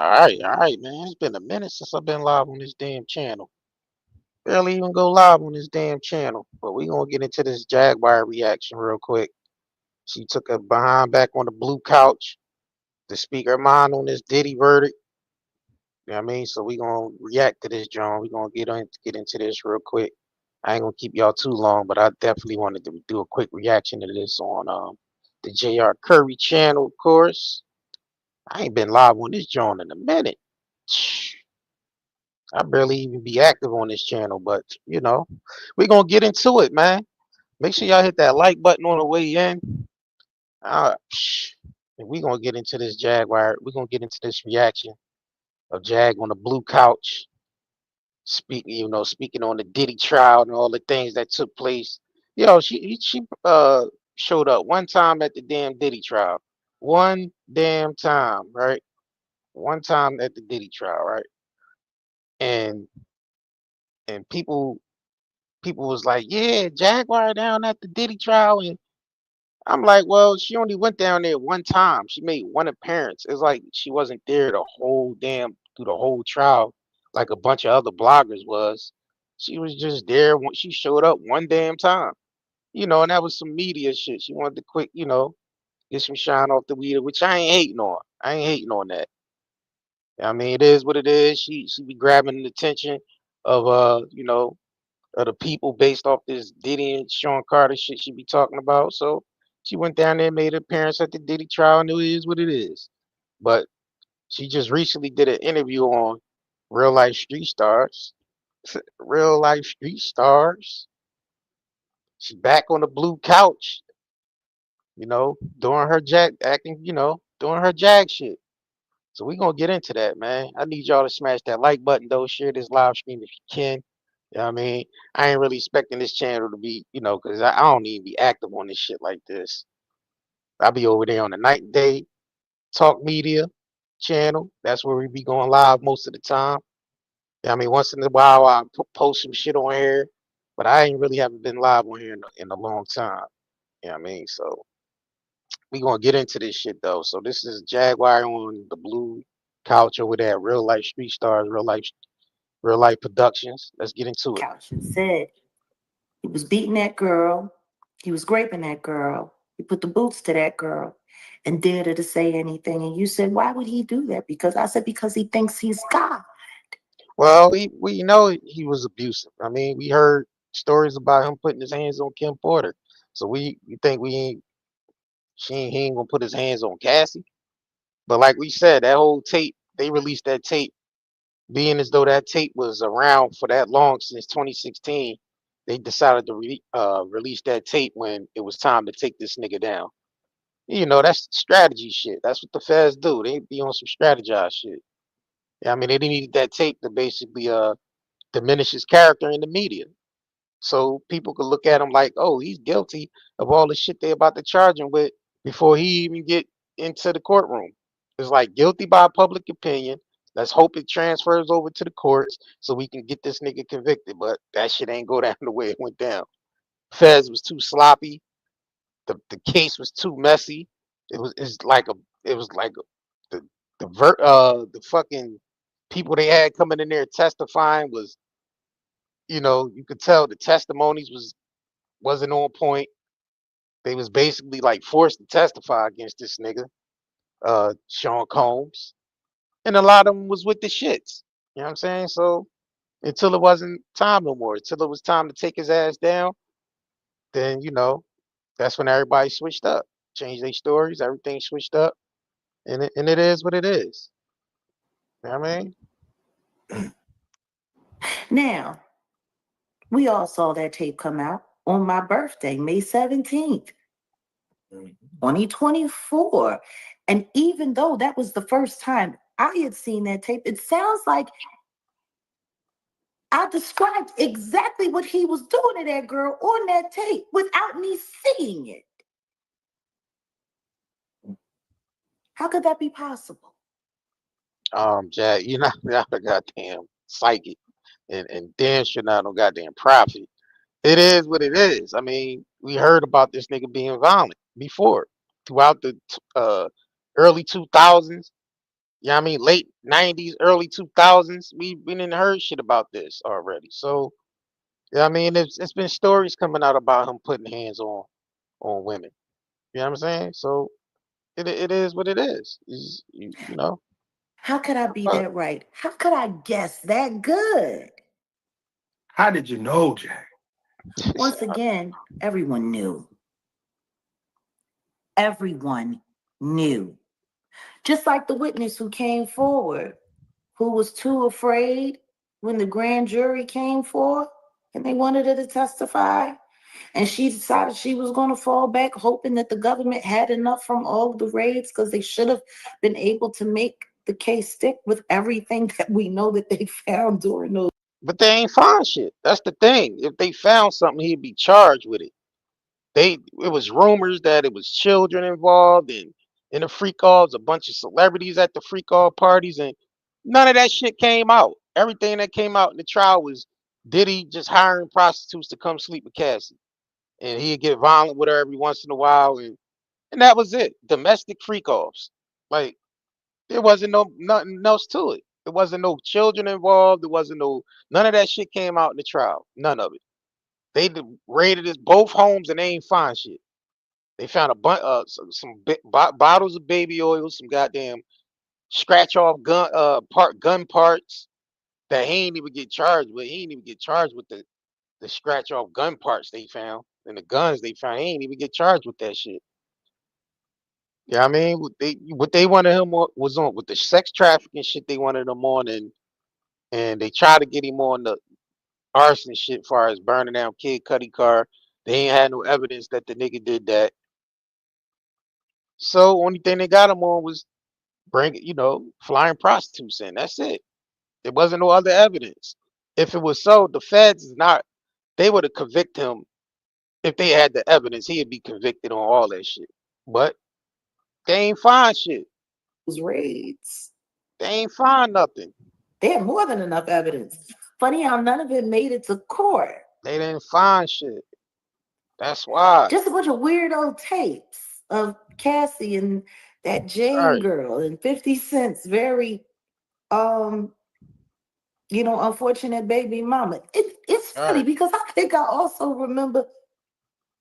All right, man. It's been a minute since I've been live on this damn channel. Barely even go live on this damn channel. But we gonna get into this Jaguar reaction real quick. She took a behind back on the blue couch to speak her mind on this Diddy verdict. You know what I mean? So we gonna react to this, John. We gonna get into this real quick. I ain't gonna keep y'all too long, but I definitely wanted to do a quick reaction to this on the JR Curry channel, of course. I ain't been live on this John in a minute. I barely even be active on this channel, but we're gonna get into it, man. Make sure y'all hit that like button on the way in. Uh, and we're gonna get into this Jaguar. We're gonna get into this reaction of Jag on the blue couch, speaking on the Diddy trial and all the things that took place. She showed up one time at the damn Diddy trial. One damn time, right? One time at the Diddy trial, right? And and people was like, yeah, Jaguar down at the Diddy trial. And I'm like, well, she only went down there one time. She made one appearance. It's like she wasn't there through the whole trial like a bunch of other bloggers was. She was just there when she showed up one damn time. And that was some media shit. She wanted to quick, get some shine off the weed, which I ain't hating on. I ain't hating on that. I mean, it is what it is. She be grabbing the attention of of the people based off this Diddy and Sean Carter shit she be talking about. So she went down there and made an appearance at the Diddy trial, and it is what it is. But she just recently did an interview on Real Life Street Stars. Real Life Street Stars. She back on the blue couch, doing her doing her jag shit. So we gonna get into that, man. I need y'all to smash that like button though. Share this live stream if you can. You know what I mean? I ain't really expecting this channel to be, because I don't even be active on this shit like this. I'll be over there on the Night and Day Talk Media channel. That's where we be going live most of the time. You know what I mean, once in a while I post some shit on here, but I ain't really haven't been live on here in a long time. You know what I mean? So we gonna get into this shit though. So this is Jaguar on the blue couch over there, Real Life Street Stars, Real Life Productions. Let's get into it. Couch and said he was beating that girl, he was raping that girl, he put the boots to that girl and dared her to say anything. And you said, why would he do that? Because I said, because he thinks he's God. Well, we know he was abusive. I mean, we heard stories about him putting his hands on Kim Porter. So we think we ain't he ain't gonna put his hands on Cassie. But like we said, that whole tape, they released that tape, being as though that tape was around for that long since 2016. They decided to release that tape when it was time to take this nigga down. That's strategy shit. That's what the feds do. They be on some strategized shit. Yeah, I mean, they needed that tape to basically diminish his character in the media. So people could look at him like, oh, he's guilty of all the shit they about to charge him with before he even get into the courtroom. It's like guilty by public opinion. Let's hope it transfers over to the courts so we can get this nigga convicted. But that shit ain't go down the way it went down. Feds was too sloppy. The case was too messy. It was like the fucking people they had coming in there testifying was, you could tell the testimonies wasn't on point. They was basically like forced to testify against this nigga, Sean Combs. And a lot of them was with the shits. You know what I'm saying? So until it wasn't time no more, until it was time to take his ass down, then that's when everybody switched up, changed their stories, everything switched up, and it is what it is. You know what I mean? Now, we all saw that tape come out on my birthday, May 17th, 2024. And even though that was the first time I had seen that tape, it sounds like I described exactly what he was doing to that girl on that tape without me seeing it. How could that be possible? Jack, you're not a goddamn psychic, and damn sure not no goddamn prophet. It is what it is. I mean, we heard about this nigga being violent before, throughout the early 2000s. Yeah, I mean, late '90s, early 2000s, we didn't heard shit about this already. So, yeah, I mean, it's been stories coming out about him putting hands on women. You know what I'm saying? So it is what it is. You know. How could I be Fuck. that right? How could I guess that good? How did you know, Jack? Once again, everyone knew. Everyone knew. Just like the witness who came forward, who was too afraid when the grand jury came forth and they wanted her to testify. And she decided she was going to fall back, hoping that the government had enough from all of the raids because they should have been able to make the case stick with everything that we know that they found during those. But they ain't find shit. That's the thing. If they found something, he'd be charged with it. It was rumors that it was children involved and in the freak offs, a bunch of celebrities at the freak off parties, and none of that shit came out. Everything that came out in the trial was Diddy just hiring prostitutes to come sleep with Cassie. And he'd get violent with her every once in a while, and that was it. Domestic freak offs. Like there wasn't nothing else to it. There wasn't no children involved. There wasn't no none of that shit came out in the trial. None of it. They raided his both homes and they ain't find shit. They found a bunch some bottles of baby oil, some goddamn scratch off gun parts that he ain't even get charged with. He ain't even get charged with the scratch off gun parts they found and the guns they found. He ain't even get charged with that shit. Yeah, I mean, what they wanted him on was on with the sex trafficking shit. They wanted him on, and they tried to get him on the arson shit, far as burning down Kid Cudi car. They ain't had no evidence that the nigga did that. So only thing they got him on was flying prostitutes in. That's it. There wasn't no other evidence. If it was so, the feds is not. They would have convicted him if they had the evidence. He'd be convicted on all that shit. But they ain't find shit. Raids. They ain't find nothing. They had more than enough evidence. Funny how none of it made it to court. They didn't find shit. That's why. Just a bunch of weirdo tapes of Cassie and that Jane Right. girl and 50 Cent's very um unfortunate baby mama. It's funny Right. because I think I also remember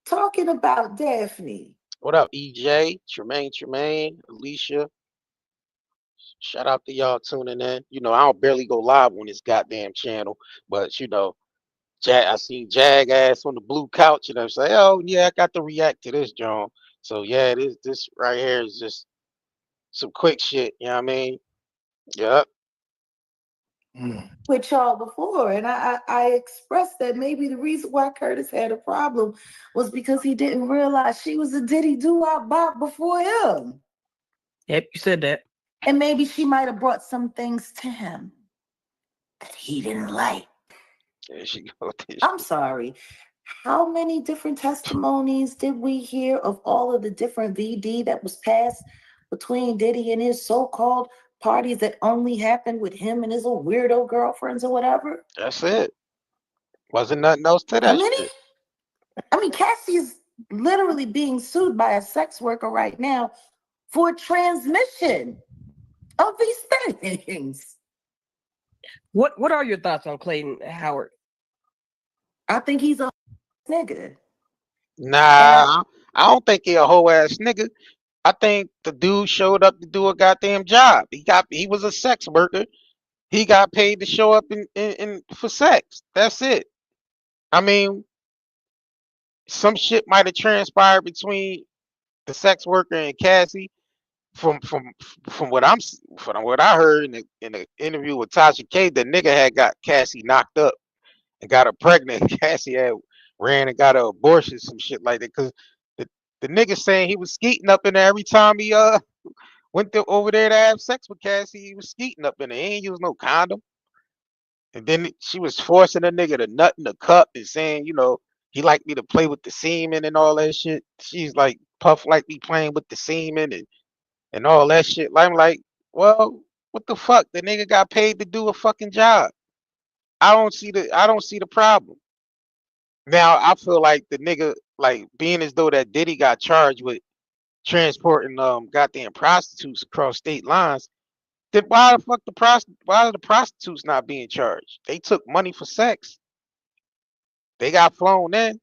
talking about Daphne. What up, EJ, Tremaine, Alicia? Shout out to y'all tuning in. I don't barely go live on this goddamn channel, but I seen Jag ass on the blue couch, and I say, oh yeah, I got to react to this, John. So yeah, this right here is just some quick shit. You know what I mean? Yep. With y'all before, and I expressed that maybe the reason why Curtis had a problem was because he didn't realize she was a Diddy doo-wop bop before him. Yep, you said that. And maybe she might have brought some things to him that he didn't like. There she go. I'm sorry. How many different testimonies did we hear of all of the different VD that was passed between Diddy and his so-called parties that only happened with him and his little weirdo girlfriends or whatever? That's it. Wasn't nothing else to How that many? shit. I mean, Cassie is literally being sued by a sex worker right now for transmission of these things. What are your thoughts on Clayton Howard? I think he's a nigga. Nah, I don't think he a whole ass nigga. I think the dude showed up to do a goddamn job. He was a sex worker. He got paid to show up in for sex. That's it. I mean, some shit might have transpired between the sex worker and Cassie. From from from from what I heard in the interview with Tasha K, the nigga had got Cassie knocked up and got her pregnant. Cassie had ran and got an abortion, some shit like that. Cause the the nigga saying he was skeeting up in there every time he over there to have sex with Cassie. He was skeeting up in there. He ain't use no condom. And then she was forcing the nigga to nut in the cup and saying, he liked me to play with the semen and all that shit. She's like, Puff like me playing with the semen and all that shit. I'm like, well, what the fuck? The nigga got paid to do a fucking job. I don't see the problem. Now I feel like the nigga like being as though that Diddy got charged with transporting goddamn prostitutes across state lines. Then why the fuck why are the prostitutes not being charged? They took money for sex. They got flown in.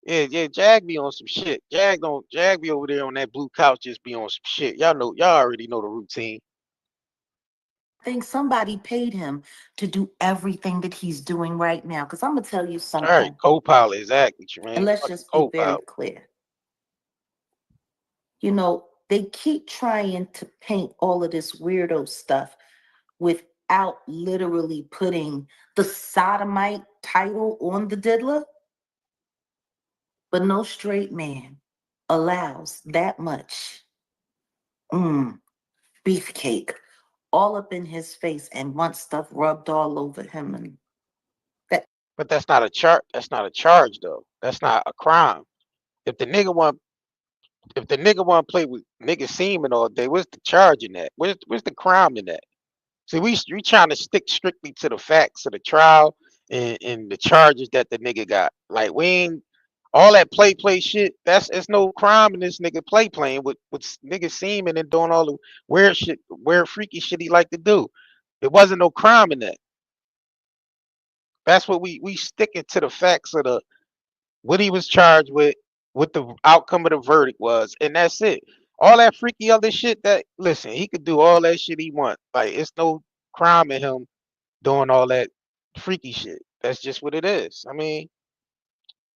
Yeah, Jag be on some shit. Jag be over there on that blue couch just be on some shit. Y'all already know the routine. I think somebody paid him to do everything that he's doing right now. Because I'm gonna tell you All right, something, co-pilot, exactly, and man. let's Fucking just be very co-pilot. clear. You know, they keep trying to paint all of this weirdo stuff without literally putting the sodomite title on the diddler. But no straight man allows that much beefcake all up in his face and wants stuff rubbed all over him. And that But that's not a charge. That's not a charge though. That's not a crime. If the nigga want if the nigga want to play with nigga semen all day, what's the charge in that? Where's the crime in that? See, we trying to stick strictly to the facts of the trial and the charges that the nigga got. Like we ain't all that play shit. It's no crime in this nigga playing with nigga semen and doing all the weird freaky shit he like to do. It wasn't no crime in that. That's what we sticking to the facts of the what he was charged with, what the outcome of the verdict was, and that's it. All that freaky other shit that listen, he could do all that shit he want. Like it's no crime in him doing all that freaky shit. That's just what it is. I mean,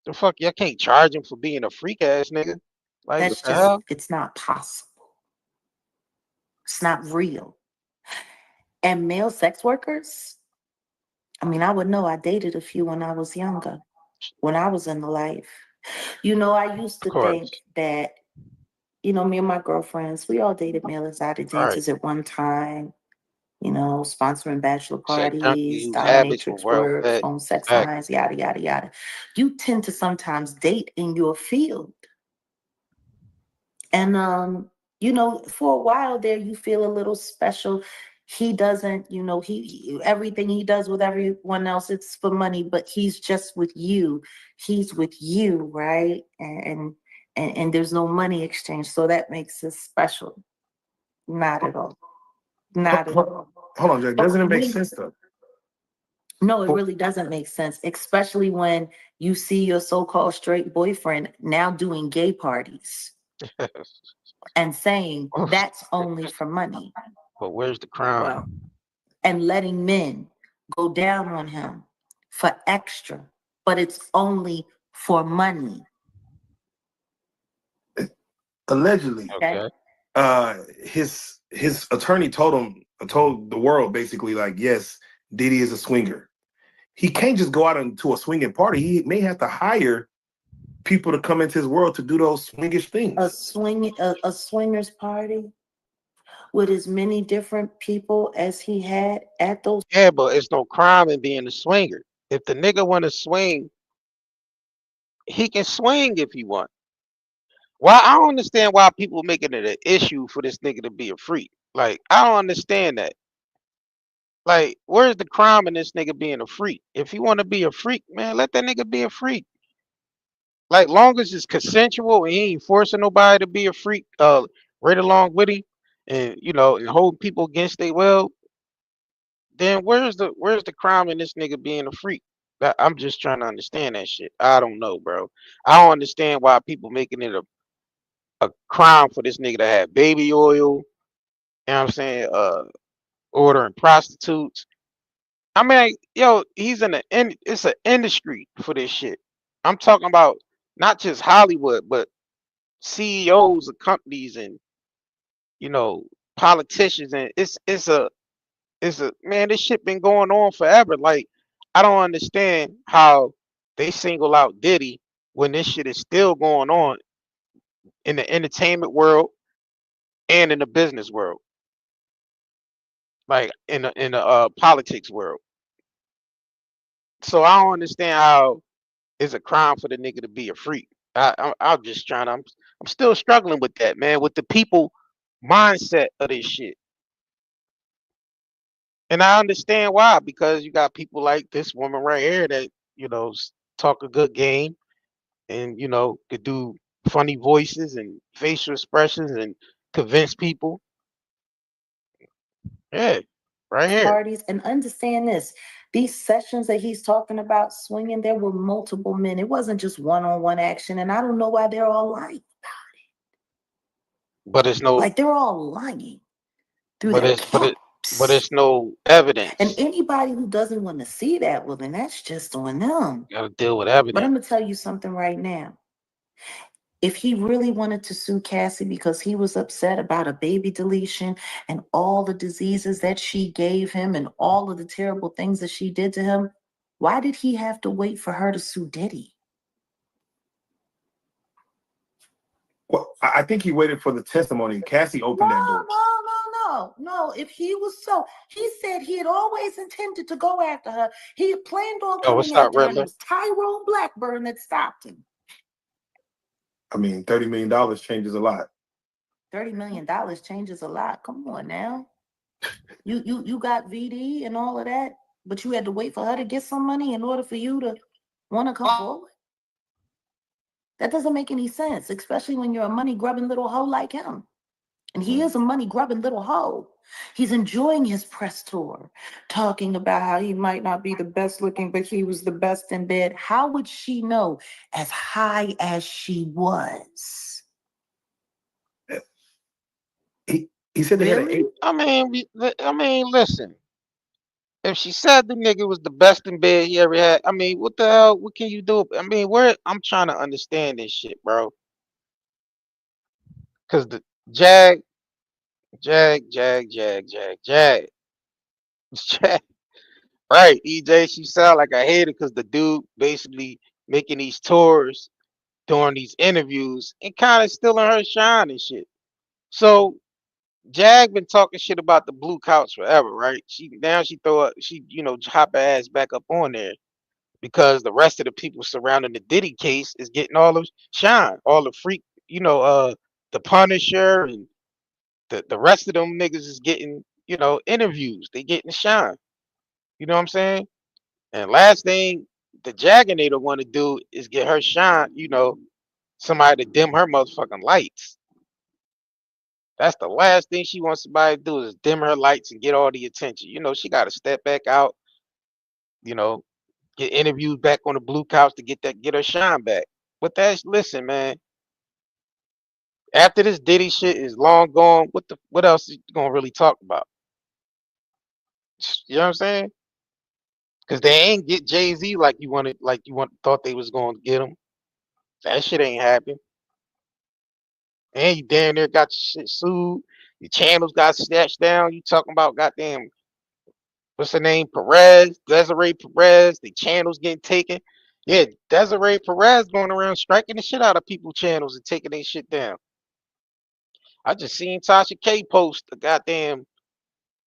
the fuck, y'all can't charge him for being a freak ass nigga. Like what that's the just hell? it's not possible. It's not real. And male sex workers, I mean, I would know. I dated a few when I was younger, when I was in the life. You know, I used Of to think course. that, you know, me and my girlfriends, we all dated male exotic All right. dancers at one time, you know, sponsoring bachelor Sex junkie parties, whose habits were dominatrix well work, fed. phone sex Exactly. lines, yada, yada, yada. You tend to sometimes date in your field. And you know, for a while there, you feel a little special. He doesn't, you know, everything he does with everyone else, it's for money, but he's just with you. He's with you, right? And there's no money exchange, so that makes it special. Not at all. Not at all. Hold on, Jack. But Doesn't it make when, sense though? no, it Well, really doesn't make sense, especially when you see your so-called straight boyfriend now doing gay parties and saying that's only for money But where's the crime? Wow. and letting men go down on him for extra, but it's only for money. allegedly, Okay. Okay. his attorney told the world basically like, yes, Diddy is a swinger. He can't just go out into a swinging party. He may have to hire people to come into his world to do those swingish A things. swingers party with as many different people as he had at those. Yeah, but it's no crime in being a swinger. If the nigga want to swing, he can swing if he want. Why I don't understand why people making it an issue for this nigga to be a freak. Like I don't understand that. Like where's the crime in this nigga being a freak? If he want to be a freak, man, let that nigga be a freak. Like long as it's consensual and he ain't forcing nobody to be a freak, right along with him, and and hold people against their will, then where's the crime in this nigga being a freak? I'm just trying to understand that shit. I don't know, bro. I don't understand why people making it a crime for this nigga to have baby oil. You know what I'm saying? Ordering prostitutes. I mean, like, yo, it's an industry for this shit. I'm talking about not just Hollywood, but CEOs of companies and you know politicians, and it's a man. This shit been going on forever. Like I don't understand how they single out Diddy when this shit is still going on in the entertainment world and in the business world, like in the politics world. So I don't understand how it's a crime for the nigga to be a freak. I'm just trying to. I'm still struggling with that, man. With the people mindset of this shit, and I understand why because you got people like this woman right here that talk a good game and could do funny voices and facial expressions and convince people. Yeah, right here. parties. And understand this, these sessions that he's talking about swinging, there were multiple men. It wasn't just one-on-one action. And I don't know why they're all lying. But it's no, Like they're all lying through but their it's but it, but caps. it's no And evidence. anybody who doesn't want to see that, well, then that's just on them. You gotta deal with But evidence. I'm gonna tell you something right now. If he really wanted to sue Cassie because he was upset about a baby deletion and all the diseases that she gave him and all of the terrible things that she did to him, why did he have to wait for her to sue Diddy? Well, I think he waited for the testimony. Cassie opened that door. No. If he was so, he said he had always intended to go after her. He had planned on Oh, what's coming up, after her. And it Riddler? was Tyrone Blackburn that stopped him. I mean, $30 million changes a lot. $30 million changes a lot. Come on now. You got VD and all of that, but you had to wait for her to get some money in order for you to want to come forward. That doesn't make any sense, especially when you're a money grubbing little hoe like him. And he is a money grubbing little hoe. He's enjoying his press tour, talking about how he might not be the best looking, but he was the best in bed. How would she know as high as she was? He said they had an Really? eight. I mean, listen. If she said the nigga was the best in bed he ever had, I mean, what the hell? What can you do? I mean, where I'm trying to understand this shit, bro. Cause the Jag, Jag, Jag. Right, EJ, she sound like a hater because the dude basically making these tours, doing these interviews, and kind of stealing her shine and shit. So Jag been talking shit about the blue couch forever, right? She throw up, hop her ass back up on there because the rest of the people surrounding the Diddy case is getting all the shine, all the freak, the Punisher and the rest of them niggas is getting, interviews. They getting shine. You know what I'm saying? And last thing the Jaginator want to do is get her shine, somebody to dim her motherfucking lights. That's the last thing she wants somebody to do is dim her lights and get all the attention. She got to step back out, you know, get interviewed back on the blue couch to get her shine back. But listen, man. After this Diddy shit is long gone, what else is you gonna really talk about? You know what I'm saying? Because they ain't get Jay-Z thought they was gonna get him. That shit ain't happened. And you damn near got your shit sued. Your channels got snatched down. You talking about goddamn what's her name? Perez, Desiree Perez. The channels getting taken. Yeah, Desiree Perez going around striking the shit out of people's channels and taking their shit down. I just seen Tasha K post a goddamn.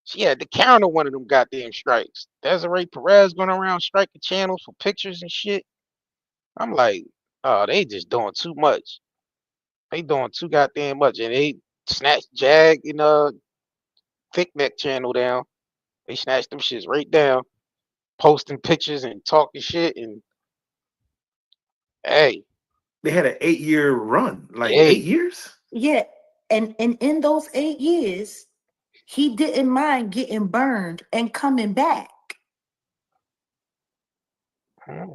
She had to counter one of them goddamn strikes. Desiree Perez going around striking channels for pictures and shit. I'm like, oh, they just doing too much. They doing too goddamn much, and they snatched Jag and Thick Neck channel down. They snatched them shits right down, posting pictures and talking shit. And hey, They had an 8-year run. Like 8 hey, years? Yeah. And in those 8 years, he didn't mind getting burned and coming back. hmm,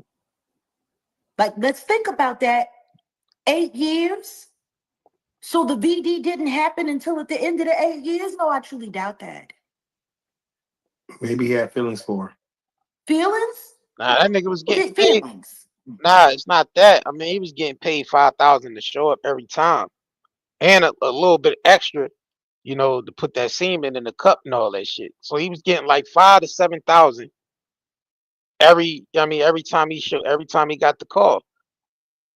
Like, let's think about that. 8 years. So the VD didn't happen until at the end of the 8 years? No, I truly doubt that. Maybe he had feelings for her. Feelings? nah, that nigga was What getting are paid. feelings? Nah, it's not that. I mean, he was getting paid 5,000 to show up every time, and a little bit extra, to put that semen in the cup and all that shit. So he was getting like 5 to 7,000 every time he got the call.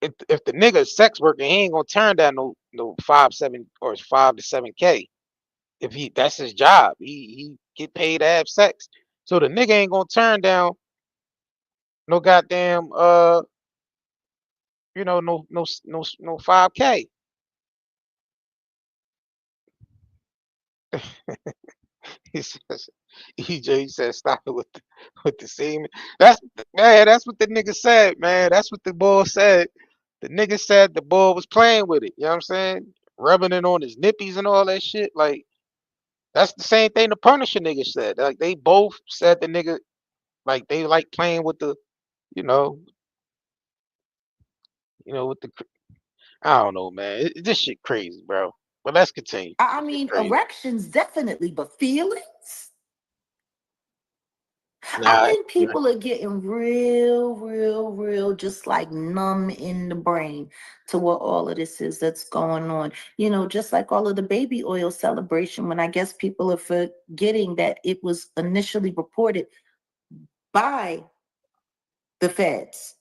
If the nigga is sex worker, he ain't gonna turn down no 5 to 7K. If that's his job, he get paid to have sex. So the nigga ain't gonna turn down no goddamn no 5K. He says EJ said stop it with the semen. That's what the nigga said, man. That's what the boy said. The nigga said the boy was playing with it. You know what I'm saying? Rubbing it on his nippies and all that shit. Like That's the same thing the Punisher nigga said. Like they both said the nigga like they like playing with the, you know, with the. I don't know, man. This shit crazy, bro. But let's continue. I Shit mean, crazy. erections definitely, but feelings? I Nah, think people are getting real, just like numb in the brain to what all of this is that's going on. Just like all of the baby oil celebration, when I guess people are forgetting that it was initially reported by the feds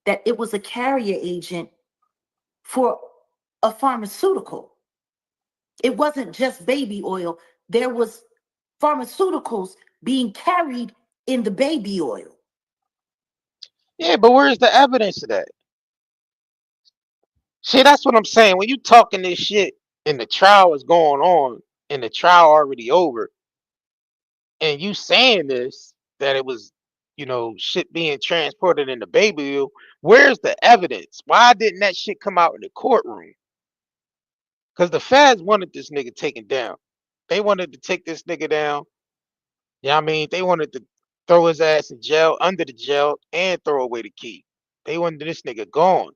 that it was a carrier agent for a pharmaceutical. It wasn't just baby oil. There was pharmaceuticals being carried in the baby oil. yeah, but where's the evidence of that? See, that's what I'm saying. When you talking this shit and the trial is going on and the trial already over, and you saying this that it was, shit being transported in the baby oil, where's the evidence? Why didn't that shit come out in the courtroom? Because the feds wanted this nigga taken down. They wanted to take this nigga down. Yeah, I mean, they wanted to throw his ass in jail, under the jail, and throw away the key. They wanted this nigga gone.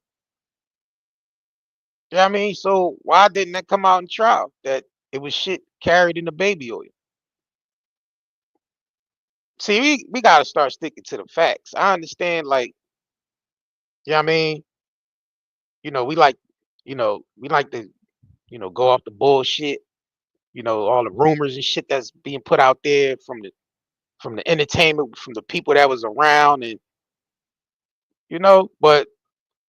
Yeah, I mean, so why didn't that come out in trial that it was shit carried in the baby oil? See, we gotta start sticking to the facts. I understand, like, yeah, I mean, we like, we like to, go off the bullshit, all the rumors and shit that's being put out there from the entertainment, from the people that was around, and but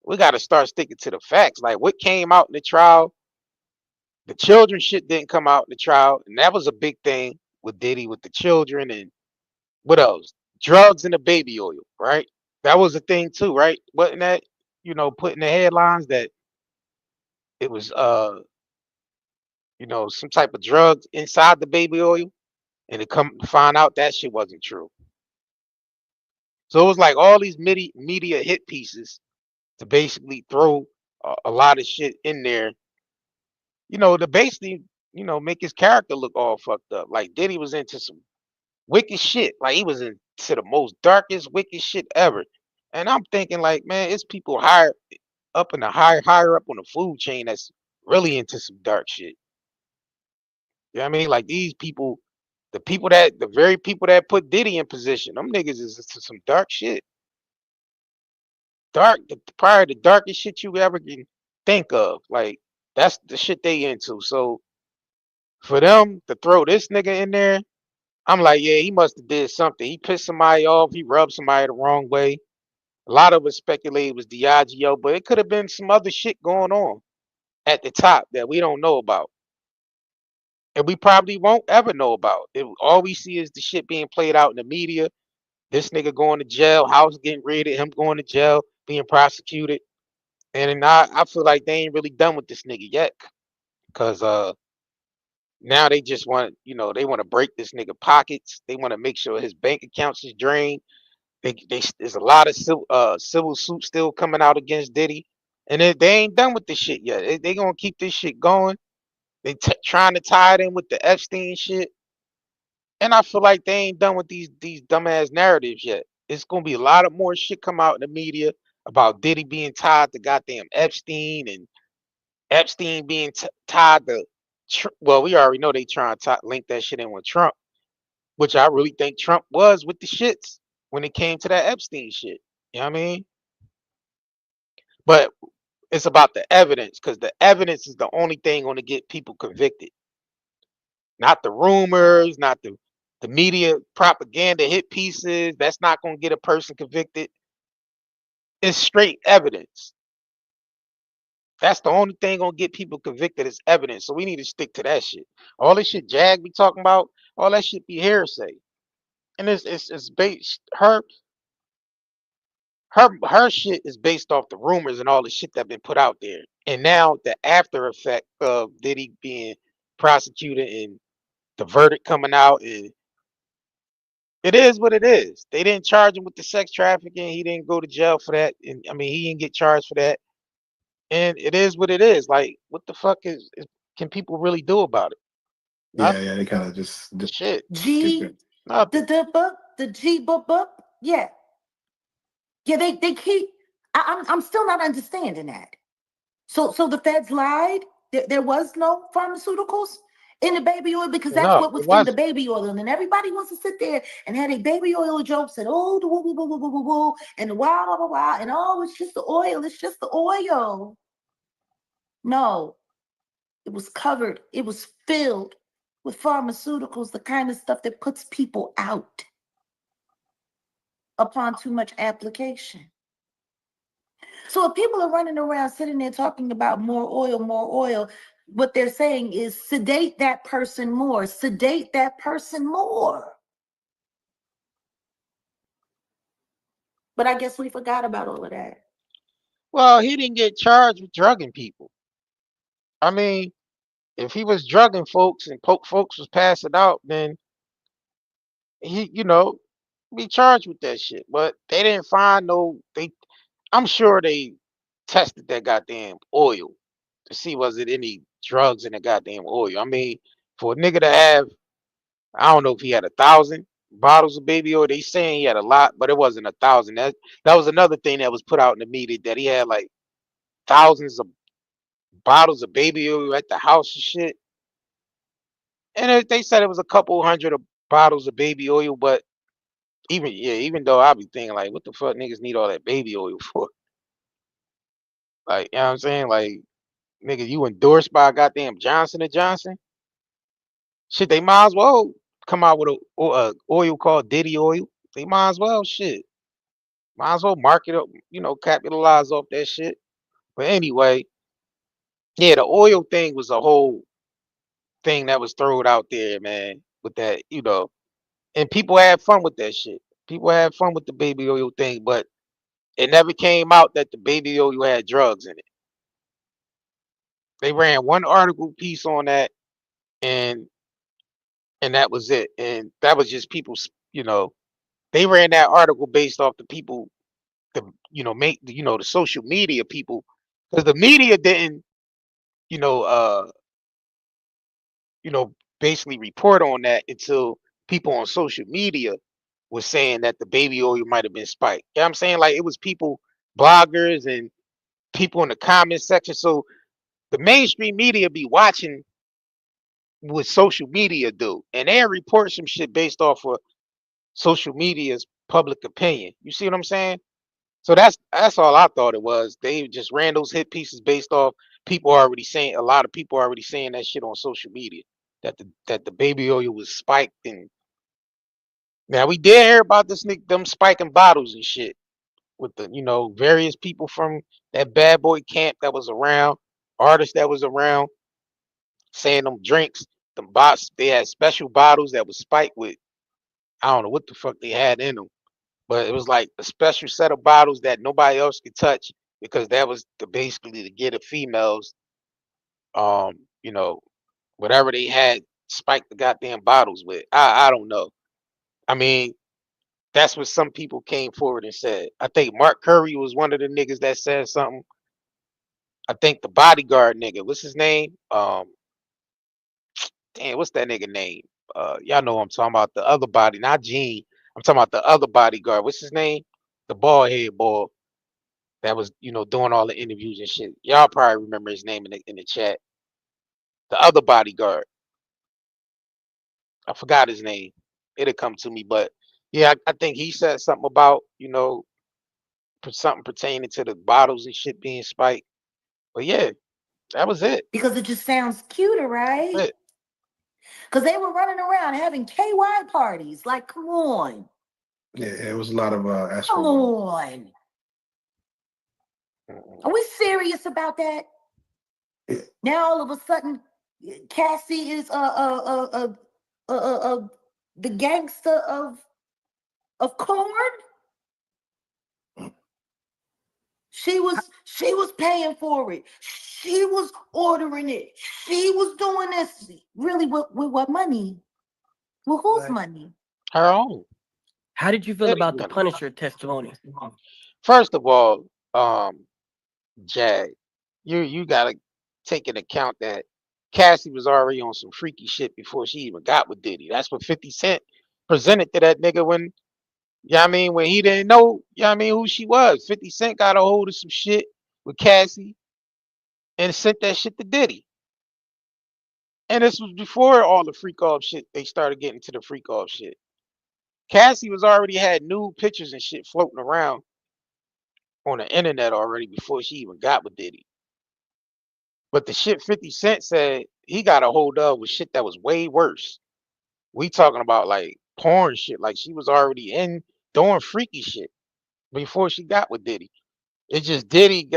we gotta start sticking to the facts. Like what came out in the trial, the children shit didn't come out in the trial, and that was a big thing with Diddy with the children and what else? Drugs and the baby oil, right? That was a thing too, right? Wasn't that, put in the headlines that it was some type of drugs inside the baby oil, and it come to find out that shit wasn't true. So it was like all these media hit pieces to basically throw a lot of shit in there, to basically, make his character look all fucked up. Like Diddy was into some wicked shit. Like he was into the most darkest, wicked shit ever. And I'm thinking, like, man, it's people higher up in the higher up on the food chain that's really into some dark shit. You know what I mean? Like these people, the very people that put Diddy in position, them niggas is into some dark shit. Probably the darkest shit you ever can think of. Like that's the shit they into. So for them to throw this nigga in there, I'm like, yeah, he must have did something. He pissed somebody off. He rubbed somebody the wrong way. A lot of us speculated it was Diageo, but it could have been some other shit going on at the top that we don't know about. And we probably won't ever know about. All we see is the shit being played out in the media. This nigga going to jail, house getting raided, him going to jail, being prosecuted. And I feel like they ain't really done with this nigga yet. Cause now they just want, they want to break this nigga pockets. They want to make sure his bank accounts is drained. There's a lot of civil suits still coming out against Diddy, and they ain't done with this shit yet. They gonna keep this shit going. They trying to tie it in with the Epstein shit, and I feel like they ain't done with these dumbass narratives yet. It's gonna be a lot of more shit come out in the media about Diddy being tied to goddamn Epstein and Epstein being tied to. Well, we already know they trying to link that shit in with Trump, which I really think Trump was with the shits when it came to that Epstein shit. You know what I mean? But it's about the evidence because the evidence is the only thing going to get people convicted, not the rumors, not the media propaganda hit pieces. That's not going to get a person convicted. It's straight evidence. That's the only thing going to get people convicted is evidence. So we need to stick to that shit. All this shit Jag be talking about, all that shit be hearsay. And it's based her shit is based off the rumors and all the shit that been put out there. And now the after effect of Diddy being prosecuted and the verdict coming out, and it is what it is. They didn't charge him with the sex trafficking. He didn't go to jail for that. And I mean, he didn't get charged for that. And it is what it is. Like, what the fuck can people really do about it? Nothing. Yeah, they kind of just Shit. skipped G, it. Nothing. the G, yeah. Yeah, they keep. I'm still not understanding that. So the feds lied. There was no pharmaceuticals in the baby oil because that's No, what it was in the wasn't. baby oil, and then everybody wants to sit there and had a baby oil joke said, oh, the woo woo woo woo woo woo woo, and the wow wow wow wow, and oh, it's just the oil. It's just the oil. No, it was covered. It was filled with pharmaceuticals, the kind of stuff that puts people out upon too much application. So if people are running around sitting there talking about more oil, what they're saying is sedate that person more, sedate that person more. But I guess we forgot about all of that. Well, he didn't get charged with drugging people. I mean, if he was drugging folks and folks was passing out, then he, be charged with that shit. But they didn't find no. I'm sure they tested that goddamn oil to see was it any drugs in the goddamn oil. I mean, for a nigga to have, I don't know if he had 1,000 bottles of baby oil. They saying he had a lot, but it wasn't 1,000. That was another thing that was put out in the media that he had like thousands of bottles of baby oil at the house and shit. And they said it was a couple hundred of bottles of baby oil, but even though I be thinking like, what the fuck niggas need all that baby oil for? Like, you know what I'm saying? Like, nigga, you endorsed by goddamn Johnson and Johnson? Shit, they might as well come out with a oil called Diddy oil. They might as well shit. Might as well market up, capitalize off that shit. But anyway, yeah, the oil thing was a whole thing that was thrown out there, man. With that, and people had fun with that shit. People had fun with the baby oil thing, but it never came out that the baby oil had drugs in it. They ran one article piece on that, and that was it. And that was just people, they ran that article based off the people, make the social media people, because the media didn't, you know, uh, you know, basically report on that until people on social media was saying that the baby oil might have been spiked. You know what I'm saying? Like it was people, bloggers and people in the comment section. So the mainstream media be watching what social media do, and they report some shit based off of social media's public opinion. You see what I'm saying? So that's all I thought it was. They just ran those hit pieces based off people already saying, a lot of people already saying that shit on social media, that the baby oil was spiked. And now we did hear about this nigga, them spiking bottles and shit with the various people from that bad boy camp that was around, artists that was around, saying them drinks, them bots, they had special bottles that was spiked with, I don't know what the fuck they had in them, but it was like a special set of bottles that nobody else could touch because that was basically to get the females, um, you know, whatever they had spiked the goddamn bottles with. I don't know. I mean, that's what some people came forward and said. I think Mark Curry was one of the niggas that said something. I think the bodyguard nigga, what's his name? Damn, what's that nigga name? Y'all know what I'm talking about. The other body, not Gene. I'm talking about the other bodyguard. What's his name? The bald head boy that was, doing all the interviews and shit. Y'all probably remember his name in the chat. The other bodyguard. I forgot his name. It'll come to me, but yeah, I think he said something about, something pertaining to the bottles and shit being spiked. But yeah, that was it. Because it just sounds cuter, right? It. Because they were running around having KY parties. Like, come on. Yeah, it was a lot of Come asphalt. on. Are we serious about that? Yeah. Now all of a sudden, Cassie is the gangster of corn. She was paying for it. She was ordering it. She was doing this. Really, with what money? With whose Right. money? Her own. How did you feel Diddy about the money. Punisher testimony? First of all, Jag, you gotta take into account that Cassie was already on some freaky shit before she even got with Diddy. That's what 50 Cent presented to that nigga when, I mean, when he didn't know, I mean, who she was. 50 Cent got a hold of some shit with Cassie and sent that shit to Diddy. And this was before all the freak off shit. They started getting to the freak off shit. Cassie was already had nude pictures and shit floating around on the internet already before she even got with Diddy. But the shit 50 Cent said he got a hold of was shit that was way worse. We talking about like porn shit. Like she was already in doing freaky shit before she got with Diddy. It's just Diddy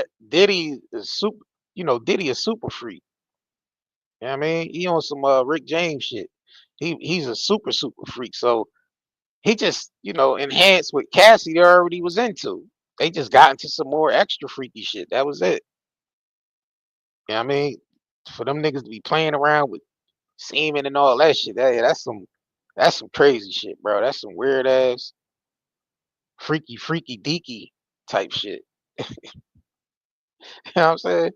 is super, Diddy is super freak. You know what I mean? He on some Rick James shit. He's a super freak. So he just, enhanced what Cassie already was into. They just got into some more extra freaky shit. That was it. You know what I mean? For them niggas to be playing around with semen and all that shit, that's some crazy shit, bro. That's some weird ass freaky deaky type shit. You know what I'm saying?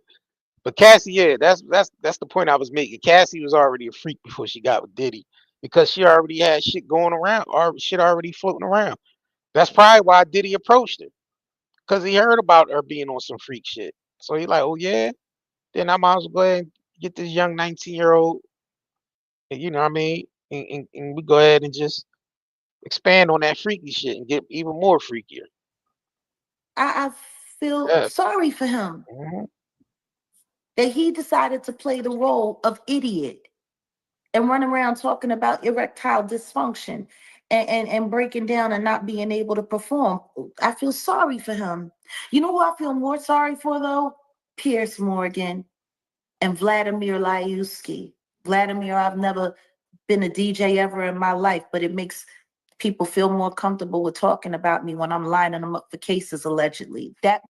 But Cassie, yeah, that's the point I was making. Cassie was already a freak before she got with Diddy because she already had shit going around, or shit already floating around. That's probably why Diddy approached her, because he heard about her being on some freak shit. So he like, oh yeah, then I might as well go ahead and get this young 19-year-old, you know what I mean? And we go ahead and just expand on that freaky shit and get even more freakier. I feel Yes. sorry for him Mhm. that he decided to play the role of idiot and run around talking about erectile dysfunction and breaking down and not being able to perform. I feel sorry for him. You know who I feel more sorry for though? Pierce Morgan and Vladimir Lyuski. Vladimir, I've never been a DJ ever in my life, but it makes people feel more comfortable with talking about me when I'm lining them up for cases allegedly. That,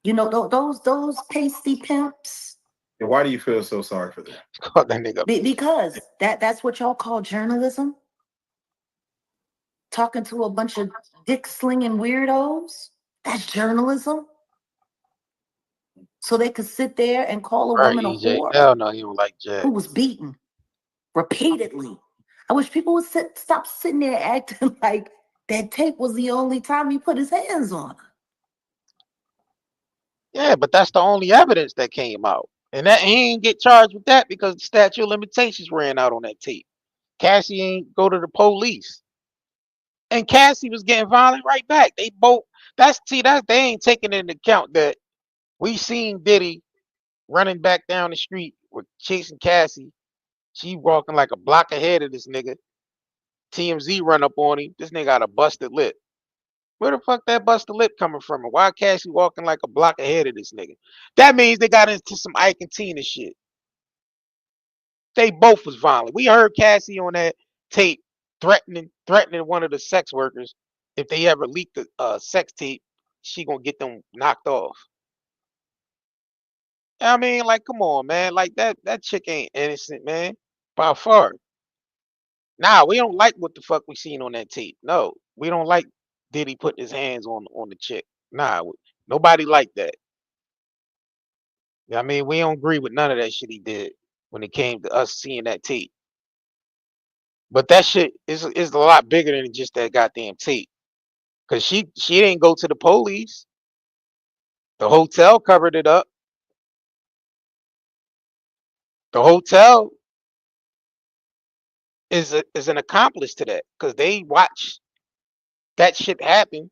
those pasty pimps. And why do you feel so sorry for them? Call that nigga. Because that's what y'all call journalism. Talking to a bunch of dick slinging weirdos. That's journalism. So they could sit there and call a Right, woman a EJ. whore Hell no, he don't like who Jack. was beaten repeatedly. I wish people would stop sitting there acting like that tape was the only time he put his hands on her. Yeah, but that's the only evidence that came out. And that he ain't get charged with that because the statute of limitations ran out on that tape. Cassie ain't go to the police. And Cassie was getting violent right back. They both they ain't taking into account that we seen Diddy running back down the street with chasing Cassie. She walking like a block ahead of this nigga. TMZ run up on him. This nigga got a busted lip. Where the fuck that busted lip coming from? And why Cassie walking like a block ahead of this nigga? That means they got into some Ike and Tina shit. They both was violent. We heard Cassie on that tape threatening one of the sex workers. If they ever leak the sex tape, she gonna get them knocked off. I mean, like, come on, man. Like that chick ain't innocent, man. By far. Nah, we don't like what the fuck we seen on that tape. No, we don't like Diddy putting his hands on the chick. Nah, nobody like that. I mean, we don't agree with none of that shit he did when it came to us seeing that tape. But that shit is a lot bigger than just that goddamn tape. Cause she didn't go to the police. The hotel covered it up. The hotel is an accomplice to that because they watched that shit happen.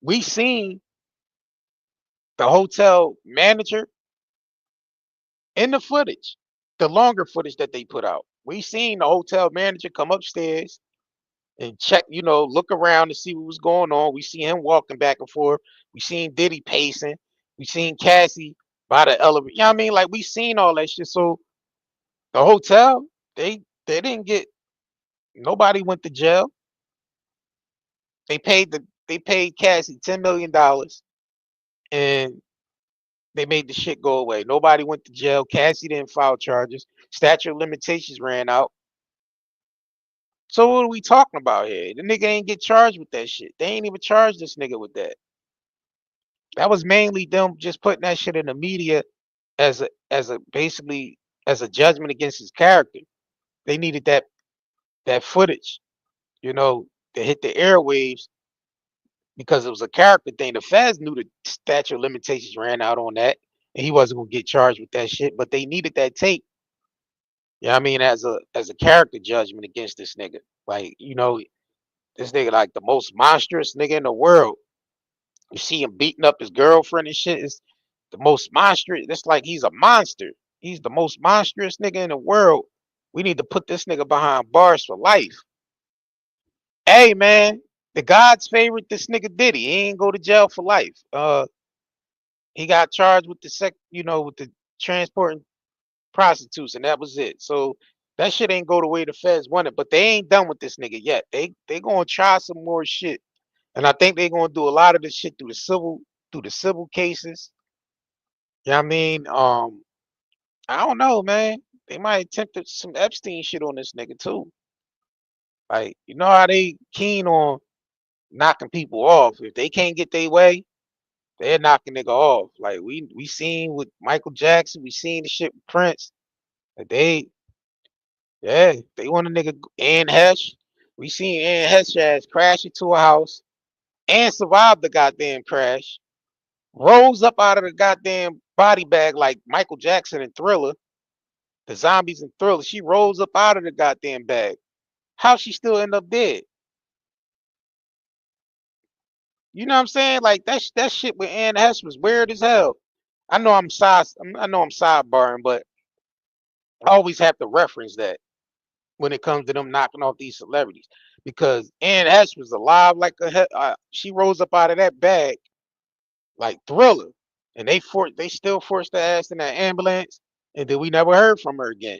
We seen the hotel manager in the footage, the longer footage that they put out. We seen the hotel manager come upstairs and check, look around to see what was going on. We see him walking back and forth. We seen Diddy pacing. We seen Cassie by the elevator. You know what I mean? Like we seen all that shit. So the hotel, they didn't get nobody went to jail. They paid Cassie $10 million and they made the shit go away. Nobody went to jail. Cassie didn't file charges. Statute of limitations ran out. So what are we talking about here? The nigga ain't get charged with that shit. They ain't even charged this nigga with that. That was mainly them just putting that shit in the media as a basically as a judgment against his character. They needed that footage, you know, to hit the airwaves because it was a character thing. The feds knew the statute of limitations ran out on that, and he wasn't gonna get charged with that shit. But they needed that tape. Yeah, I mean, as a character judgment against this nigga. Like, you know, this nigga like the most monstrous nigga in the world. You see him beating up his girlfriend and shit. Is the most monstrous. It's like he's a monster. He's the most monstrous nigga in the world. We need to put this nigga behind bars for life. Hey man, the God's favorite, this nigga Diddy. He ain't go to jail for life. He got charged with with the transporting prostitutes, and that was it. So that shit ain't go the way the feds wanted. But they ain't done with this nigga yet. They gonna try some more shit, and I think they gonna do a lot of this shit through the civil cases. Yeah, I mean, I don't know, man. They might attempt some Epstein shit on this nigga too. Like, you know how they keen on knocking people off. If they can't get their way, they're knocking nigga off. Like we seen with Michael Jackson, we seen the shit with Prince. That they want a nigga Ann Hesh. We seen Ann Hesh ass crash into a house and survived the goddamn crash. Rose up out of the goddamn body bag like Michael Jackson in Thriller, the zombies in Thriller. She rolls up out of the goddamn bag. How she still end up dead? You know what I'm saying? Like that shit with Ann Hesh was weird as hell. I know I'm sidebarring, but I always have to reference that when it comes to them knocking off these celebrities because Ann Hesh was alive like she rose up out of that bag like Thriller, and they still forced her ass in that ambulance, and then we never heard from her again.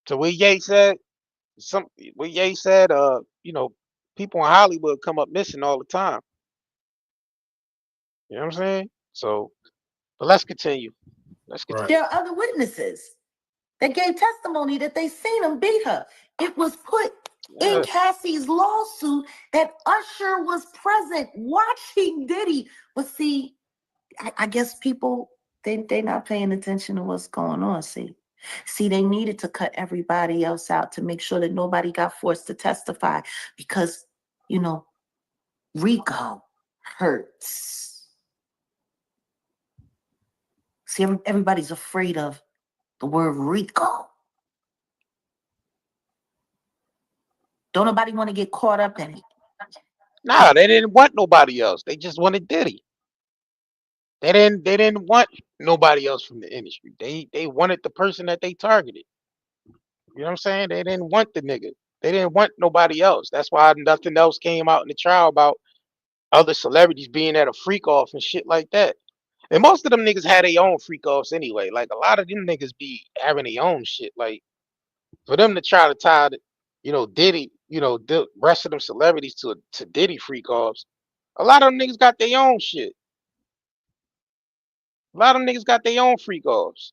So what Ye said, people in Hollywood come up missing all the time. You know what I'm saying? So, but let's continue. Let's Right. There continue. are other witnesses that gave testimony that they seen him beat her. It was put in Yeah. Cassie's lawsuit that Usher was present watching Diddy. But see, I guess people they not paying attention to what's going on. See, they needed to cut everybody else out to make sure that nobody got forced to testify because you know RICO hurts. See, everybody's afraid of the word RICO. Don't nobody want to get caught up in it. Nah, they didn't want nobody else. They just wanted Diddy. They didn't want nobody else from the industry. They wanted the person that they targeted. You know what I'm saying? They didn't want the nigga. They didn't want nobody else. That's why nothing else came out in the trial about other celebrities being at a freak off and shit like that. And most of them niggas had their own freak offs anyway. Like a lot of them niggas be having their own shit. Like for them to try to tie Diddy, the rest of them celebrities to Diddy freak offs, a lot of them niggas got their own shit. A lot of them niggas got their own freak offs.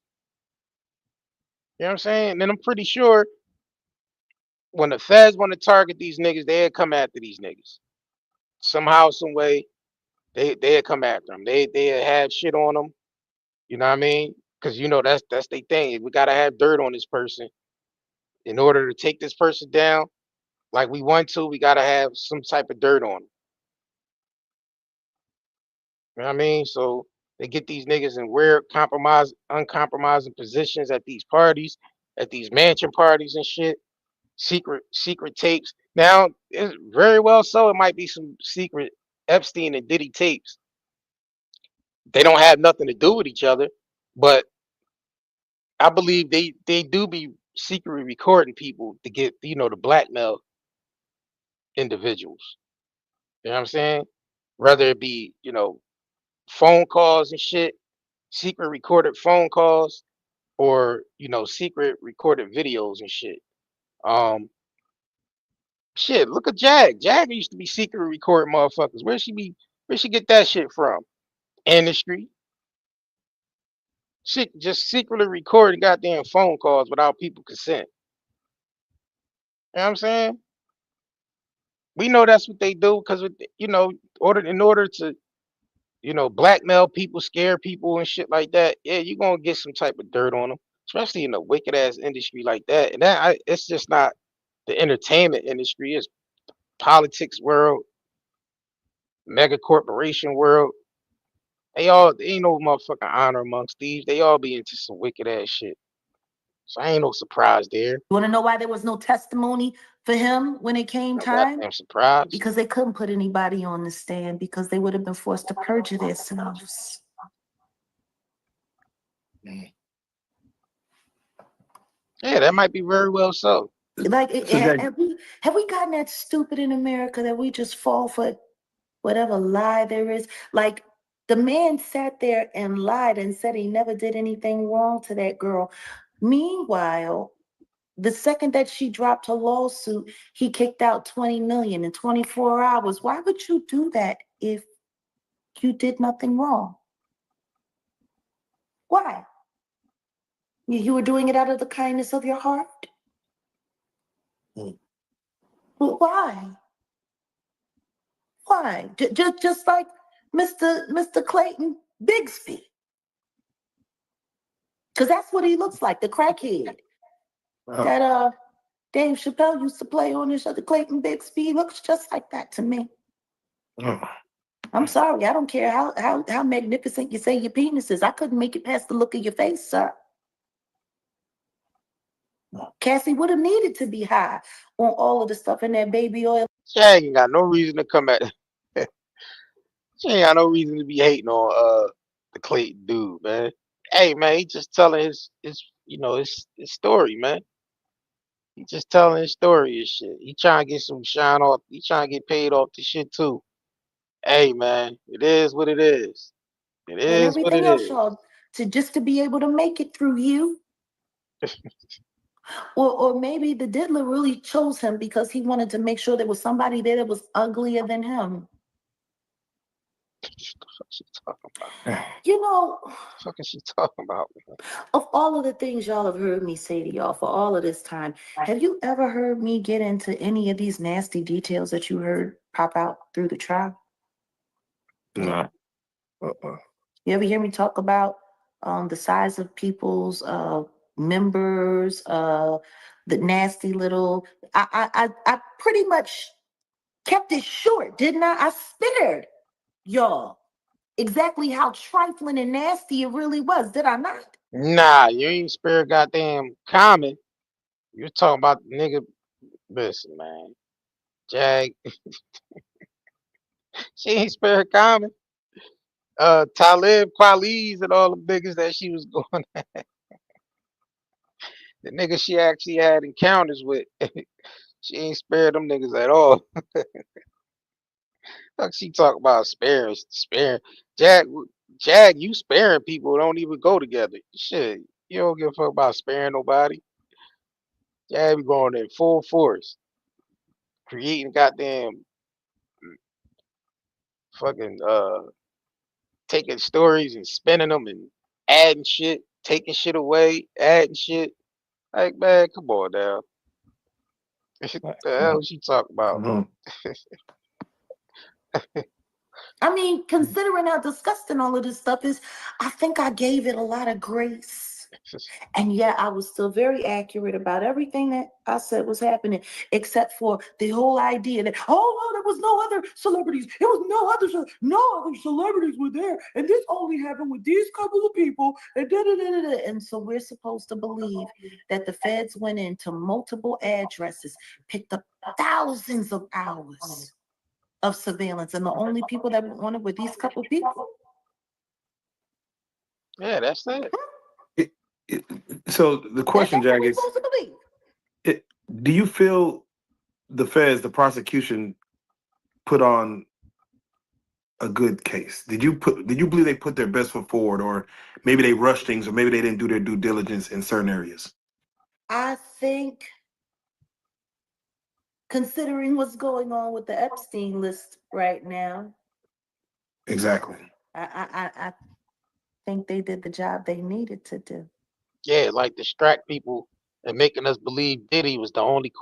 You know what I'm saying? And then I'm pretty sure when the feds want to target these niggas, they'll come after these niggas. Somehow, some way, they'll come after them. They'll have shit on them. You know what I mean? Because that's their thing. We gotta have dirt on this person in order to take this person down. Like we want to, we gotta have some type of dirt on them. You know what I mean? So they get these niggas in weird, uncompromising positions at these parties, at these mansion parties and shit. Secret tapes. Now, it's very well so it might be some secret Epstein and Diddy tapes. They don't have nothing to do with each other, but I believe they do be secretly recording people to get to blackmail individuals. You know what I'm saying? Whether it be phone calls and shit, secret recorded phone calls, or secret recorded videos and shit. Um, Shit, look at Jag. Jag used to be secret recording motherfuckers. Where she get that shit from? Industry. Shit, just secretly recording goddamn phone calls without people consent. You know what I'm saying? We know that's what they do because order in order to blackmail people, scare people and shit like that, yeah, you're gonna get some type of dirt on them, especially in a wicked ass industry like that. And it's just not the entertainment industry, it's politics world, mega corporation world. They ain't no motherfucking honor amongst thieves. They all be into some wicked ass shit. So I ain't no surprise there. You want to know why there was no testimony for him when it came No time? goddamn surprise. Because they couldn't put anybody on the stand because they would have been forced to perjure themselves. Yeah, that might be very well so. Like, So Jack, have we gotten that stupid in America that we just fall for whatever lie there is? Like, the man sat there and lied and said he never did anything wrong to that girl. Meanwhile, the second that she dropped her lawsuit, he kicked out 20 million in 24 hours. Why would you do that if you did nothing wrong? Why? You were doing it out of the kindness of your heart? Mm. Well, why? Why? Just like Mr. Clayton Bigsby. Because that's what he looks like, the crackhead. Oh. That Dave Chappelle used to play on this show, the Clayton Bigsby. He looks just like that to me. Oh. I'm sorry, I don't care how magnificent you say your penis is. I couldn't make it past the look of your face, sir. Cassie would have needed to be high on all of the stuff in that baby oil. She ain't got no reason to come at. She ain't got no reason to be hating on the Clayton dude, man. Hey man, he just telling his story, man. He just telling his story and shit. He trying to get some shine off. He trying to get paid off the shit too. Hey man, it is what it is. It And is what it everything else, is. y'all, just to be able to make it through you. Or maybe the diddler really chose him because he wanted to make sure there was somebody there that was uglier than him. What the fuck she talking about? You know, What the fuck is she talking about? of all of the things y'all have heard me say to y'all for all of this time, have you ever heard me get into any of these nasty details that you heard pop out through the trial? No. You ever hear me talk about the size of people's members, the nasty little? I pretty much kept it short, didn't I? I spared y'all exactly how trifling and nasty it really was, did I not? Nah, you ain't spare goddamn Common. You talking about the nigga. Listen, man. Jag, she ain't spare Common. Talib Kweli's and all the niggas that she was going at. The niggas she actually had encounters with. She ain't spared them niggas at all. Fuck she talk about sparing. Jag, you sparing people don't even go together. Shit, you don't give a fuck about sparing nobody. Jag be going in full force, creating goddamn fucking taking stories and spinning them and adding shit, taking shit away, adding shit. Like man, come on now. What the hell she talking about? Mhm. I mean, considering how disgusting all of this stuff is, I think I gave it a lot of grace. And yet I was still very accurate about everything that I said was happening, except for the whole idea that, oh, no, there was no other celebrities. There was no other celebrities were there. And this only happened with these couple of people. And da-da-da-da-da. And so we're supposed to believe that the feds went into multiple addresses, picked up thousands of hours of surveillance. And the only people that were on it were these couple people. Yeah, that's it. So the question, That's what Jag, we're is: supposed to believe. do you feel the feds, the prosecution, put on a good case? Did you believe they put their best foot forward, or maybe they rushed things, or maybe they didn't do their due diligence in certain areas? I think, considering what's going on with the Epstein list right now, Exactly. I think they did the job they needed to do. Yeah, like distract people and making us believe Diddy was the only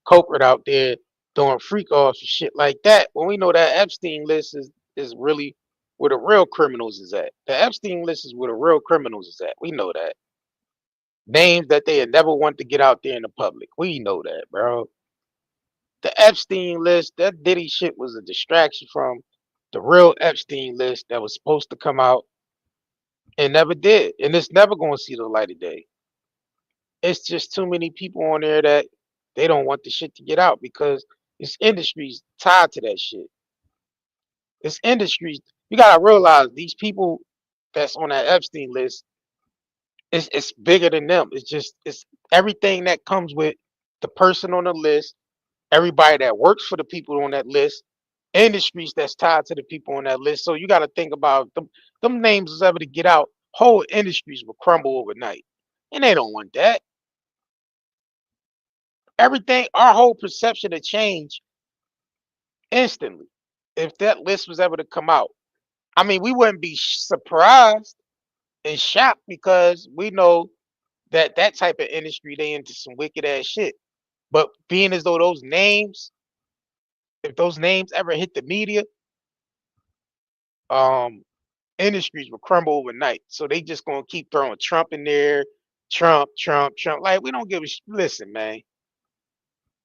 culprit out there doing freak offs and shit like that. When we know that Epstein list is really where the real criminals is at. The Epstein list is where the real criminals is at. We know that. Names that they had never want to get out there in the public. We know that, bro. The Epstein list, that Diddy shit was a distraction from the real Epstein list that was supposed to come out and never did. And it's never going to see the light of day. It's just too many people on there that they don't want the shit to get out because this industry's tied to that shit. This industry, you gotta realize these people that's on that Epstein list, it's bigger than them. It's everything that comes with the person on the list, everybody that works for the people on that list, industries that's tied to the people on that list. So you gotta think about them names is ever to get out, whole industries will crumble overnight. And they don't want that. Everything, our whole perception of change instantly if that list was ever to come out. I mean, we wouldn't be surprised and shocked because we know that that type of industry they into some wicked ass shit. But being as though those names, if those names ever hit the media, um, industries will crumble overnight. So they just gonna keep throwing Trump in there, Trump, Trump, Trump. Like we don't give a listen, man.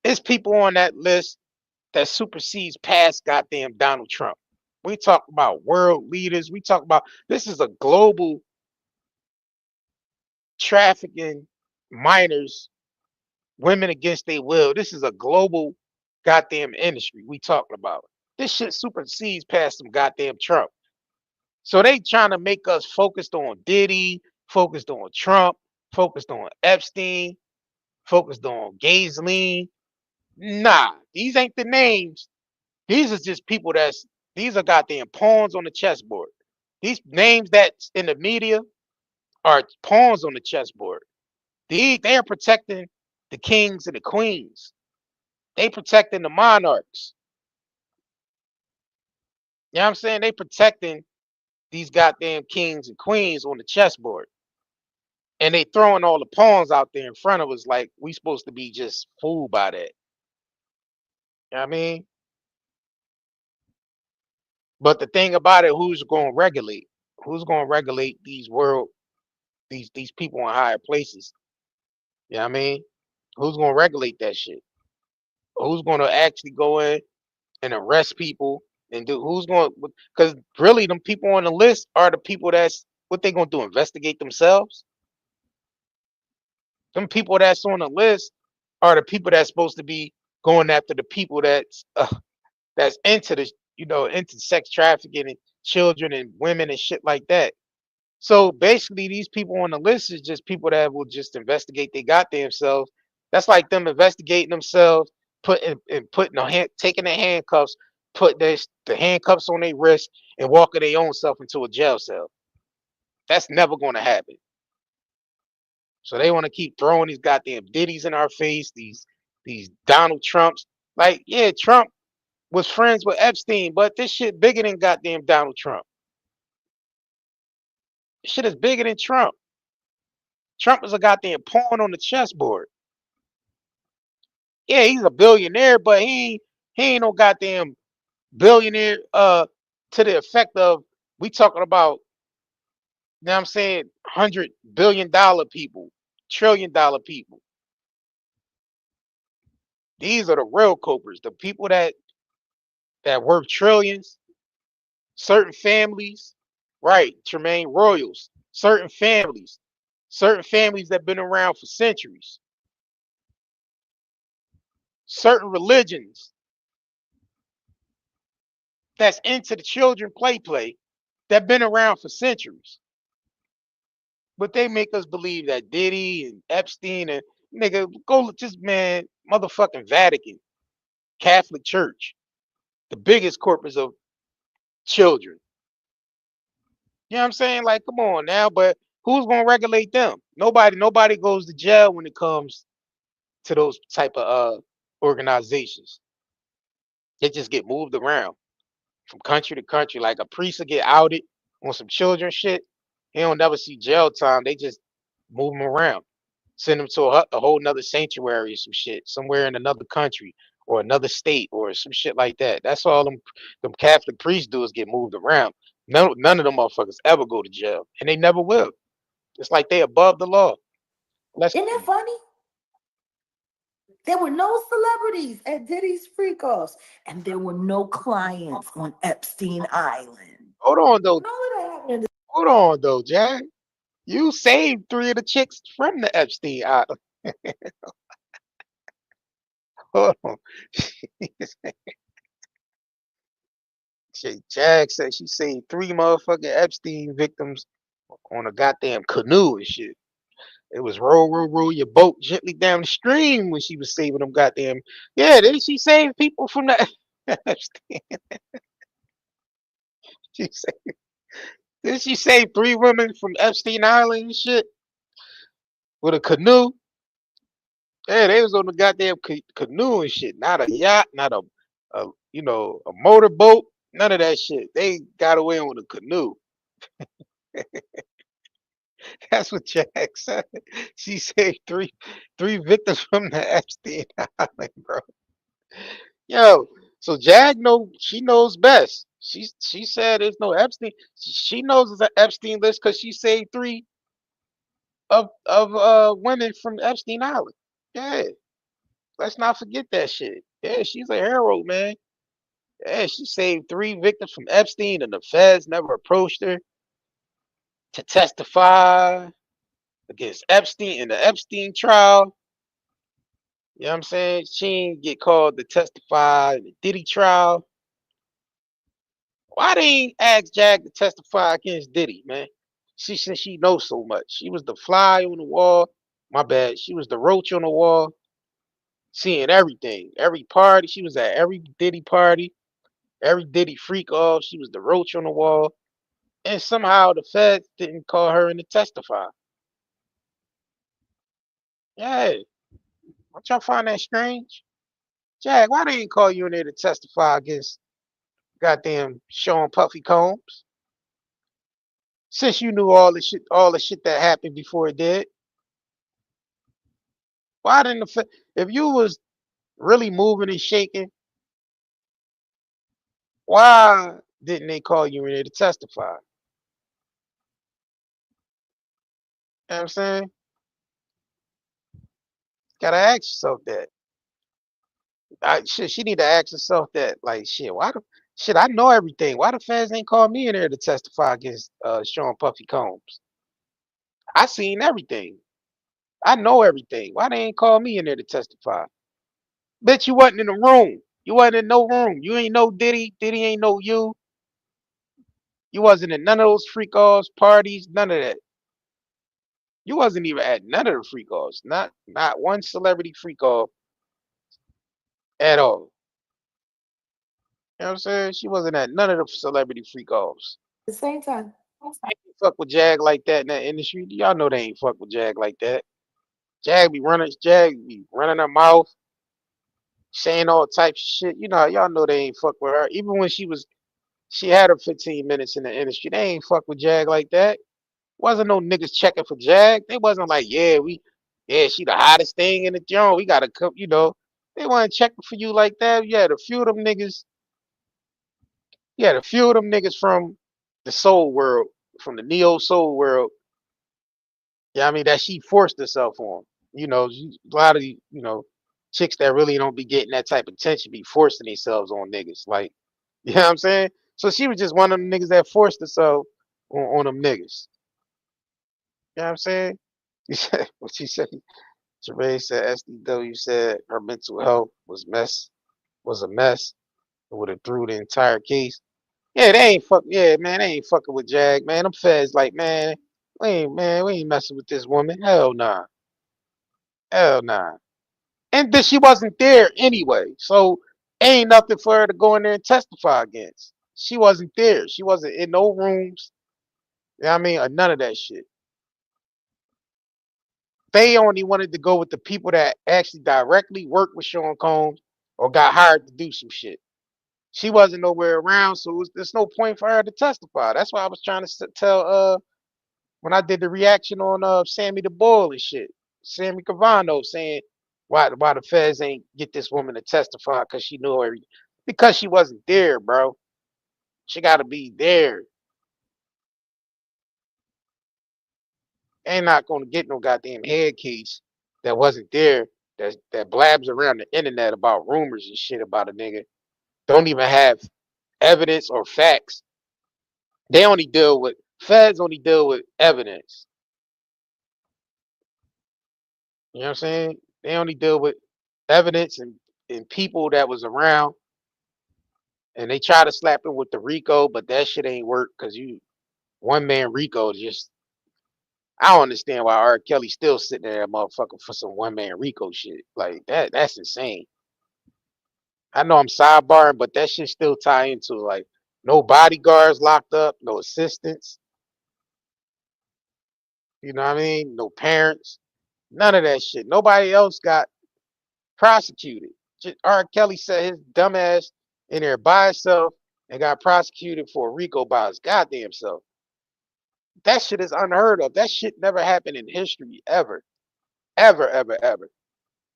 It's people on that list that supersedes past goddamn Donald Trump. We talk about world leaders. We talk about this is a global trafficking minors, women against their will. This is a global goddamn industry we talking about. This shit supersedes past some goddamn Trump. So they trying to make us focused on Diddy, focused on Trump, focused on Epstein, focused on Ghislaine. Nah, these ain't the names. These is just people these are goddamn pawns on the chessboard. These names that's in the media are pawns on the chessboard. They are protecting the kings and the queens. They protecting the monarchs. You know what I'm saying? They protecting these goddamn kings and queens on the chessboard. And they throwing all the pawns out there in front of us like we supposed to be just fooled by that. You know what I mean? But the thing about it, who's going to regulate? Who's going to regulate these people in higher places? You know what I mean? Who's going to regulate that shit? Who's going to actually go in and arrest people and do who's going because really them people on the list are the people that's what they going to do, investigate themselves. Them people that's on the list are the people that's supposed to be going after the people that's into the into sex trafficking and children and women and shit like that. So basically these people on the list is just people that will just investigate they got themselves. That's like them investigating themselves, taking their handcuffs, put the handcuffs on their wrist and walking their own self into a jail cell. That's never going to happen. So they want to keep throwing these goddamn Diddies in our face, these Donald Trumps. Like, yeah, Trump was friends with Epstein, but this shit bigger than goddamn Donald Trump. This shit is bigger than Trump. Trump is a goddamn pawn on the chessboard. Yeah, he's a billionaire, but he ain't no goddamn billionaire to the effect of we talking about, you know what I'm saying, $100 billion people, $1 trillion people. These are the real copers, the people that worth trillions, certain families, right, Tremaine royals, certain families that been around for centuries, certain religions that's into the children play that been around for centuries. But they make us believe that Diddy and Epstein and nigga go just man, motherfucking Vatican, Catholic Church, the biggest corpus of children. You know what I'm saying? Like, come on now, but who's gonna regulate them? Nobody goes to jail when it comes to those type of organizations. They just get moved around from country to country. Like a priest will get outed on some children shit. He don't never see jail time. They just move him around. Send them to a whole nother sanctuary or some shit, somewhere in another country or another state or some shit like that. That's all them Catholic priests do is get moved around. None of them motherfuckers ever go to jail, and they never will. It's like they above the law. Let's Isn't that funny? There were no celebrities at Diddy's freak offs, and there were no clients on Epstein Island. hold on though. When all of that happened, Hold on though, Jack. You saved 3 of the chicks from the Epstein Island. Hold on. Jag said she saved 3 motherfucking Epstein victims on a goddamn canoe and shit. It was roll your boat gently down the stream when she was saving them goddamn. Yeah, didn't she save people from the Epstein? She saved, didn't she save 3 women from Epstein Island and shit with a canoe? Yeah, they was on the goddamn canoe and shit, not a yacht, not a a motorboat, none of that shit. They got away on a canoe. That's what Jack said. She saved three victims from the Epstein Island, bro. Yo, so Jag she knows best. She said there's no Epstein. She knows it's an Epstein list because she saved 3 of women from Epstein Island. Yeah, let's not forget that shit. Yeah, she's a hero, man. Yeah, she saved 3 victims from Epstein, and the feds never approached her to testify against Epstein in the Epstein trial. You know what I'm saying? She didn't get called to testify in the Diddy trial. Why they ain't ask Jag to testify against Diddy, man? Since she knows so much. She was the fly on the wall. My bad. She was the roach on the wall, seeing everything. Every party. She was at every Diddy party, every Diddy freak off. She was the roach on the wall. And somehow the feds didn't call her in to testify. Yeah. Don't y'all find that strange? Jag, why they ain't call you in there to testify against goddamn Sean Puffy Combs? Since you knew all the shit that happened before it did, why didn't if you was really moving and shaking, why didn't they call you in there to testify? You know what I'm saying? Gotta ask yourself that. She need to ask herself that. Like, shit, shit, I know everything. Why the feds ain't called me in there to testify against Sean Puffy Combs? I seen everything. I know everything. Why they ain't call me in there to testify? Bet you wasn't in the room. You wasn't in no room. You ain't know Diddy. Diddy ain't know you. You wasn't in none of those freak offs, parties, none of that. You wasn't even at none of the freak offs. Not one celebrity freak off at all. You know what I'm saying? She wasn't at none of the celebrity freak offs. at the same time, They ain't fuck with Jag like that in that industry. Y'all know they ain't fuck with Jag like that. Jag be running her mouth, saying all types of shit. You know, y'all know they ain't fuck with her. Even when she had her 15 minutes in the industry, they ain't fuck with Jag like that. Wasn't no niggas checking for Jag. They wasn't like, she the hottest thing in the joint. We gotta come, They wasn't checking for you like that. You had a few of them niggas. You had a few of them niggas from the soul world, from the neo soul world. Yeah, I mean that she forced herself on. A lot of chicks that really don't be getting that type of attention be forcing themselves on niggas. Like, you know what I'm saying? So she was just one of them niggas that forced herself on them niggas. You know what I'm saying? You said what she said. Jermaine said SDW said her mental health was a mess. It would have threw the entire case. Yeah, man, they ain't fucking with Jag, man. Them feds like, man, we ain't messing with this woman. Hell nah. Hell nah. And then she wasn't there anyway. So ain't nothing for her to go in there and testify against. She wasn't there. She wasn't in no rooms. You know what I mean? Or none of that shit. They only wanted to go with the people that actually directly worked with Sean Combs or got hired to do some shit. She wasn't nowhere around, so there's no point for her to testify. That's why I was trying to tell when I did the reaction on Sammy the Bull and shit. Sammy Cavano saying why the feds ain't get this woman to testify because she knew everything. Because she wasn't there, bro. She gotta be there. Ain't not gonna get no goddamn head case that wasn't there. That blabs around the internet about rumors and shit about a nigga. Don't even have evidence or facts. They only deal with feds. Only deal with evidence. You know what I'm saying? They only deal with evidence and people that was around, and they try to slap it with the RICO, but that shit ain't work because you one man RICO just. I don't understand why R. Kelly still sitting there, motherfucker, for some one man RICO shit like that. That's insane. I know I'm sidebarring, but that shit still tie into like no bodyguards locked up, no assistants. You know what I mean? No parents, none of that shit. Nobody else got prosecuted. Just R. Kelly set his dumb ass in there by himself and got prosecuted for RICO by his goddamn self. That shit is unheard of. That shit never happened in history ever, ever, ever, ever.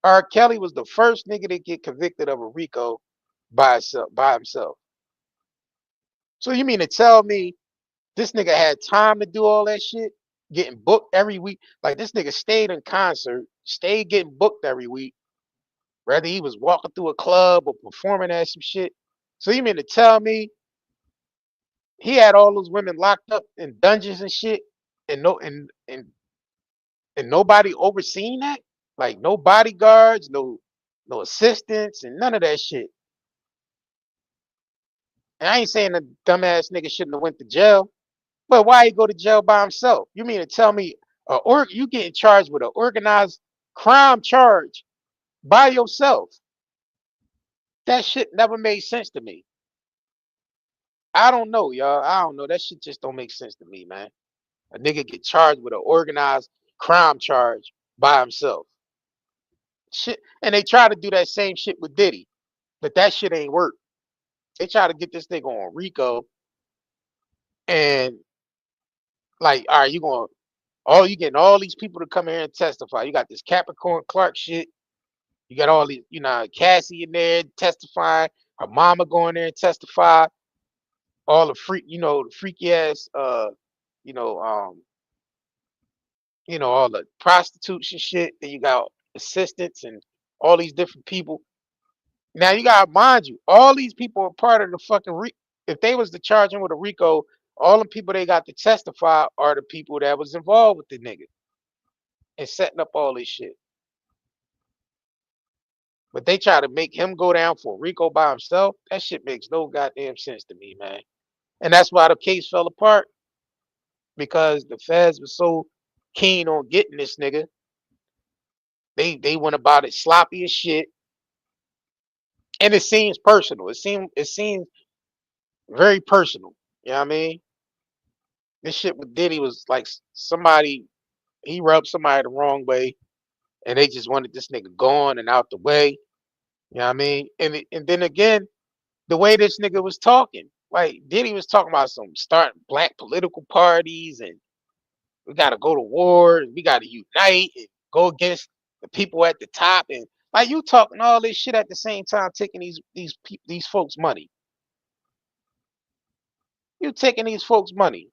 R. Kelly was the first nigga to get convicted of a RICO by himself. So you mean to tell me this nigga had time to do all that shit, getting booked every week? Like this nigga stayed in concert, stayed getting booked every week, whether he was walking through a club or performing at some shit. So you mean to tell me he had all those women locked up in dungeons and shit, and nobody overseeing that? Like no bodyguards, no assistants, and none of that shit. And I ain't saying the dumbass nigga shouldn't have went to jail, but why he go to jail by himself? You mean to tell me, you getting charged with an organized crime charge by yourself? That shit never made sense to me. I don't know, y'all. I don't know. That shit just don't make sense to me, man. A nigga get charged with an organized crime charge by himself. Shit, and they try to do that same shit with Diddy, but that shit ain't work. They try to get this nigga on RICO, and like, all right, you getting all these people to come here and testify. You got this Capricorn Clark shit. You got all these, Cassie in there testifying. Her mama going there and testify. All the the freaky ass, you know, um, all the prostitutes and shit. Then you got assistants and all these different people. Now you gotta mind you, all these people are part of the fucking if they was to charge him with a RICO, all the people they got to testify are the people that was involved with the nigga and setting up all this shit. But they try to make him go down for RICO by himself. That shit makes no goddamn sense to me, man. And that's why the case fell apart, because the feds were so keen on getting this nigga. They went about it sloppy as shit, and it seems personal. It seems very personal. You know what I mean? This shit with Diddy was like somebody he rubbed somebody the wrong way, and they just wanted this nigga gone and out the way. You know what I mean? And then again, the way this nigga was talking, like Diddy was talking about some starting black political parties, and we gotta go to war, and we gotta unite and go against the people at the top, and like you talking all this shit at the same time, taking these folks' money. You taking these folks' money.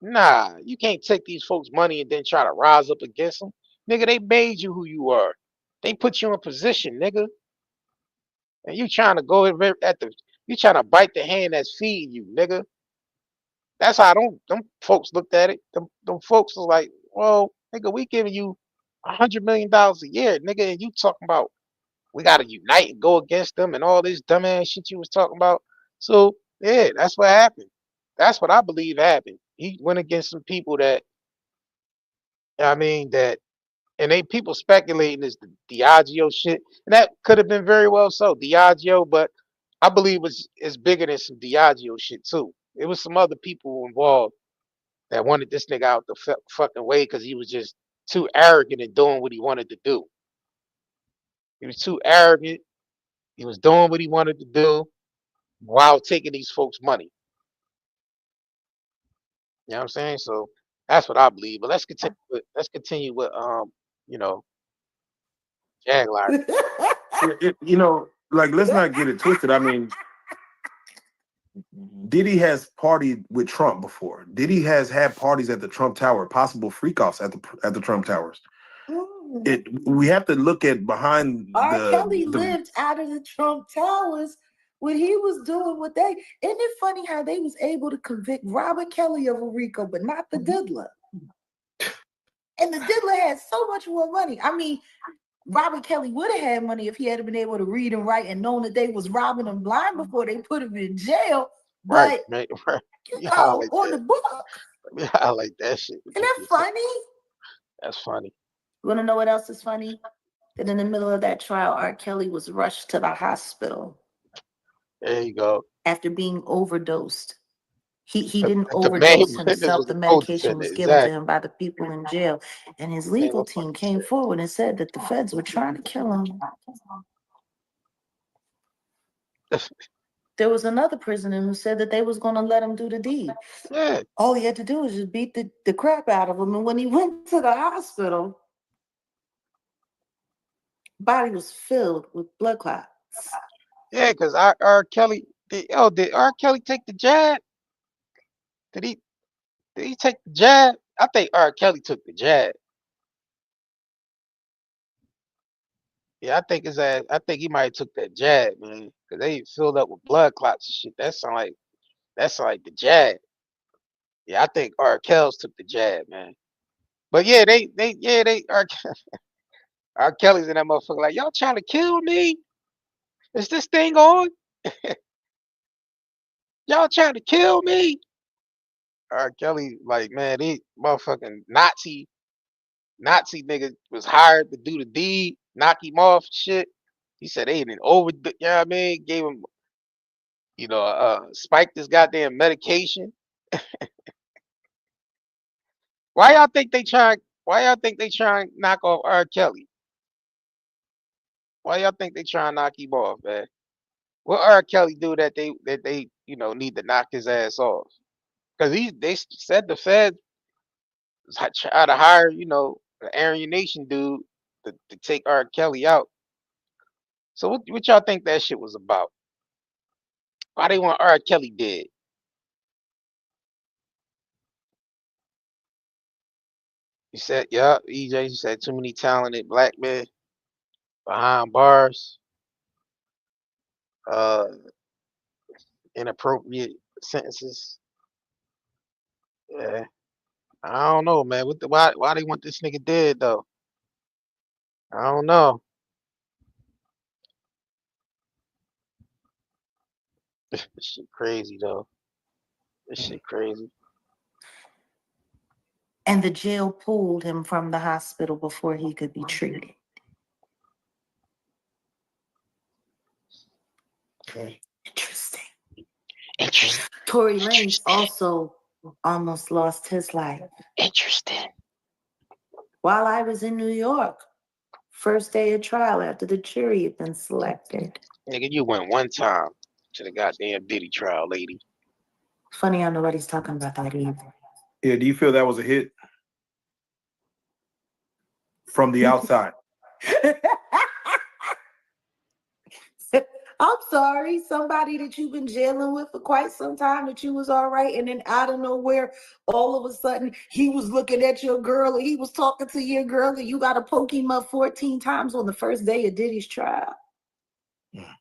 Nah, you can't take these folks' money and then try to rise up against them. Nigga, they made you who you are. They put you in position, nigga. And you trying to go you trying to bite the hand that's feeding you, nigga. That's how them folks looked at it. Them folks was like, well, nigga, we giving you $100 million a year, nigga, and you talking about we gotta unite and go against them and all this dumbass shit you was talking about. So yeah, that's what happened. That's what I believe happened. He went against some people that I mean that and they people speculating is the Diageo shit. And that could have been very well so, Diageo, but I believe it's bigger than some Diageo shit too. It was some other people involved that wanted this nigga out the fucking way because he was just too arrogant in doing what he wanted to do. He was too arrogant. He was doing what he wanted to do while taking these folks' money. You know what I'm saying? So that's what I believe. But let's continue with you know, Jaguar. Like let's not get it twisted. I mean, Diddy has partied with Trump before. Diddy has had parties at the Trump Tower, possible freak-offs at the Trump Towers. We have to look at behind R. Kelly the lived out of the Trump Towers when he was doing what they. Isn't it funny how they was able to convict Robert Kelly of a RICO, but not the diddler? And the diddler had so much more money. I mean, Robert Kelly would have had money if he had been able to read and write and known that they was robbing him blind before they put him in jail. Right, But man. Right. you Yeah, know, like on that. the book. Yeah, I like that shit. Isn't that funny? That's funny. You want to know what else is funny? That in the middle of that trial, R. Kelly was rushed to the hospital There you go. after being overdosed. He didn't The main overdose witness himself. was The a medication codependent. was given to Exactly. him by the people in jail. And his Same legal motherfucking team came shit. forward and said that the feds were trying to kill him. There was another prisoner who said that they was going to let him do the deed. Yeah. All he had to do was just beat the crap out of him. And when he went to the hospital, body was filled with blood clots. Yeah, because R. Kelly, did R. Kelly take the jab? Did he take the jab? I think R. Kelly took the jab. Yeah, I think his ass. I think he might have took that jab, man, because they filled up with blood clots and shit. That sound like the jab. Yeah, I think R. Kelly's took the jab, man. But yeah, they R. Kelly's in that motherfucker like, y'all trying to kill me? Is this thing on? Y'all trying to kill me? R. Kelly, like, man, these motherfucking Nazi nigga was hired to do the deed, knock him off, shit. He said they didn't you know what I mean? Gave him, spiked this goddamn medication. Why y'all think they try? Why y'all think they try and knock off R. Kelly? Why y'all think they try and knock him off, man? What R. Kelly do that they need to knock his ass off? Because they said the Fed try to hire the Aryan Nation dude to take R. Kelly out. So what y'all think that shit was about? Why they want R. Kelly dead? You said, yeah, EJ, you said too many talented black men behind bars, uh, inappropriate sentences. Yeah, I don't know, man. Why they want this nigga dead though? I don't know. This shit crazy though. This shit crazy. And the jail pulled him from the hospital before he could be treated. Okay. Interesting. Tory Lanez also almost lost his life. Interesting. While I was in New York, first day of trial after the jury had been selected. Nigga, you went one time to the goddamn Diddy trial, lady. Funny how nobody's talking about that either. Yeah, do you feel that was a hit from the outside? I'm sorry, somebody that you've been jailing with for quite some time that you was all right, and then out of nowhere, all of a sudden, he was looking at your girl and he was talking to your girl and you got to poke him up 14 times on the first day of Diddy's trial. Yeah.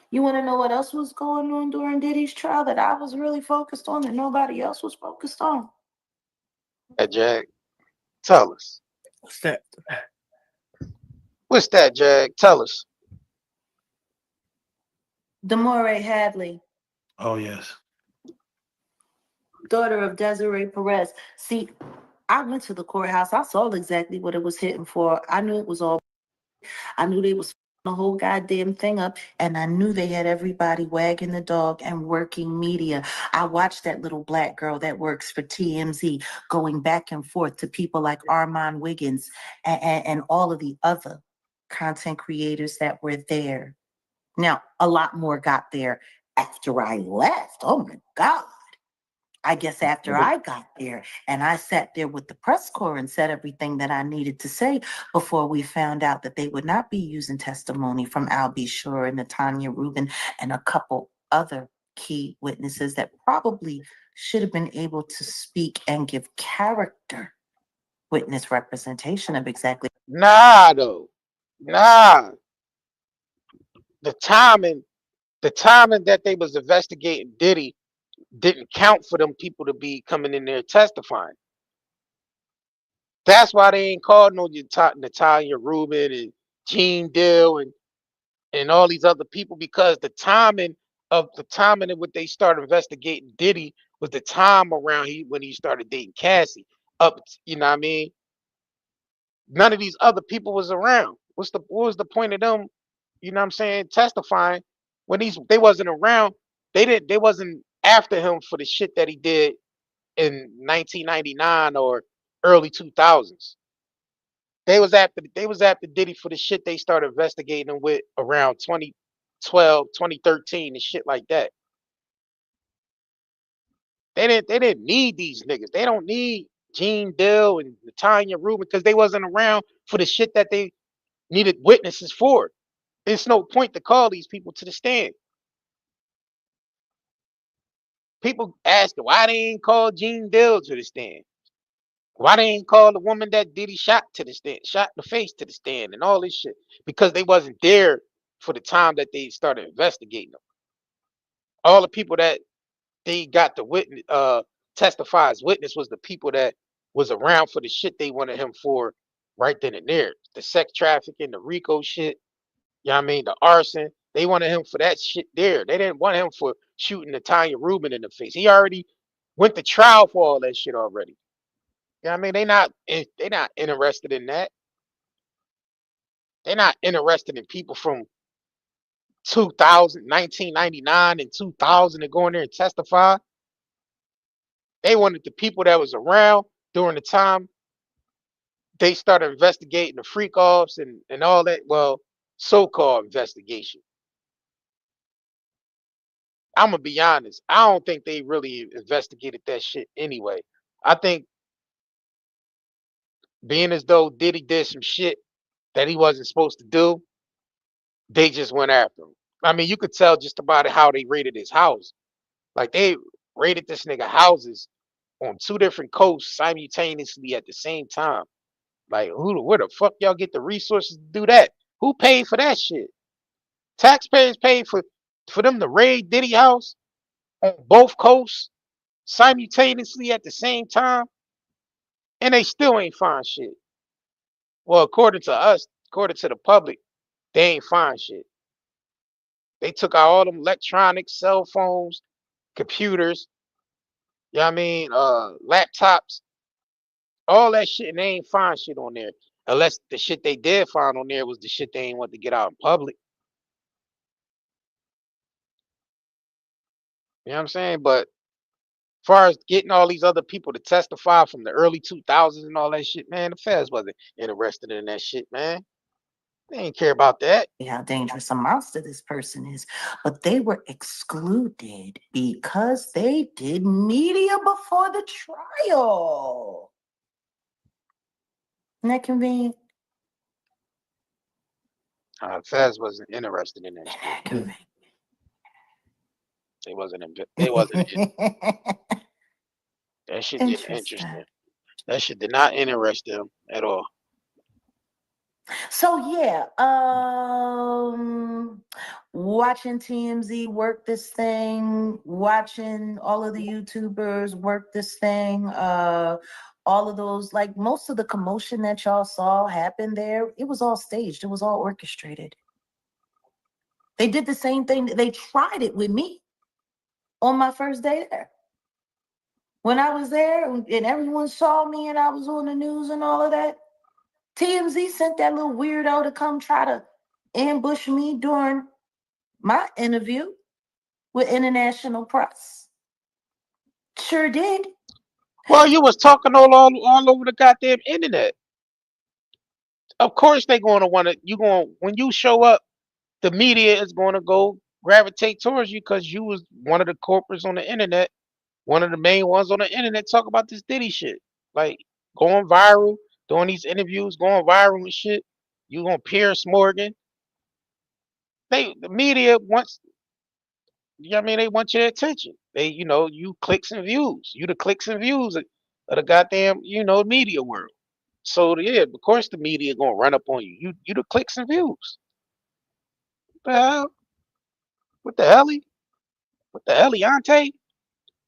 You want to know what else was going on during Diddy's trial that I was really focused on that nobody else was focused on? Hey, Jag, tell us. What's that? What's that, Jag? Tell us. Demore Hadley, Oh, yes. daughter of Desiree Perez. See, I went to the courthouse. I saw exactly what it was hitting for. I knew it was all. I knew they was the whole goddamn thing up, and I knew they had everybody wagging the dog and working media. I watched that little black girl that works for TMZ going back and forth to people like Armand Wiggins and all of the other content creators that were there. Now, a lot more got there after I left. Oh my God. I guess after I got there and I sat there with the press corps and said everything that I needed to say before we found out that they would not be using testimony from Al B. Shore and Natanya Rubin and a couple other key witnesses that probably should have been able to speak and give character witness representation of exactly. Nah, though. Nah. The timing, the timing that they was investigating Diddy didn't count for them people to be coming in there testifying. That's why they ain't called no Natalia Rubin and Gene Dill and all these other people, because the timing of what they started investigating Diddy was the time around when he started dating Cassie. You know what I mean? None of these other people was around. What was the point of them, you know what I'm saying, testifying when they wasn't around? They wasn't after him for the shit that he did in 1999 or early 2000s. They was after Diddy for the shit they started investigating him with around 2012, 2013 and shit like that. They didn't need these niggas. They don't need Gene Dill and Tanya Rubin because they wasn't around for the shit that they needed witnesses for. There's no point to call these people to the stand. People asking why they ain't called Gene Dill to the stand. Why they ain't called the woman that Diddy shot to the stand, shot in the face to the stand, and all this shit? Because they wasn't there for the time that they started investigating them. All the people that they got to witness, testify as witness was the people that was around for the shit they wanted him for right then and there. The sex trafficking, the RICO shit, you know what I mean? The arson. They wanted him for that shit there. They didn't want him for shooting Natalia Rubin in the face. He already went to trial for all that shit already. You know what I mean? They not interested in that. They're not interested in people from 2000, 1999 and 2000 to go in there and testify. They wanted the people that was around during the time they started investigating the freak offs and all that. Well, so-called investigation. I'm gonna be honest. I don't think they really investigated that shit anyway. I think being as though Diddy did some shit that he wasn't supposed to do, they just went after him. I mean, you could tell just about how they raided his house. Like they raided this nigga houses on two different coasts simultaneously at the same time. Like, where the fuck y'all get the resources to do that? Who paid for that shit? Taxpayers paid for them to raid Diddy house on both coasts simultaneously at the same time, and they still ain't find shit. Well, according to us, according to the public, they ain't find shit. They took out all them electronics, cell phones, computers, you know what I mean, laptops, all that shit, and they ain't find shit on there. Unless the shit they did find on there was the shit they ain't want to get out in public. You know what I'm saying? But as far as getting all these other people to testify from the early 2000s and all that shit, man, the feds wasn't interested in that shit, man. They ain't care about that. How dangerous a monster this person is. But they were excluded because they did media before the trial. Isn't that convenient? Feds wasn't interested in that shit. Convenient. They wasn't. They wasn't. That shit didn't interest Interesting. them. That shit did not interest them at all. So yeah, watching TMZ work this thing, watching all of the YouTubers work this thing, all of those, like most of the commotion that y'all saw happen there, it was all staged, it was all orchestrated. They did the same thing, they tried it with me on my first day there. When I was there and everyone saw me and I was on the news and all of that, TMZ sent that little weirdo to come try to ambush me during my interview with international press. Sure did. Well, you was talking all over the goddamn internet. Of course they gonna want to. When you show up, the media is gonna go gravitate towards you because you was one of the corporates on the internet, one of the main ones on the internet talk about this Diddy shit, like going viral, doing these interviews, going viral and shit. You on Pierce Morgan? The media wants. You know what I mean? They want your attention. They, you clicks and views. You the clicks and views of the goddamn, media world. So yeah, of course the media gonna run up on you. You the clicks and views. What the hell? What the helly? What the heliante?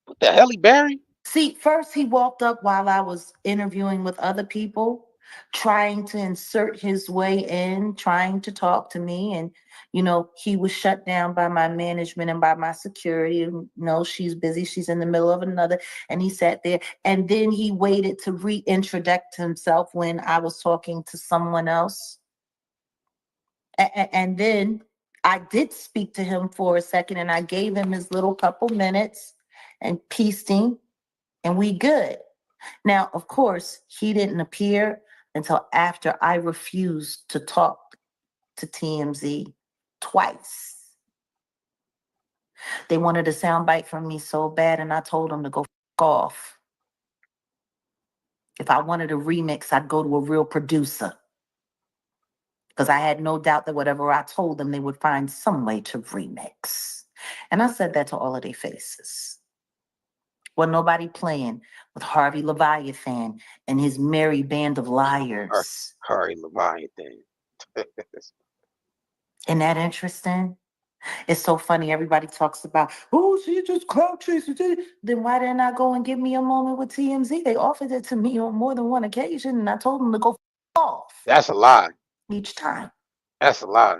What the helly Barry? See, first he walked up while I was interviewing with other people, trying to insert his way in, trying to talk to me. And, he was shut down by my management and by my security. No, she's busy. She's in the middle of another. And he sat there. And then he waited to reintroduce himself when I was talking to someone else. And then I did speak to him for a second and I gave him his little couple minutes and pieced him, and we good. Now, of course, he didn't appear until after I refused to talk to TMZ twice. They wanted a soundbite from me so bad, and I told them to go off. If I wanted a remix, I'd go to a real producer. Because I had no doubt that whatever I told them, they would find some way to remix. And I said that to all of their faces. Well, nobody playing with Harvey Leviathan and his merry band of liars. Harry Leviathan. Isn't that interesting? It's so funny. Everybody talks about, oh, she just clout chasing. Then why didn't I go and give me a moment with TMZ? They offered it to me on more than one occasion, and I told them to go off That's a lie. each time. That's a lie.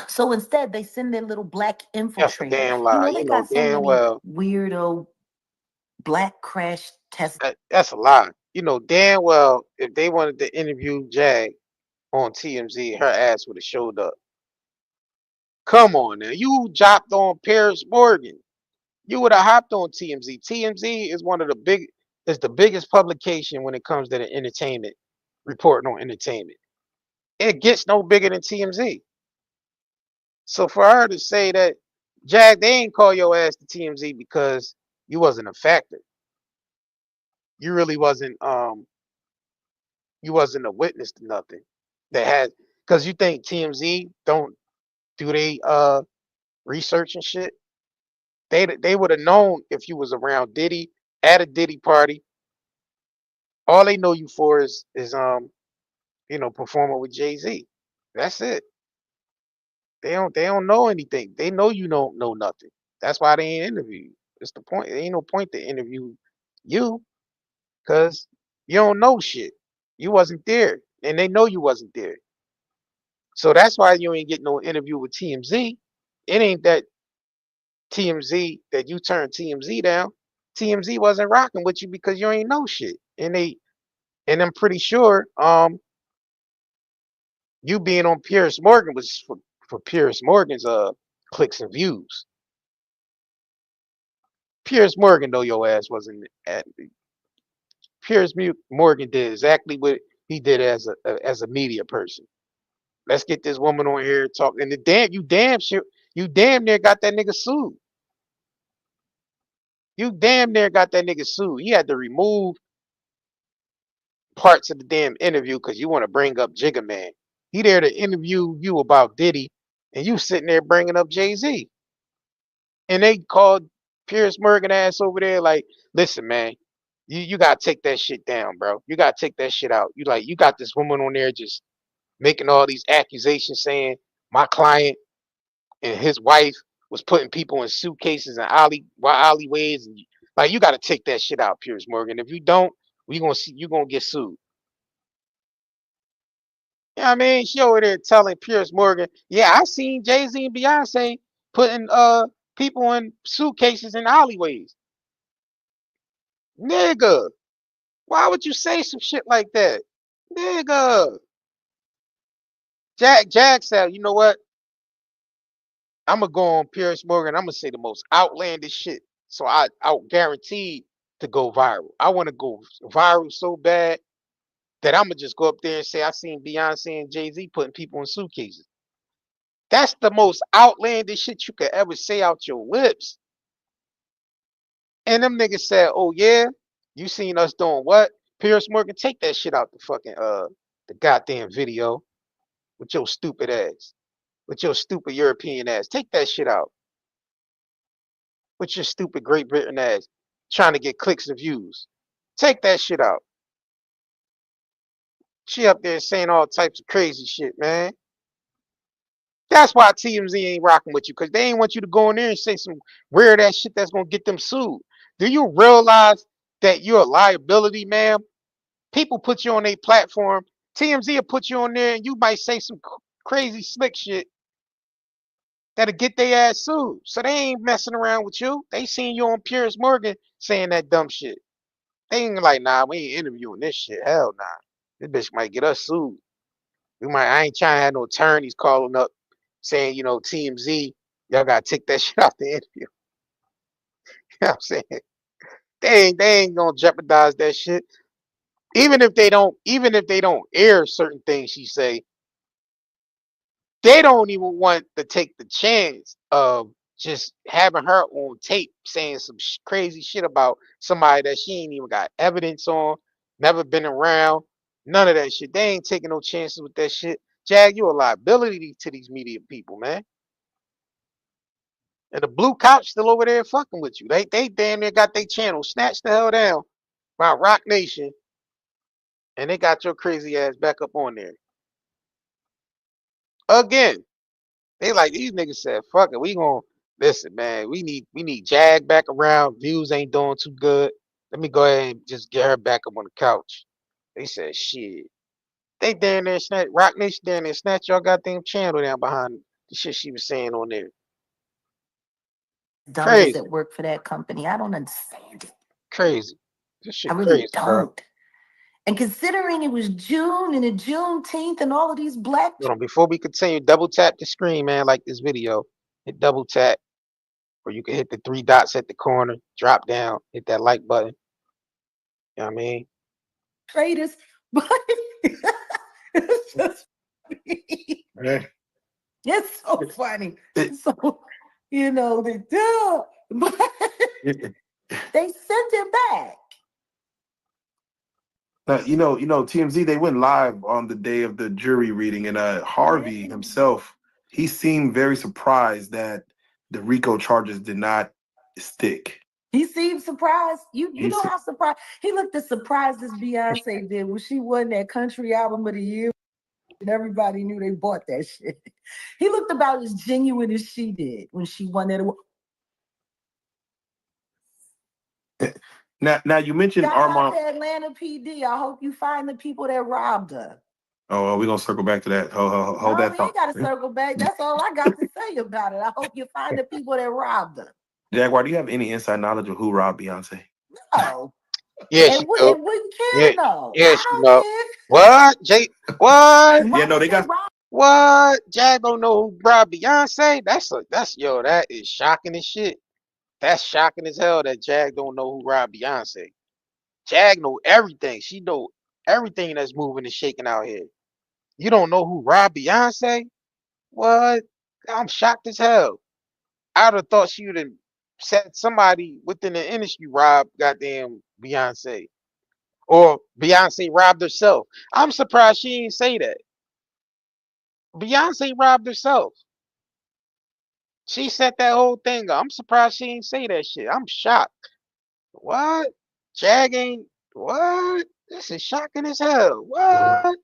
So instead, they send their little black That's a infiltrator. damn lie. They You know got so damn many well weirdo black crash test. that's a lie. You know damn well if they wanted to interview Jag on TMZ, her ass would have showed up. Come on now. You dropped on Paris Morgan. You would have hopped on TMZ. TMZ is the biggest publication when it comes to the entertainment, reporting on entertainment. It gets no bigger than TMZ. So for her to say that, Jag, they ain't call your ass to TMZ because you wasn't a factor. You really wasn't a witness to nothing. That had because you think TMZ don't do they research and shit. They would have known if you was around Diddy at a Diddy party. All they know you for is performing with Jay-Z. That's it. They don't know anything. They know you don't know nothing. That's why they ain't interview you. It's the point. There ain't no point to interview you because you don't know shit. You wasn't there. And they know you wasn't there. So that's why you ain't getting no interview with TMZ. It ain't that TMZ that you turned TMZ down. TMZ wasn't rocking with you because you ain't know shit. And I'm pretty sure you being on Piers Morgan was for Piers Morgan's clicks and views. Piers Morgan though your ass wasn't at Morgan did exactly what he did as a media person. Let's get this woman on here talking. And you damn near got that nigga sued. You damn near got that nigga sued. He had to remove parts of the damn interview because you want to bring up Jigga Man. He there to interview you about Diddy, and you sitting there bringing up Jay-Z. And they called Piers Morgan ass over there like, listen, man, you gotta take that shit down, bro. You gotta take that shit out. You got this woman on there just making all these accusations saying my client and his wife was putting people in suitcases and alleyways, and like you gotta take that shit out, Piers Morgan. If you don't, you gonna get sued. You know what I mean? She over there telling Piers Morgan, yeah, I seen Jay-Z and Beyonce putting people in suitcases in alleyways. Nigga, why would you say some shit like that? Nigga. Jag said, you know what? I'm gonna go on Piers Morgan. I'm gonna say the most outlandish shit. So I'll guarantee to go viral. I want to go viral so bad that I'm gonna just go up there and say I seen Beyonce and Jay-Z putting people in suitcases. That's the most outlandish shit you could ever say out your lips. And them niggas said, "Oh yeah, you seen us doing what?" Piers Morgan, take that shit out the fucking the goddamn video with your stupid ass, with your stupid European ass. Take that shit out. with your stupid Great Britain ass trying to get clicks and views. Take that shit out. She up there saying all types of crazy shit, man. That's why TMZ ain't rocking with you, because they ain't want you to go in there and say some weird ass shit that's gonna get them sued. Do you realize that you're a liability, ma'am? People put you on a platform. TMZ will put you on there and you might say some crazy slick shit that'll get their ass sued. So they ain't messing around with you. They seen you on Piers Morgan saying that dumb shit. They ain't like, nah, we ain't interviewing this shit. Hell nah. This bitch might get us sued. I ain't trying to have no attorneys calling up saying, TMZ, y'all gotta take that shit out the interview. You know what I'm saying? They ain't gonna jeopardize that shit. Even if they don't air certain things she say, they don't even want to take the chance of just having her on tape saying some crazy shit about somebody that she ain't even got evidence on, never been around, none of that shit. They ain't taking no chances with that shit. Jag, you a liability to these media people, man. And the blue couch still over there fucking with you. They damn near got their channel snatched the hell down by Rock Nation, and they got your crazy ass back up on there. Again, they like these niggas said, fuck it, we gonna listen, man. We need Jag back around. Views ain't doing too good. Let me go ahead and just get her back up on the couch. They said shit. They down there snatch Rock Nation down there snatch y'all goddamn channel down behind the shit she was saying on there. Dummies Crazy, that work for that company. I don't understand it. crazy. This shit I really crazy, don't. bro. And considering it was June and the Juneteenth and all of these black Hold on, before we continue, double tap the screen, man, like this video. Hit double tap, or you can hit the three dots at the corner, drop down, hit that like button. You know what I mean? traders, but it's just Eh. it's so funny. It- So they do, but they sent him back. TMZ, they went live on the day of the jury reading, and Harvey himself, he seemed very surprised that the RICO charges did not stick. He seemed surprised. You He know said- how surprised he looked as surprised as Beyonce did when she won that country album of the year, and everybody knew they bought that shit. He looked about as genuine as she did when she won that award. Now you mentioned Shout out Armand. to Atlanta PD. I hope you find the people that robbed her. Oh, we're gonna circle back to that. Hold No, that we thought. ain't got to circle back. That's all I got to say about it. I hope you find the people that robbed her. Jaguar, do you have any inside knowledge of who robbed Beyonce? No. Yes, And you know. wouldn't care Yeah, to know. yes, I you don't know. care. What? Jay? What? Yeah, no, they got. What? Jag don't know who robbed Beyonce? That is shocking as shit. That's shocking as hell that Jag don't know who robbed Beyonce. Jag know everything. She know everything that's moving and shaking out here. You don't know who robbed Beyonce? What? I'm shocked as hell. I'd have thought she would have said somebody within the industry robbed goddamn Beyonce. Or Beyonce robbed herself. I'm surprised she didn't say that. Beyonce robbed herself. She set that whole thing up. I'm surprised she didn't say that shit. I'm shocked. What? Jag ain't what? This is shocking as hell. What?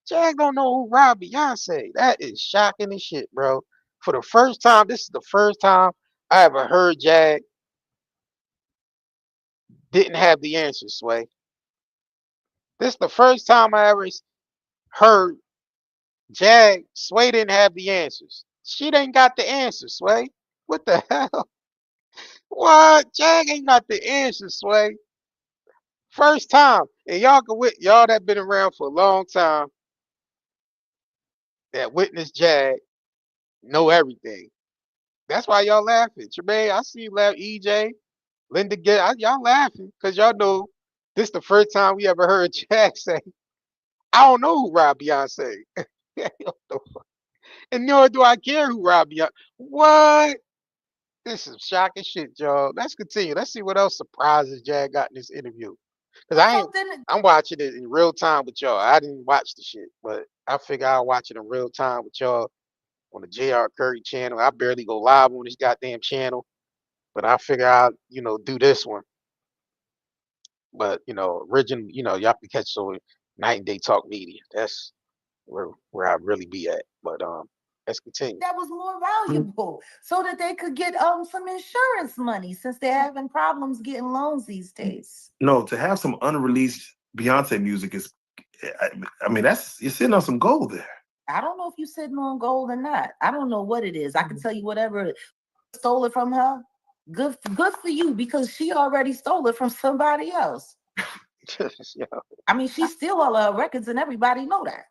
Jag don't know who robbed Beyonce. That is shocking as shit, bro. For the first time, this is the first time I ever heard Jag didn't have the answer, Sway. This is the first time I ever heard Jag Sway didn't have the answers. She didn't got the answers, Sway. What the hell? What? Jag ain't got the answers, Sway. First time. And y'all that been around for a long time that witnessed Jag know everything. That's why y'all laughing. Tremaine, I see you laugh. EJ, Linda, y'all laughing because y'all know this the first time we ever heard Jag say, I don't know who robbed Beyonce. And nor do I care who robbed Beyonce. What? This is shocking shit, y'all. Let's continue. Let's see what else surprises Jag got in this interview. Because I'm watching it in real time with y'all. I didn't watch the shit, but I figure I'll watch it in real time with y'all on the JR Curry channel. I barely go live on this goddamn channel. But I figure out, do this one. But original, y'all can catch so Night and Day Talk Media. That's where I really be at. But let's continue. That was more valuable so that they could get some insurance money since they're having problems getting loans these days. No, to have some unreleased Beyonce music is, I mean, you're sitting on some gold there. I don't know if you're sitting on gold or not. I don't know what it is. I can tell you whatever stole it from her. Good for you, because she already stole it from somebody else. Yeah. I mean, she steal all her records and everybody know that.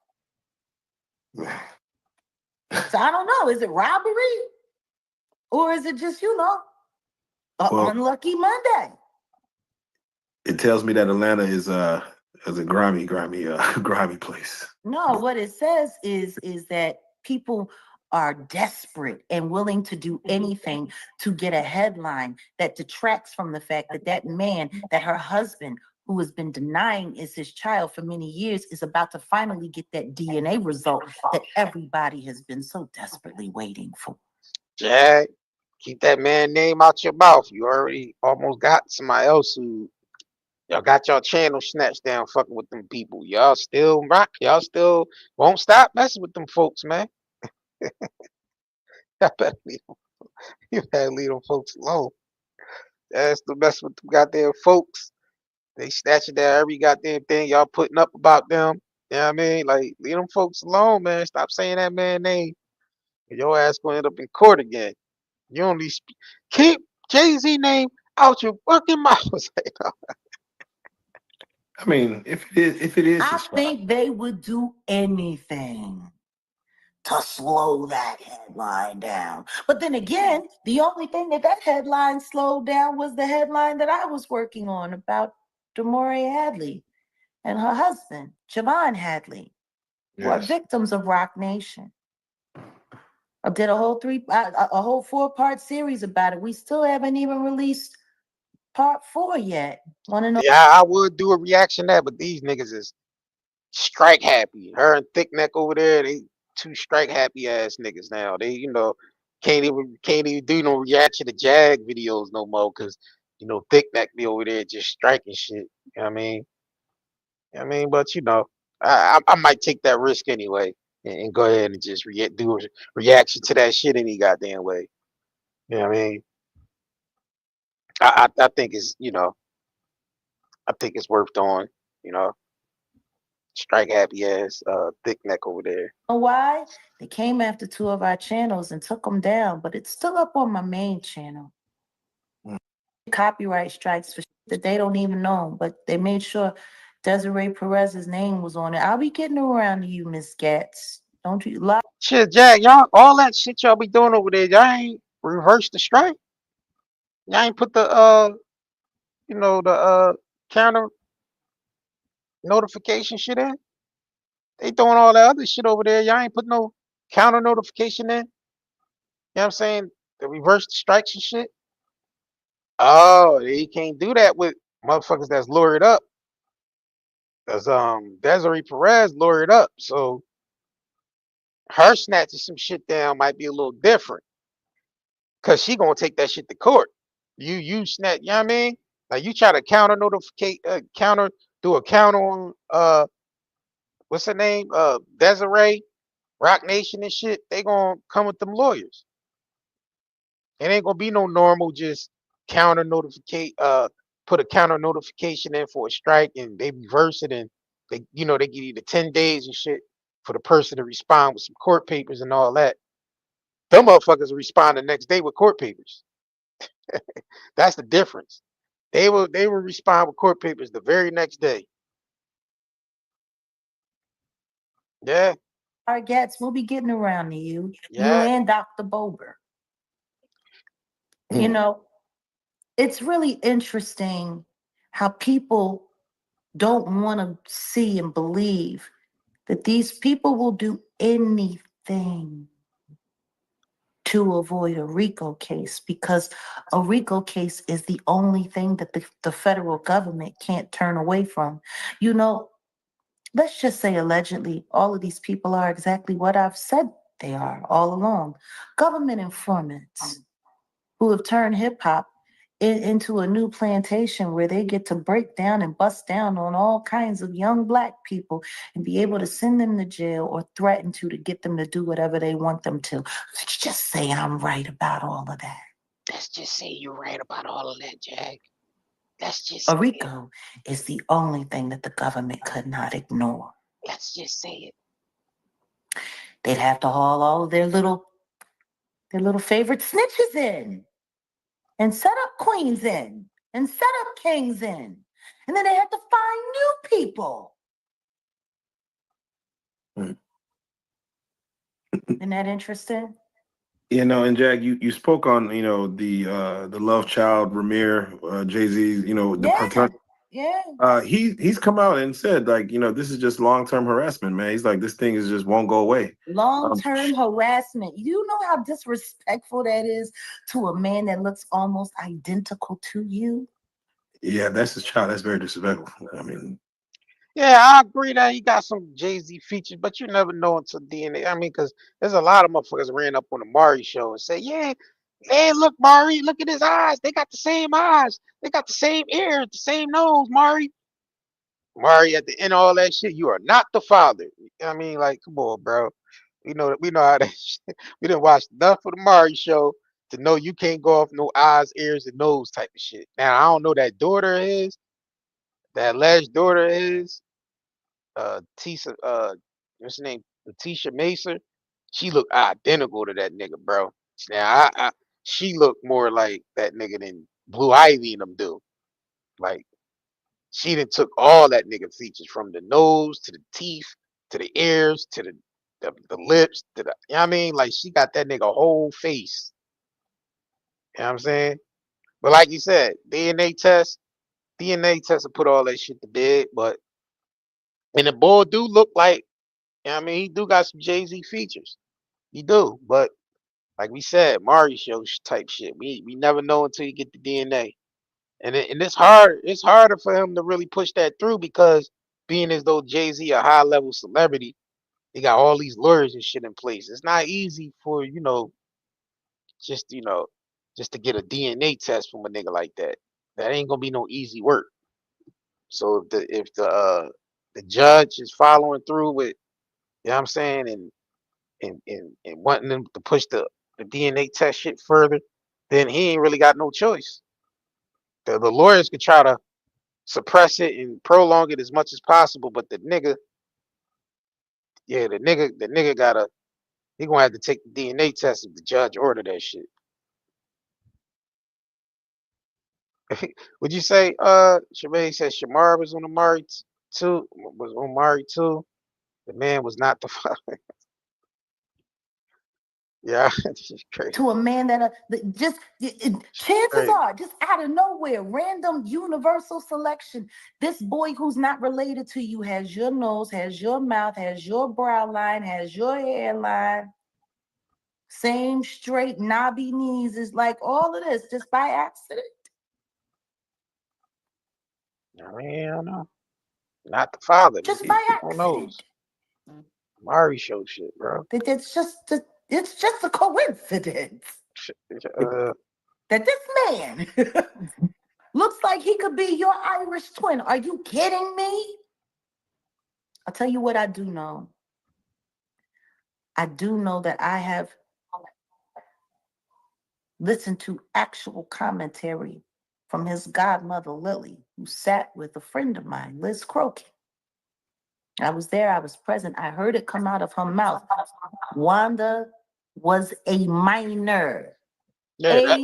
So I don't know. Is it robbery? Or is it just, unlucky Monday? It tells me that Atlanta is a grimy place. No, what it says is that people are desperate and willing to do anything to get a headline that detracts from the fact that that man, that her husband, who has been denying is his child for many years, is about to finally get that DNA result that everybody has been so desperately waiting for. Jag, keep that man name out your mouth. You already almost got somebody else who y'all got your channel snatched down fucking with them people. Y'all still rock. Y'all still won't stop messing with them folks, man. Y'all better leave them. You better leave them folks alone. That's the mess with them goddamn folks. They snatching down every goddamn thing y'all putting up about them. You know what I mean? Like, leave them folks alone, man. Stop saying that man name. Your ass gonna end up in court again. You only keep Jay-Z name out your fucking mouth. I mean, if it is, I think they would do anything to slow that headline down. But then again, the only thing that headline slowed down was the headline that I was working on about Demore Hadley and her husband, Javon Hadley, who are victims of Rock Nation. I did a whole 4-part series about it. We still haven't even released part 4 yet. Want to know? Yeah, I would do a reaction to that, but these niggas is strike happy. Her and Thick Neck over there, they two strike happy ass niggas now. They, can't even do no reaction to Jag videos no more because Thick Neck be over there just striking shit. You know what I mean? But I might take that risk anyway and go ahead and just do a reaction to that shit any goddamn way. You know what I mean? I think I think it's worth doing. You know, strike happy ass Thick Neck over there. Why? They came after 2 of our channels and took them down, but it's still up on my main channel. Copyright strikes for shit that they don't even know, but they made sure Desiree Perez's name was on it. I'll be getting around to you, Miss Gats. Don't you lie? Shit, Jack, y'all, all that shit y'all be doing over there, y'all ain't reverse the strike. Y'all ain't put the counter notification shit in. They throwing all that other shit over there. Y'all ain't put no counter notification in. You know what I'm saying? The reverse the strikes and shit. Oh, you can't do that with motherfuckers that's lured up. Cause Desiree Perez lured up, so her snatching some shit down might be a little different. Cause she gonna take that shit to court. You snatch, you know what I mean? Like you try to counter notificate do a counter on what's her name? Desiree, Rock Nation and shit, they gonna come with them lawyers. It ain't gonna be no normal just counter notificate put a counter notification in for a strike and they reverse it and they give you the 10 days and shit for the person to respond with some court papers and all that. Them motherfuckers will respond the next day with court papers. That's the difference. They will respond with court papers the very next day. Yeah. Our Gats, we'll be getting around to you. Yeah. You and Dr. Bober. You know, it's really interesting how people don't want to see and believe that these people will do anything to avoid a RICO case, because a RICO case is the only thing that the federal government can't turn away from. Let's just say allegedly, all of these people are exactly what I've said they are all along: government informants. who have turned hip hop into a new plantation where they get to break down and bust down on all kinds of young Black people and be able to send them to jail or threaten to get them to do whatever they want them to. Let's just say I'm right about all of that. Let's just say you're right about all of that, Jag. Let's just A say it. RICO is the only thing that the government could not ignore. Let's just say it. They'd have to haul all of their little favorite snitches in and set up queens in and set up kings in. And then they had to find new people. Isn't that interesting? You know, and Jag, you spoke on, you know, the love child, Ramir, Jay-Z, you know, the paternity. Yeah. He's come out and said, like, you know, this is just long-term harassment, man. He's like, this thing is just won't go away. Long-term harassment. You know how disrespectful that is to a man that looks almost identical to you? Yeah, that's his child. That's very disrespectful. I mean, Yeah, I agree that he got some Jay-Z features, but you never know until DNA. I mean, because there's a lot of motherfuckers ran up on the Mari show and say, yeah, hey, look, Mari, look at his eyes. They got the same eyes. They got the same ears, the same nose, Mari. Mari, at the end of all that shit, you are not the father. I mean, like, come on, bro. We know how that shit. We didn't watch enough of the Mari show to know you can't go off no eyes, ears, and nose type of shit. Now, I don't know that daughter is, that alleged daughter is. Tisa, what's her name? Letitia Macer. She looked identical to that nigga, bro. Now, she looked more like that nigga than Blue Ivy and them do. Like, she done took all that nigga features from the nose to the teeth to the ears to the lips to the, you know what I mean? Like, she got that nigga whole face. You know what I'm saying? But like you said, DNA test will put all that shit to bed. But and the boy do look like, you know what I mean? He do got some Jay-Z features. He do. But like we said, Mario show type shit. We never know until you get the DNA. And it's hard. It's harder for him to really push that through because being as though Jay-Z a high level celebrity, he got all these lawyers and shit in place. It's not easy for just just to get a DNA test from a nigga like that. That ain't gonna be no easy work. So if the judge is following through with, you know what I'm saying, and wanting them to push the DNA test shit further, then he ain't really got no choice. The lawyers could try to suppress it and prolong it as much as possible, but the nigga, yeah, the nigga gotta, he gonna have to take the DNA test if the judge order that shit. Would you say Shamay said Shamar was on the Mari too? Was on Mari too? The man was not the father. Yeah, this is crazy. To a man that chances Crazy. are, just out of nowhere, random universal selection, this boy who's not related to you has your nose, has your mouth, has your brow line, has your hairline, same straight knobby knees, is like all of this just by accident. I mean, I don't know. Not the father. Just Maybe. by Who accident. knows? Mari show shit, bro. It's just a coincidence that this man looks like he could be your Irish twin. Are you kidding me? I'll tell you what I do know. I do know that I have listened to actual commentary from his godmother, Lily, who sat with a friend of mine, Liz Crokin. I was there, I was present. I heard it come out of her mouth. Wanda was a minor. Yeah,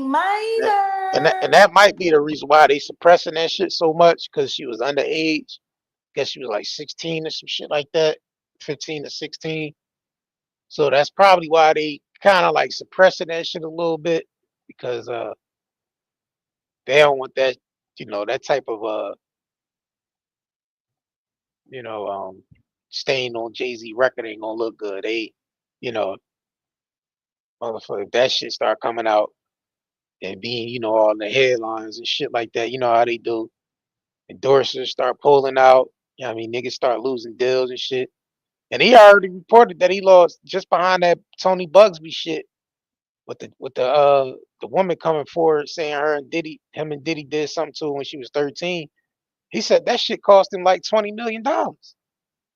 and that might be the reason why they suppressing that shit so much, because she was underage. Guess she was like 16 or some shit like that, 15 to 16. So that's probably why they kind of like suppressing that shit a little bit, because they don't want that, that type of you know, stain on Jay-Z record ain't gonna look good. They, you know, motherfucker, if that shit start coming out and being, all in the headlines and shit like that, you know how they do. Endorsers start pulling out. You know what I mean? Niggas start losing deals and shit. And he already reported that he lost just behind that Tony Bugsby shit. with the woman coming forward saying him and Diddy did something to her when she was 13. He said that shit cost him like $20 million.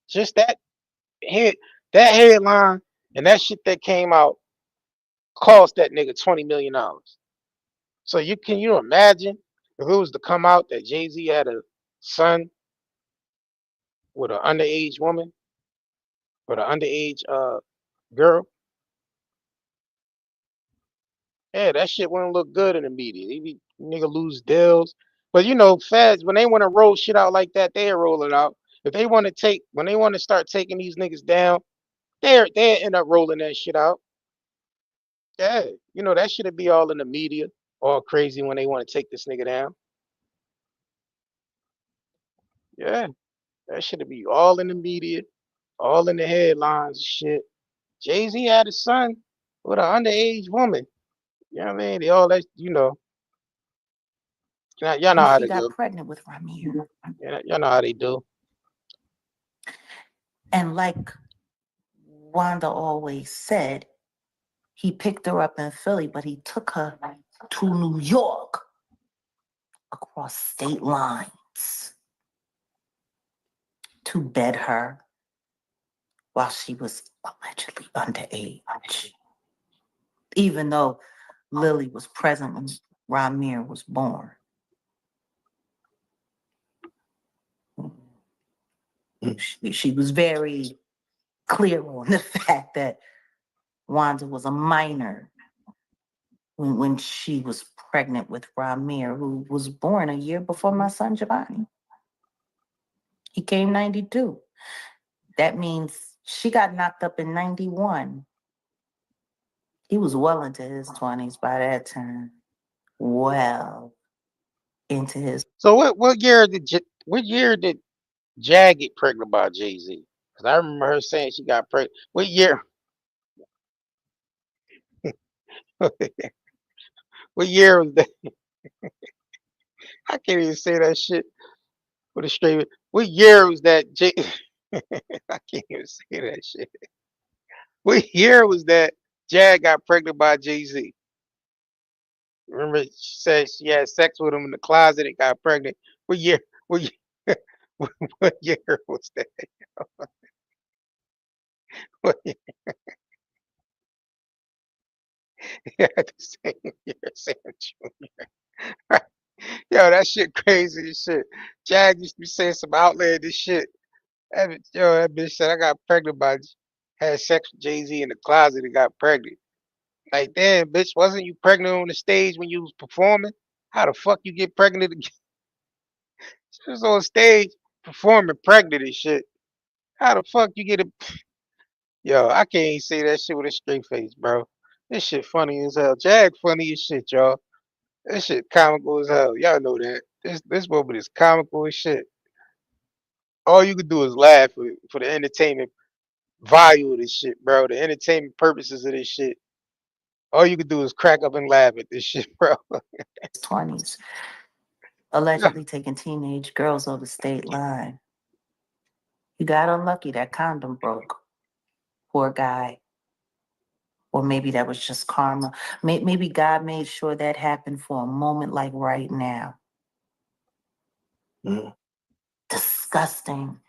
Just head that headline and that shit that came out cost that nigga $20 million. So can you imagine if it was to come out that Jay-Z had a son with an underage woman, with an underage girl? Yeah, that shit wouldn't look good in the media. Nigga lose deals. But feds, when they want to roll shit out like that, they roll it out. If they want to when they want to start taking these niggas down, they end up rolling that shit out. Yeah, that should be all in the media, all crazy when they want to take this nigga down. Yeah, that should be all in the media, all in the headlines and shit. Jay-Z had a son with an underage woman. You know what I mean? They all that, y'all know And how she they got do. pregnant with Ramir. Y'all know how they do. And like Wanda always said, he picked her up in Philly, but he took her to New York across state lines to bed her while she was allegedly underage. Even though Lily was present when Ramir was born. She was very clear on the fact that Wanda was a minor when she was pregnant with Ramir, who was born a year before my son Giovanni. He came 92. That means she got knocked up in 91. He was well into his 20s by that time. Well into his. So what year did Jag get pregnant by Jay-Z? Because I remember her saying she got pregnant. What year? What year was that? I can't even say that shit with a straight. What year was that? I can't even say that shit. What year was that Jag got pregnant by Jay-Z? Remember, she said she had sex with him in the closet and got pregnant. What year? What year? What year was that? What year? Yeah, the same year, Sam Jr. Yo, that shit crazy as shit. Jag used to be saying some outlandish shit. That bitch said I got pregnant had sex with Jay-Z in the closet and got pregnant. Like, damn, bitch, wasn't you pregnant on the stage when you was performing? How the fuck you get pregnant again? She was on stage performing pregnant and shit. How the fuck you get it? Yo, I can't even say that shit with a straight face, bro. This shit funny as hell. Jag funny as shit, y'all. This shit comical as hell. Y'all know that. This woman is comical as shit. All you can do is laugh for the entertainment value of this shit, bro. The entertainment purposes of this shit. All you can do is crack up and laugh at this shit, bro. 20s, allegedly taking teenage girls over state line. You got unlucky, that condom broke. Poor guy. Or maybe that was just karma. Maybe God made sure that happened for a moment like right now. Mm. Disgusting.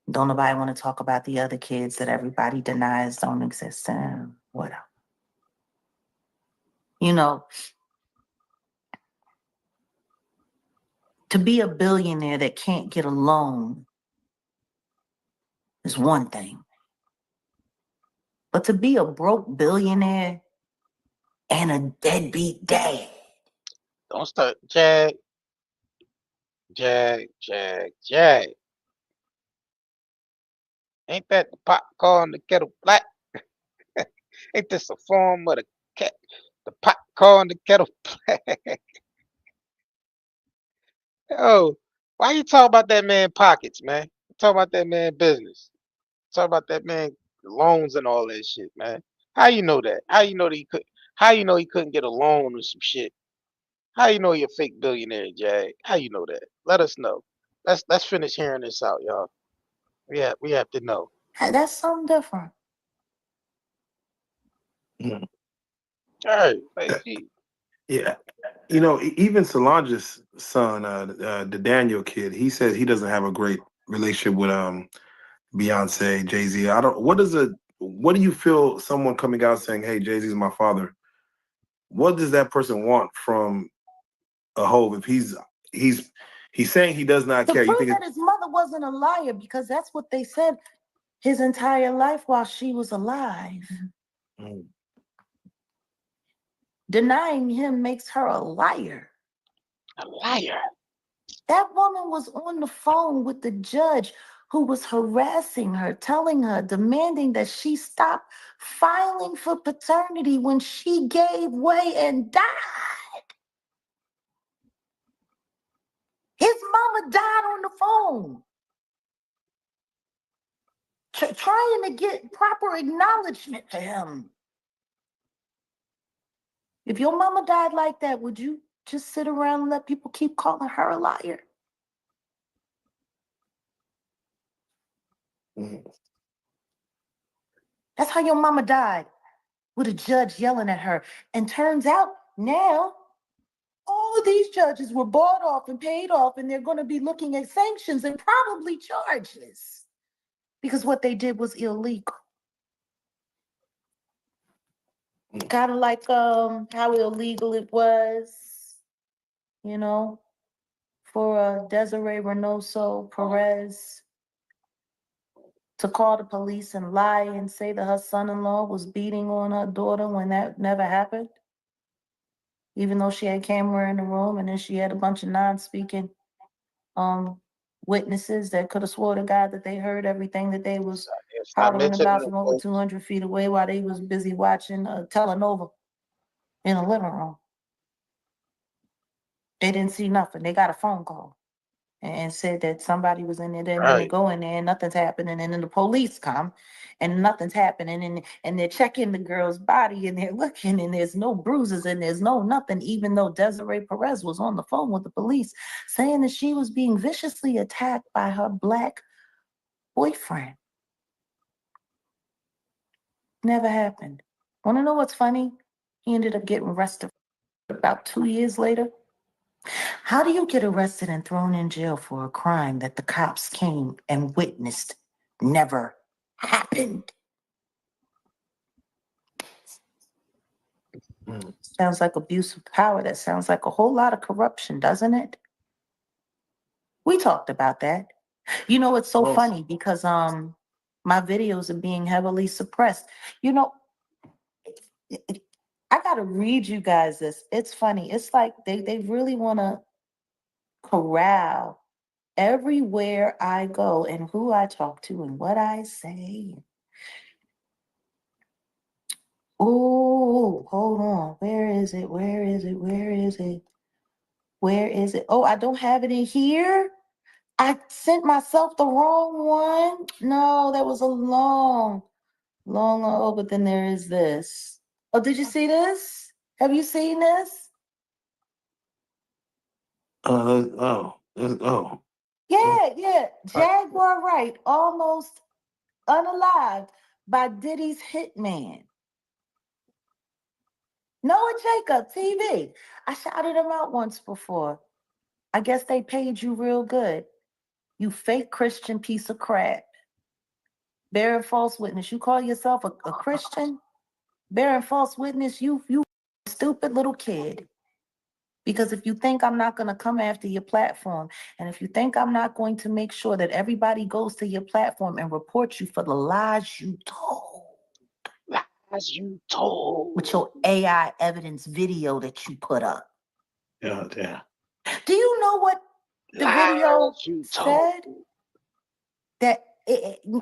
Don't nobody want to talk about the other kids that everybody denies don't exist. Whatever. To be a billionaire that can't get a loan is one thing. But to be a broke billionaire and a deadbeat dad. Don't start Jag. Ain't that the pot calling the kettle black? Ain't this a form of the pot calling the kettle black? Yo, why you talk about that man pockets, man? Talk about that man business. Talk about that man loans and all that shit, man. How you know that? How you know that he could? How you know he couldn't get a loan or some shit? How you know he a fake billionaire, Jag? How you know that? Let us know. Let's finish hearing this out, y'all. We have to know. That's something different. Mm. Right. Like, she, Yeah. You know, even Solange's son, the Daniel kid, he says he doesn't have a great relationship with Beyonce, Jay-Z. I don't what do you feel someone coming out saying, hey, Jay-Z's my father? What does that person want from a Hove if he's saying he does not To care? You prove think that his mother wasn't a liar, because that's what they said his entire life while she was alive. Mm. Denying him makes her a liar. a liar. That woman was on the phone with the judge who was harassing her, telling her, demanding that she stop filing for paternity when she gave way and died. His mama died on the phone, trying to get proper acknowledgement for him. If your mama died like that, would you just sit around and let people keep calling her a liar? Mm. That's how your mama died, with a judge yelling at her. And turns out now all of these judges were bought off and paid off, and they're going to be looking at sanctions and probably charges because what they did was illegal. Kind of like how illegal it was, you know, for Desiree Perez to call the police and lie and say that her son-in-law was beating on her daughter when that never happened, even though she had camera in the room, and then she had a bunch of non-speaking witnesses that could have swore to God that they heard everything that they was Stop hollering mentioning about them from over folks. 200 feet away while they was busy watching a telenova in a living room. They didn't see nothing. They got a phone call and said that somebody was in there. Then when they Right. go in there and nothing's happening, and then the police come and nothing's happening, and they're checking the girl's body and they're looking and there's no bruises and there's no nothing, even though Desiree Perez was on the phone with the police saying that she was being viciously attacked by her Black boyfriend. Never happened. Want to know what's funny? He ended up getting arrested about 2 years later. How do you get arrested and thrown in jail for a crime that the cops came and witnessed never happened? Mm. Sounds like abuse of power. That sounds like a whole lot of corruption, doesn't it? We talked about that. You know, it's so Well, funny because my videos are being heavily suppressed. You know, I gotta read you guys this. It's funny. It's like they really want to corral everywhere I go and who I talk to and what I say. Oh, hold on. Where is it? Where is it? Where is it? Where is it? Oh, I don't have it in here. I sent myself the wrong one. No, that was a long, oh, but then there is this. Oh, did you see this? Have you seen this? oh. Yeah. Jaguar Wright, almost unalived by Diddy's hitman. Noah Jacob, TV. I shouted him out once before. I guess they paid you real good. You fake Christian piece of crap. Bearing false witness. You call yourself a Christian? Bearing false witness, you stupid little kid. Because if you think I'm not going to come after your platform, and if you think I'm not going to make sure that everybody goes to your platform and report you for the lies you told, Lies you told. with your AI evidence video that you put up. Yeah. Do you know what the video Lies you told. said? That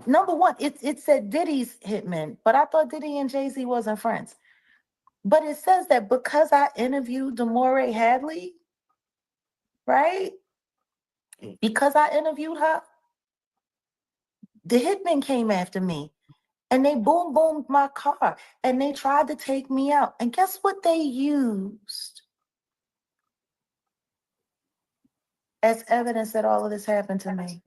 number one, it said Diddy's hitman, but I thought Diddy and Jay-Z wasn't friends. But it says that because I interviewed Demore Hadley, right? Because I interviewed her, the hitman came after me and they boomed my car and they tried to take me out. And guess what they used as evidence that all of this happened to me?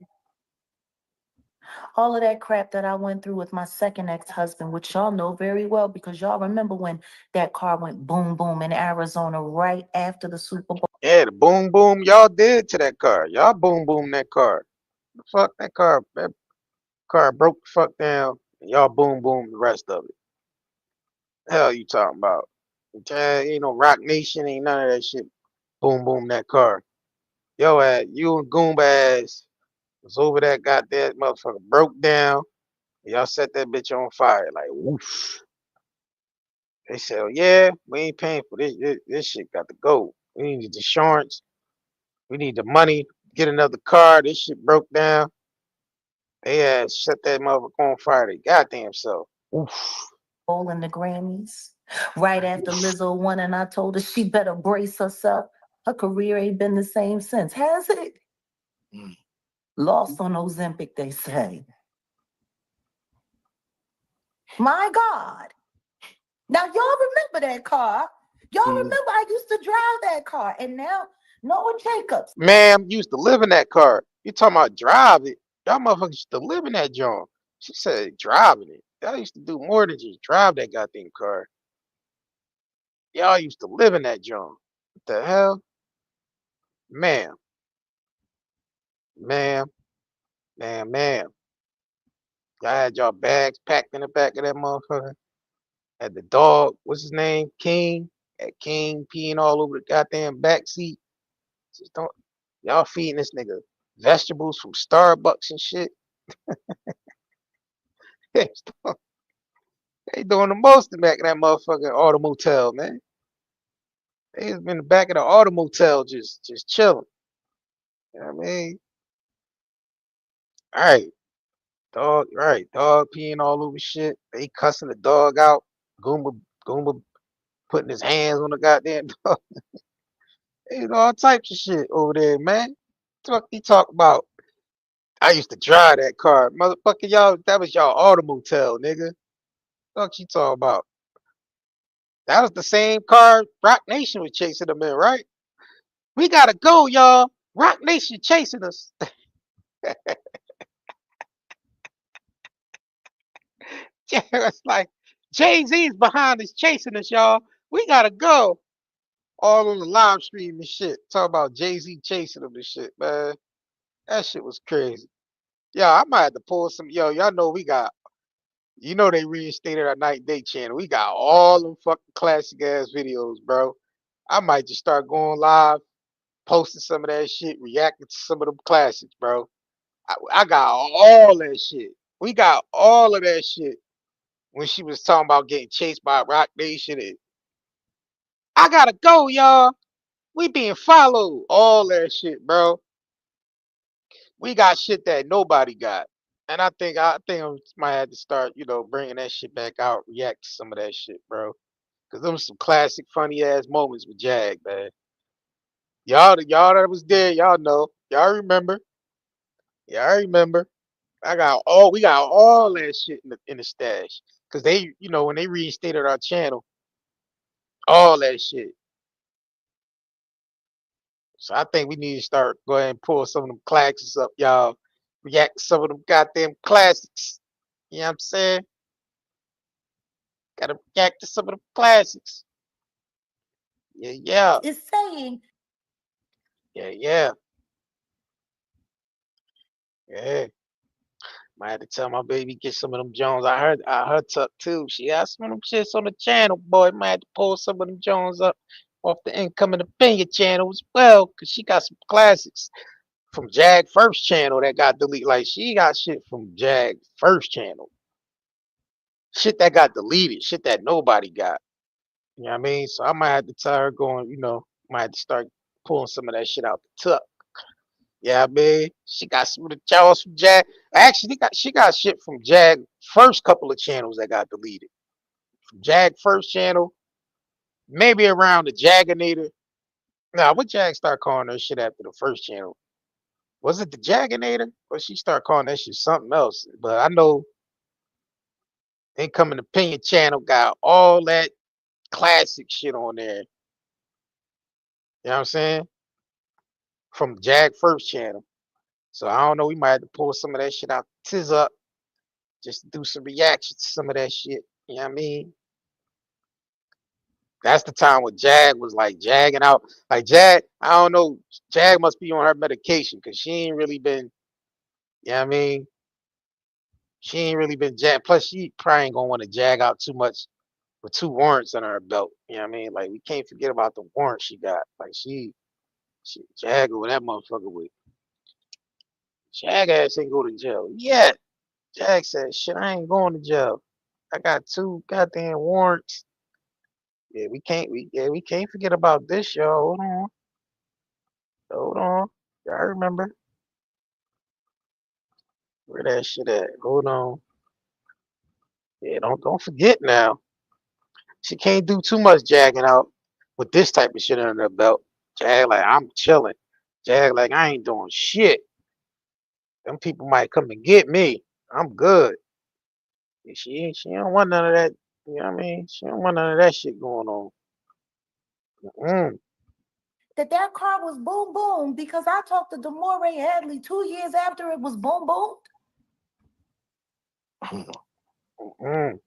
All of that crap that I went through with my second ex-husband, which y'all know very well because y'all remember when that car went boom boom in Arizona right after the Super Bowl. Yeah, the boom boom y'all did to that car. Y'all boom boom that car. The fuck that car. That car broke the fuck down. And y'all boom boom the rest of it. Hell you talking about? Ain't no Rock Nation, ain't none of that shit. Boom boom that car. Yo ass, you and Goomba ass was over that goddamn motherfucker broke down. Y'all set that bitch on fire. Like woof. They said, oh, yeah, we ain't paying for this. This shit got to go. We need the insurance. We need the money. Get another car. This shit broke down. They had set that motherfucker on fire. They goddamn self. Oof. In the Grammys right after Lizzo won, and I told her she better brace herself. Her career ain't been the same since, has it? Lost on Ozempic, they say. My God. Now, y'all remember that car. Y'all remember I used to drive that car. And now, Noah Jacobs. Ma'am used to live in that car. You talking about drive it. Y'all motherfuckers used to live in that joint. She said driving it. Y'all used to do more than just drive that goddamn car. Y'all used to live in that joint. What the hell? Ma'am. Ma'am. Ma'am. Ma'am. Y'all had y'all bags packed in the back of that motherfucker. Had the dog, what's his name? King. Had King peeing all over the goddamn back seat. Just don't y'all feeding this nigga vegetables from Starbucks and shit. They doing the most in the back of that motherfucking auto motel, man. They was in the back of the auto motel just chilling. You know what I mean? Alright, dog, right, dog peeing all over shit. They cussing the dog out. Goomba putting his hands on the goddamn dog. They all types of shit over there, man. Fuck he talk about. I used to drive that car. Motherfucker, y'all, that was y'all auto motel, nigga. Fuck you talking about? That was the same car Rock Nation was chasing them in, right? We gotta go, y'all. Rock Nation chasing us. Yeah, it's like Jay-Z's behind us chasing us, y'all. We gotta go. All on the live stream and shit. Talk about Jay-Z chasing them and shit, man. That shit was crazy. Yo, I might have to pull some. Yo, y'all know we got. You know they reinstated our Night Day channel. We got all them fucking classic ass videos, bro. I might just start going live, posting some of that shit, reacting to some of them classics, bro. I got all that shit. We got all of that shit when she was talking about getting chased by Rock Nation. And I gotta go, y'all. We being followed. All that shit, bro. We got shit that nobody got. And I think I might have to start, bringing that shit back out, react to some of that shit, bro. Cause them some classic funny ass moments with Jag, man. Y'all that was there, y'all know. Y'all remember. Y'all remember. We got all that shit in the stash. Cause they, when they reinstated our channel, all that shit. So I think we need to start go ahead and pull some of them classics up, y'all. React to some of them goddamn classics. You know what I'm saying? Gotta react to some of them classics. Yeah, yeah. Is saying Yeah. Might have to tell my baby get some of them Jones. I heard Tuck too. She had some of them shits on the channel, boy. Might have to pull some of them Jones up off the incoming opinion channel as well. Cause she got some classics from Jag first channel that got deleted. Like she got shit from Jag first channel. Shit that got deleted. Shit that nobody got. You know what I mean? So I might have to tell her going, might have to start pulling some of that shit out the tuck. Yeah, I mean, she got some of the Jaws from Jag. Actually, she got shit from Jag first couple of channels that got deleted. From Jag first channel, maybe around the Jaginator. Nah, what Jag start calling her shit after the first channel? Was it the Jaginator? Or she start calling that shit something else? But I know Incoming Opinion channel got all that classic shit on there. You know what I'm saying? From Jag first channel. So I don't know. We might have to pull some of that shit out. Tiz up. just to do some reactions to some of that shit. You know what I mean? That's the time when Jag was like jagging out. Like Jag, I don't know, Jag must be on her medication because she ain't really been, you know what I mean? She ain't really been jag. Plus, she probably ain't gonna want to jag out too much with 2 warrants under her belt. You know what I mean? Like we can't forget about the warrant she got. Like she Jag over that motherfucker with. Jag ass ain't go to jail. Yeah. Jag said, shit, I ain't going to jail. I got 2 goddamn warrants. Yeah, we can't forget about this, y'all. Hold on. Hold on. I remember where that shit at. Hold on. Yeah, don't forget now. She can't do too much jagging out with this type of shit under her belt. Jag like I'm chilling. Jag like I ain't doing shit. Them people might come and get me. I'm good. And she don't want none of that. You know what I mean? She don't want none of that shit going on. Mm. That car was boom boom because I talked to Demore Hadley 2 years after it was boom boom. Mm.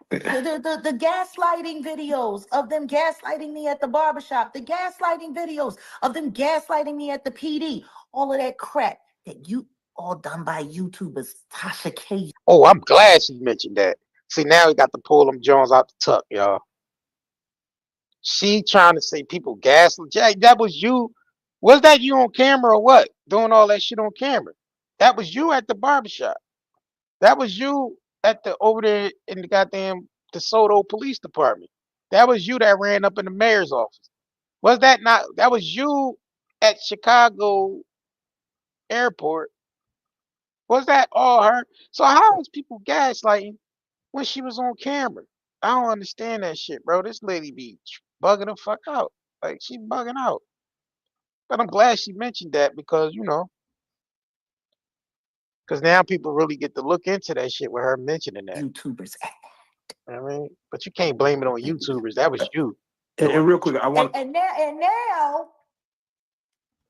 The gaslighting videos of them gaslighting me at the barbershop, the gaslighting videos of them gaslighting me at the PD, all of that crap that you all done by YouTubers. Tasha K. Oh, I'm glad she mentioned that. See, now we got to pull them Jones out the tuck, y'all. She trying to say people gaslit. Jack, that was you. Was that you on camera or what? Doing all that shit on camera. That was you at the barbershop. That was you at the over there in the goddamn DeSoto Police Department. That was you that ran up in the mayor's office. Was that not? That was you at Chicago Airport. Was that all her? So how is people gaslighting when she was on camera? I don't understand that shit, bro. This lady be bugging the fuck out. Like she bugging out. But I'm glad she mentioned that because because now people really get to look into that shit with her mentioning that. YouTubers. You know what I mean, but you can't blame it on YouTubers. That was you. And real quick, I want And now,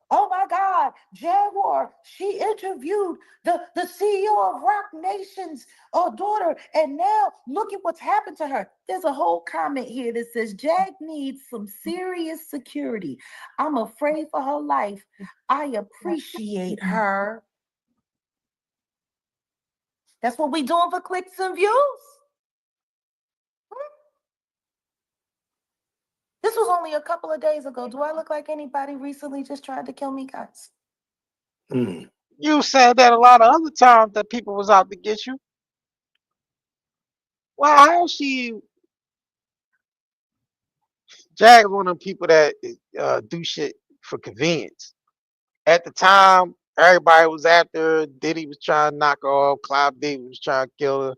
oh my God, Jaguar, she interviewed the CEO of Rock Nation's daughter, and now look at what's happened to her. There's a whole comment here that says, Jag needs some serious security. I'm afraid for her life. I appreciate her. That's what we doing for clicks and views? This was only a couple of days ago. Do I look like anybody recently just tried to kill me, guys? You said that a lot of other times that people was out to get you. Well, how she Jag one of them people that do shit for convenience. At the time, everybody was after her. Diddy was trying to knock her off. Clive David was trying to kill her.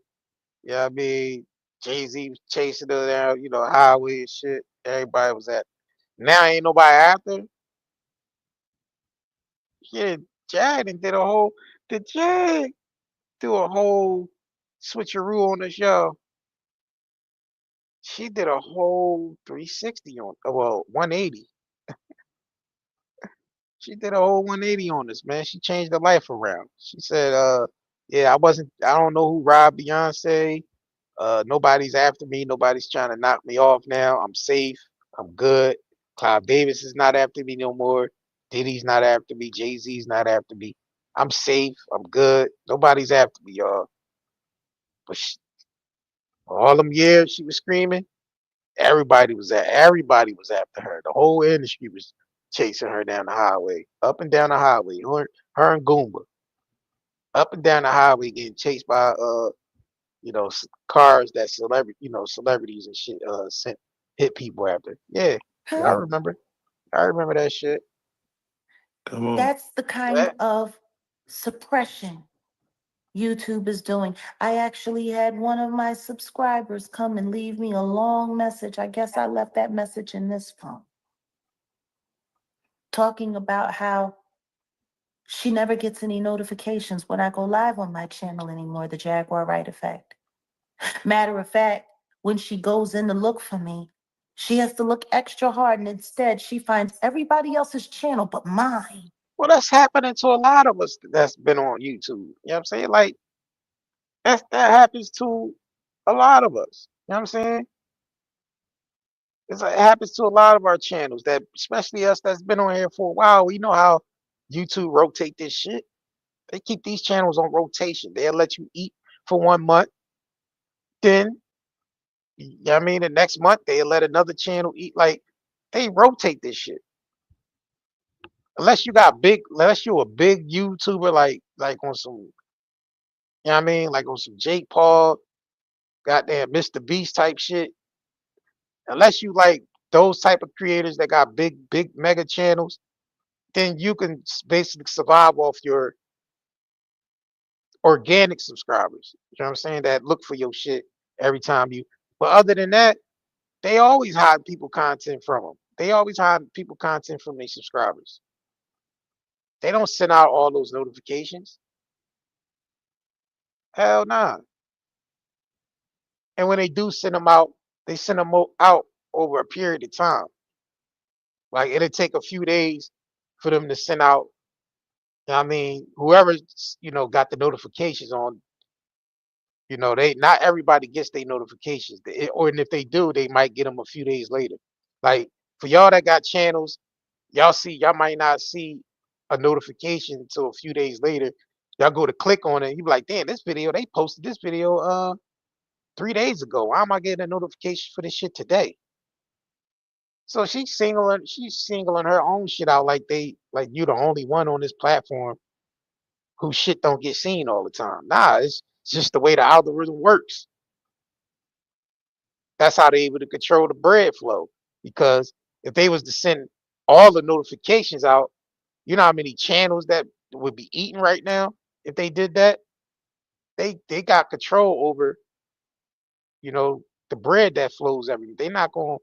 You know what I mean? Jay-Z was chasing her down, highway and shit. Everybody was at. Now ain't nobody after her. Yeah, Jag and did a whole. Did Jag do a whole switcheroo on the show? She did a whole 360 on, well, 180. She did a whole 180 on this, man. She changed her life around. She said, yeah, I don't know who robbed Beyonce. Nobody's after me. Nobody's trying to knock me off now. I'm safe. I'm good. Clive Davis is not after me no more. Diddy's not after me. Jay-Z's not after me. I'm safe. I'm good. Nobody's after me, y'all. But all them years she was screaming, everybody was after her. The whole industry was chasing her down the highway, up and down the highway. Her and Goomba, up and down the highway, getting chased by cars that celebrities and shit sent hit people after. Yeah, I remember. I remember that shit. come on. That's the kind of suppression YouTube is doing. I actually had one of my subscribers come and leave me a long message. I guess I left that message in this phone. Talking about how she never gets any notifications when I go live on my channel anymore, the Jaguar Wright effect. Matter of fact, when she goes in to look for me, she has to look extra hard, and instead she finds everybody else's channel but mine. Well, that's happening to a lot of us that's been on YouTube. You know what I'm saying? Like, That happens to a lot of us. You know what I'm saying? It happens to a lot of our channels that, especially us that's been on here for a while. We know how YouTube rotate this shit. They keep these channels on rotation. They'll let you eat for 1 month. Then, you know what I mean, the next month they'll let another channel eat. Like, they rotate this shit. Unless you're a big YouTuber, like on some, you know what I mean, like on some Jake Paul, goddamn Mr. Beast type shit. Unless you like those type of creators that got big mega channels, then you can basically survive off your organic subscribers. You know what I'm saying? That look for your shit every time you. But other than that, they always hide people content from them. They always hide people content from their subscribers. They don't send out all those notifications. Hell nah. And when they do send them out, they send them out over a period of time. Like it'll take a few days for them to send out. You know what I mean, whoever got the notifications on, they not everybody gets their notifications, or and if they do, they might get them a few days later. Like for y'all that got channels, y'all might not see a notification until a few days later. Y'all go to click on it, and you be like, damn, they posted this video 3 days ago. Why am I getting a notification for this shit today? So she's singling her own shit out like you the only one on this platform whose shit don't get seen all the time. Nah, it's just the way the algorithm works. That's how they able to control the bread flow. Because if they was to send all the notifications out, you know how many channels that would be eating right now if they did that? They got control over, the bread that flows every day. They're not gonna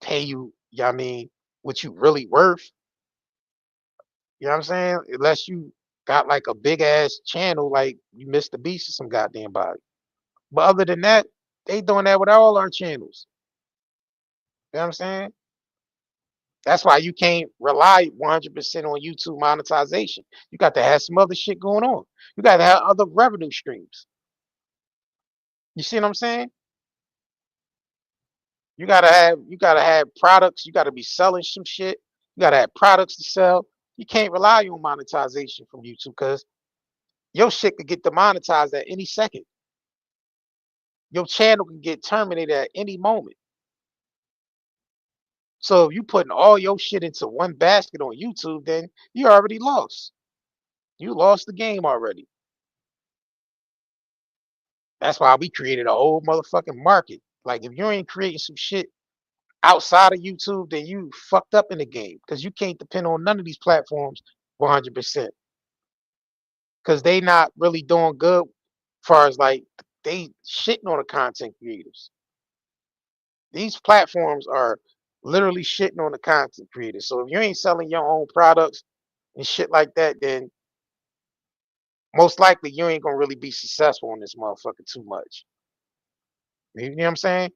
pay you, I mean, what you really worth. You know what I'm saying? Unless you got like a big ass channel like you missed the beast or some goddamn body. But other than that, they doing that with all our channels. You know what I'm saying? That's why you can't rely 100% on YouTube monetization. You got to have some other shit going on. You got to have other revenue streams. You see what I'm saying? You gotta have products. You gotta be selling some shit. You gotta have products to sell. You can't rely on monetization from YouTube because your shit could get demonetized at any second. Your channel can get terminated at any moment. So if you putting all your shit into one basket on YouTube, then you already lost. You lost the game already. That's why we created a whole motherfucking market. Like if you ain't creating some shit outside of YouTube, then you fucked up in the game because you can't depend on none of these platforms 100% because they not really doing good as far as like they shitting on the content creators. These platforms are literally shitting on the content creators. So if you ain't selling your own products and shit like that, then most likely you ain't gonna really be successful on this motherfucker too much. You know what I'm saying?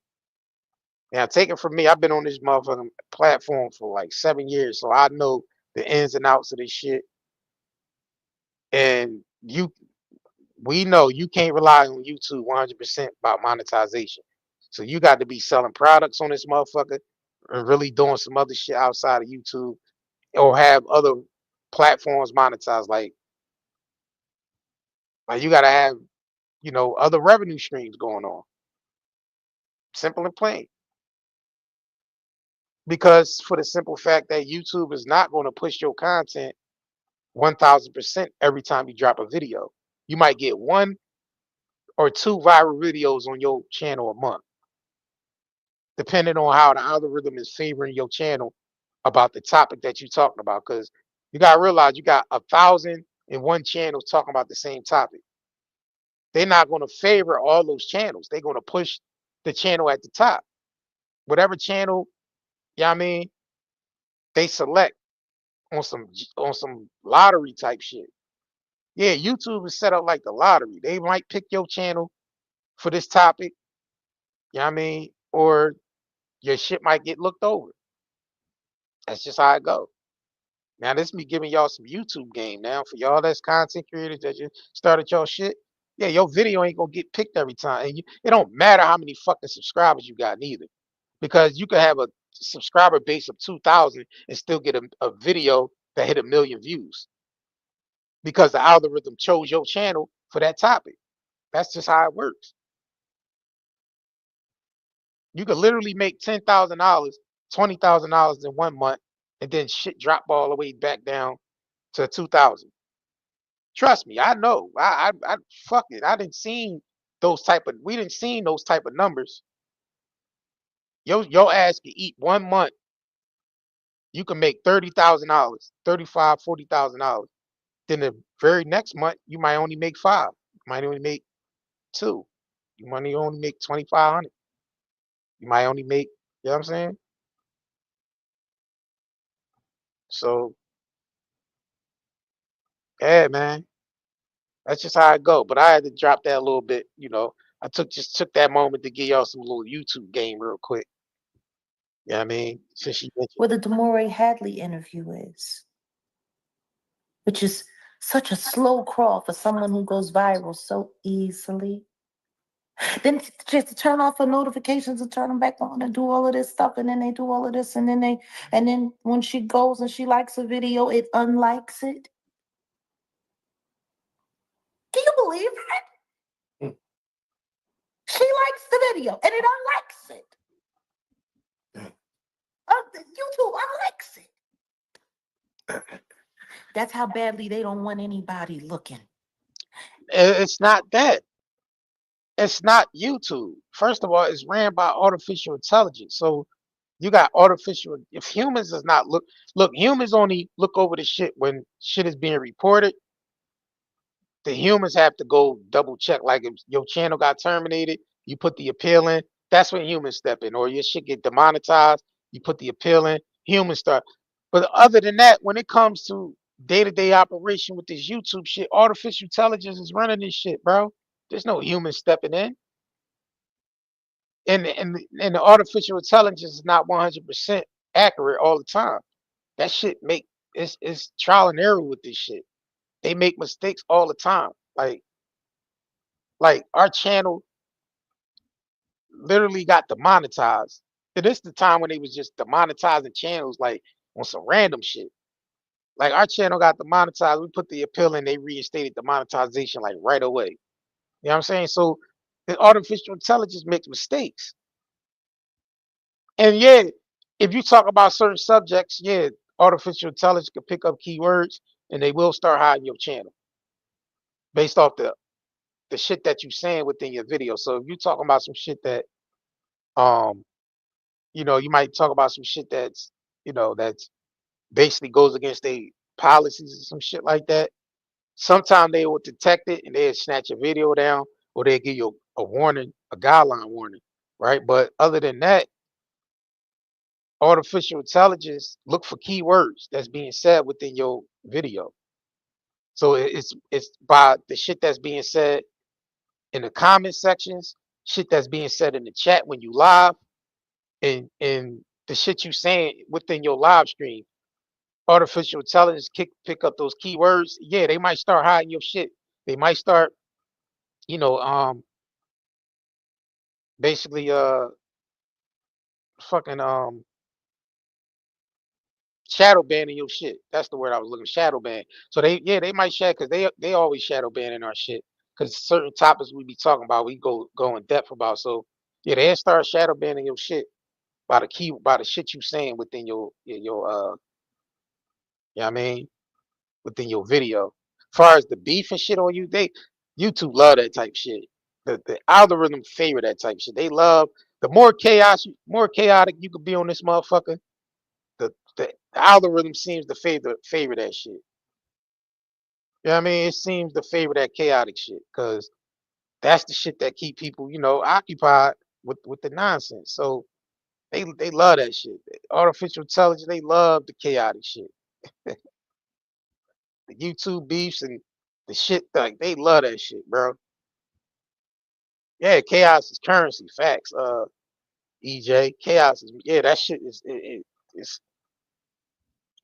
Now, take it from me, I've been on this motherfucking platform for like 7 years, so I know the ins and outs of this shit. And we know you can't rely on YouTube 100% about monetization. So you got to be selling products on this motherfucker and really doing some other shit outside of YouTube or have other platforms monetized. Like you got to have, other revenue streams going on. Simple and plain. Because for the simple fact that YouTube is not going to push your content 1000% every time you drop a video. You might get one or two viral videos on your channel a month, depending on how the algorithm is favoring your channel about the topic that you're talking about. Because you got to realize you got 1,001 channels talking about the same topic. They're not going to favor all those channels. They're going to push the channel at the top. Whatever channel, I mean, they select on some lottery type shit. Yeah, YouTube is set up like the lottery. They might pick your channel for this topic, I mean, or your shit might get looked over. That's just how it goes. Now, this me giving y'all some YouTube game now for y'all that's content creators that just started y'all shit. Yeah, your video ain't gonna get picked every time, and it don't matter how many fucking subscribers you got neither, because you could have a subscriber base of 2,000 and still get a video that hit 1 million views because the algorithm chose your channel for that topic. That's just how it works. You could literally make $10,000, $20,000 in 1 month, and then shit drop all the way back down to 2,000. Trust me, I know. I fuck it. I didn't seen those type of. We didn't seen those type of numbers. Your ass can eat 1 month. You can make $30,000, 35, $40,000. Then the very next month, you might only make five. You might only make two. You might only make 2,500. You might only make. You know what I'm saying? So yeah, man. That's just how it go. But I had to drop that a little bit. I just took that moment to give y'all some little YouTube game real quick. You know what I mean? Since you mentioned. Where the Demore Hadley interview is, which is such a slow crawl for someone who goes viral so easily. Then just to turn off the notifications and turn them back on and do all of this stuff, and then they do all of this, and then when she goes and she likes a video, it unlikes it. Can you believe that? She likes the video and it unlikes it. YouTube unlikes it. That's how badly they don't want anybody looking. It's not that. It's not YouTube. First of all, it's ran by artificial intelligence. So you got artificial. If humans does not look, humans only look over the shit when shit is being reported. The humans have to go double check. Like if your channel got terminated, you put the appeal in. That's when humans step in, or your shit get demonetized. You put the appeal in. Humans start. But other than that, when it comes to day-to-day operation with this YouTube shit, artificial intelligence is running this shit, bro. There's no human stepping in, and the artificial intelligence is not 100% accurate all the time. That shit it's trial and error with this shit. They make mistakes all the time. Like our channel literally got demonetized. And this is the time when they was just demonetizing channels like on some random shit. Like our channel got demonetized. We put the appeal in, they reinstated the monetization like right away. You know what I'm saying? So the artificial intelligence makes mistakes. And yeah, if you talk about certain subjects, yeah, artificial intelligence can pick up keywords and they will start hiding your channel based off the shit that you saying within your video. So if you talking about some shit that um you might talk about some shit that's basically goes against their policies or some shit like that. Sometimes they will detect it and they'll snatch a video down, or they'll give you a warning, a guideline warning, right? But other than that, artificial intelligence look for keywords that's being said within your video. So it's by the shit that's being said in the comment sections, shit that's being said in the chat when you live, and the shit you saying within your live stream. Artificial intelligence pick up those keywords. Yeah, they might start hiding your shit. They might start, you know, basically fucking shadow banning your shit. That's the word I was looking. Shadow ban. So they might shadow, because they always shadow banning our shit, because certain topics we be talking about we go in depth about. So yeah, they start shadow banning your shit by the shit you saying within your you know what I mean, within your video. As far as the beef and shit on YouTube love that type shit. The algorithm favor that type shit. They love the more chaotic you could be on this motherfucker. The algorithm seems to favor that shit. You know what I mean? It seems to favor that chaotic shit, because that's the shit that keep people, occupied with the nonsense. So they love that shit. Artificial intelligence, they love the chaotic shit. The YouTube beefs and the shit, like they love that shit, bro. Yeah, chaos is currency. Facts. EJ, chaos is, yeah, that shit it's, you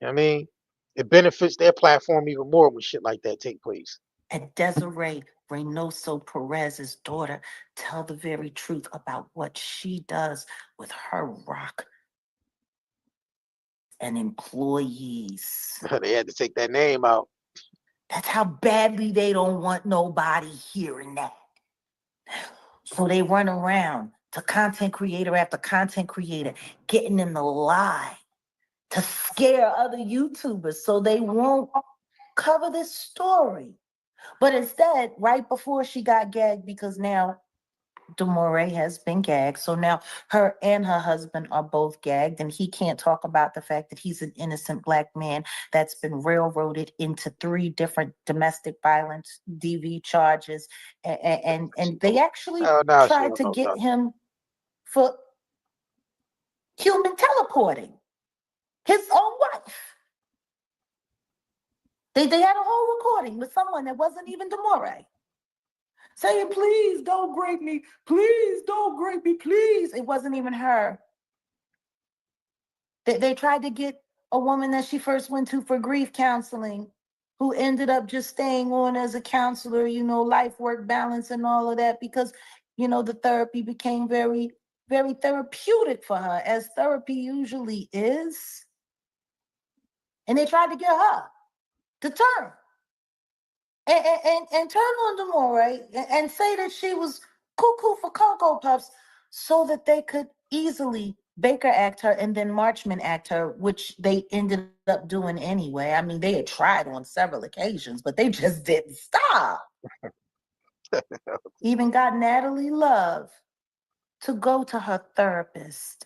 know what I mean, it benefits their platform even more when shit like that take place. and Desiree Perez's daughter tell the very truth about what she does with her rock and employees. They had to take that name out. That's how badly they don't want nobody hearing that. So they run around to content creator after content creator, getting in the lie to scare other YouTubers so they won't cover this story. But instead, right before she got gagged, because now Demore has been gagged. So now her and her husband are both gagged, and he can't talk about the fact that he's an innocent Black man that's been railroaded into 3 different domestic violence DV charges. And they actually Oh, no, she tried don't to know get nothing. him for human teleporting his own wife. They had a whole recording with someone that wasn't even Demore saying, please don't grape me. Please don't grape me. Please. It wasn't even her. They tried to get a woman that she first went to for grief counseling, who ended up just staying on as a counselor, life work balance and all of that, because, the therapy became very, very therapeutic for her, as therapy usually is. And they tried to get her to turn and turn on Demore and say that she was cuckoo for Cocoa Puffs so that they could easily Baker Act her and then Marchman Act her, which they ended up doing anyway. I mean, they had tried on several occasions, but they just didn't stop. Even got Natalie Love to go to her therapist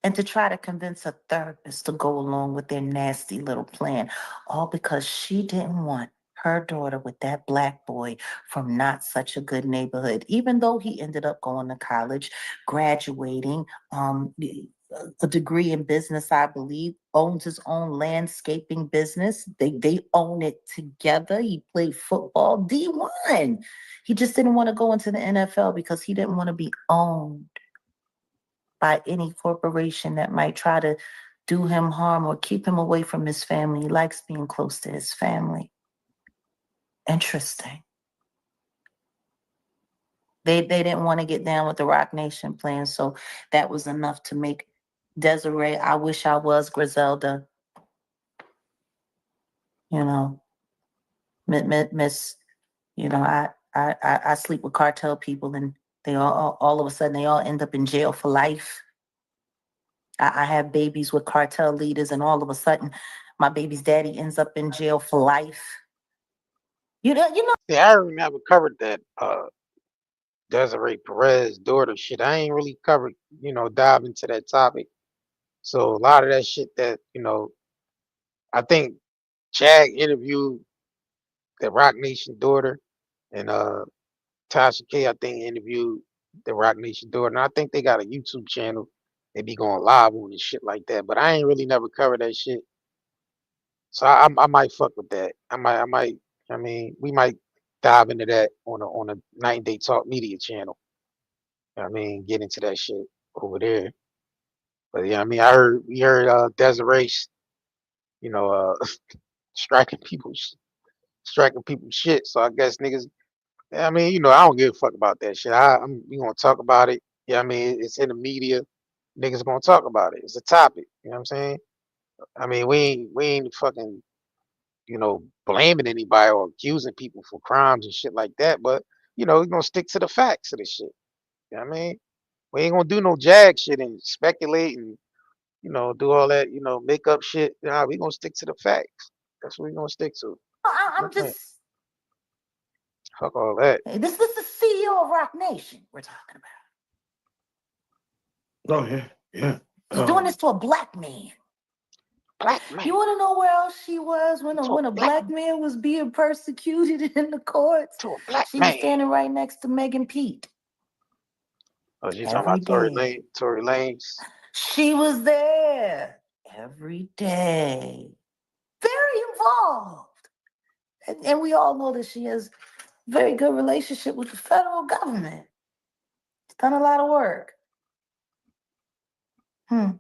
and to try to convince her therapist to go along with their nasty little plan, all because she didn't want her daughter with that Black boy from not such a good neighborhood, even though he ended up going to college, graduating, a degree in business, I believe, owns his own landscaping business. They own it together. He played football, D1. He just didn't want to go into the NFL because he didn't want to be owned by any corporation that might try to do him harm or keep him away from his family. He likes being close to his family. Interesting. They didn't want to get down with the Rock Nation plan, so that was enough to make Desiree, I wish I was Griselda, you know, miss, I sleep with cartel people and they all of a sudden they all end up in jail for life. I have babies with cartel leaders, and all of a sudden, my baby's daddy ends up in jail for life. You know. Yeah, I never covered that Desiree Perez daughter shit. I ain't really covered, dive into that topic. So a lot of that shit that, I think Jag interviewed the Rock Nation daughter, and Tasha K, I think, interviewed the Rock Nation daughter. And I think they got a YouTube channel. They be going live on and shit like that. But I ain't really never covered that shit. So I might fuck with that. I might. I mean, we might dive into that on a Night and Day Talk Media channel. I mean, get into that shit over there. But yeah, I mean, we heard Desiree, you know, striking people, striking people shit. So I guess niggas. I mean, I don't give a fuck about that shit. We gonna talk about it. Yeah, I mean, it's in the media. Niggas gonna talk about it. It's a topic. You know what I'm saying? I mean, we ain't fucking blaming anybody or accusing people for crimes and shit like that. But we're gonna stick to the facts of this shit. You know what I mean? We ain't gonna do no jag shit and speculate and do all that, make up shit. Nah, we gonna stick to the facts. That's what we gonna stick to. I'm Nothing. just. Fuck all that. This is the CEO of Rock Nation we're talking about. Oh yeah. He's doing this to a Black man. Black man. You want to know where else she was when To a a Black man was being persecuted in the courts? to a black She was man. standing right next to Megan Pete. Oh, you talking Every about Tory day. Lane? Tory Lanez? She was there every day. Very involved. And we all know that she has a very good relationship with the federal government. She's done a lot of work. I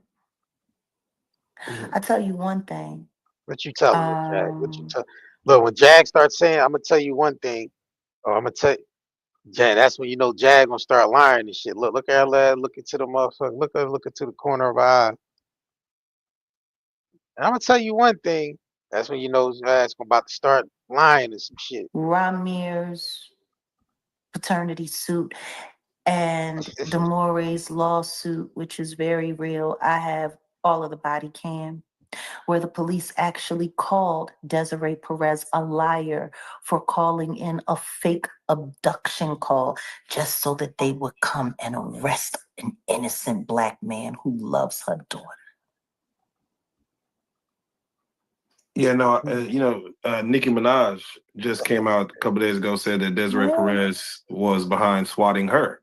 tell you one thing. What you telling me, Jack? What you tell? Look, when Jag starts saying, I'm gonna tell you one thing, or I'm gonna tell Jag, that's when you know Jag gonna start lying and shit. Look at her lad, look into the motherfucker, look into the corner of her eye. And I'm gonna tell you one thing, that's when you know his ass gonna about to start lying and some shit. Ramir's paternity suit and Demore's lawsuit, which is very real. I have all of the body cam where the police actually called Desiree Perez a liar for calling in a fake abduction call just so that they would come and arrest an innocent black man who loves her daughter. Yeah, no, Nicki Minaj just came out a couple days ago, said that Desiree Perez was behind swatting her.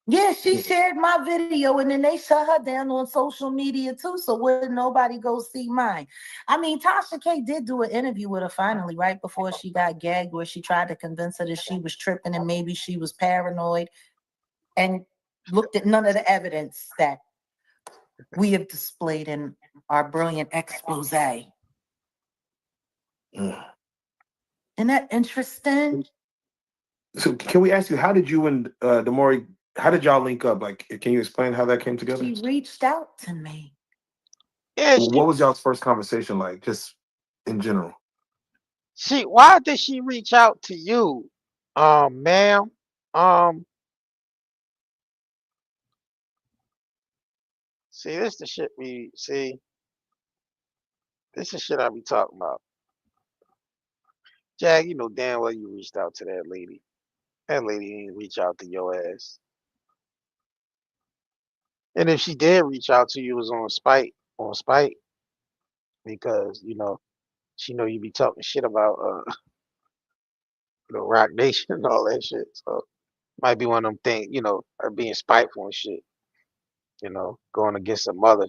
Yeah, she shared my video and then they shut her down on social media too. So wouldn't nobody go see mine? I mean, Tasha K did do an interview with her finally, right before she got gagged, where she tried to convince her that she was tripping and maybe she was paranoid, and looked at none of the evidence that we have displayed in our brilliant expose. Isn't that interesting? So can we ask you, how did you and Demore, how did y'all link up? Like, can you explain how that came together? She reached out to me. Yeah, What was y'all's first conversation like, just in general? why did she reach out to you, ma'am? Um, see, this the shit we see. This is shit I be talking about. Jag, you know damn well you reached out to that lady. That lady ain't reach out to your ass. And if she did reach out to you, it was on spite, because she know you be talking shit about Rock Nation and all that shit. So might be one of them things, her being spiteful and shit, going against her mother.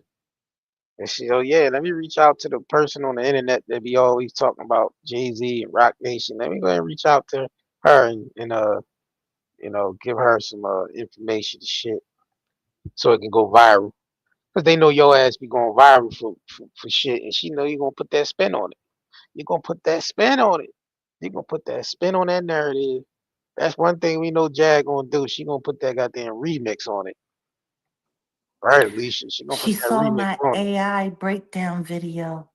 And she, oh yeah, let me reach out to the person on the internet that be always talking about Jay-Z and Rock Nation. Let me go ahead and reach out to her and give her some information and shit so it can go viral. Cause they know your ass be going viral for shit, and she know you gonna put that spin on it. You're gonna put that spin on it. You're gonna put that spin on that narrative. That's one thing we know Jag gonna do. She gonna put that goddamn remix on it. Right, Alicia? She gonna put She that saw remix my on it. AI breakdown video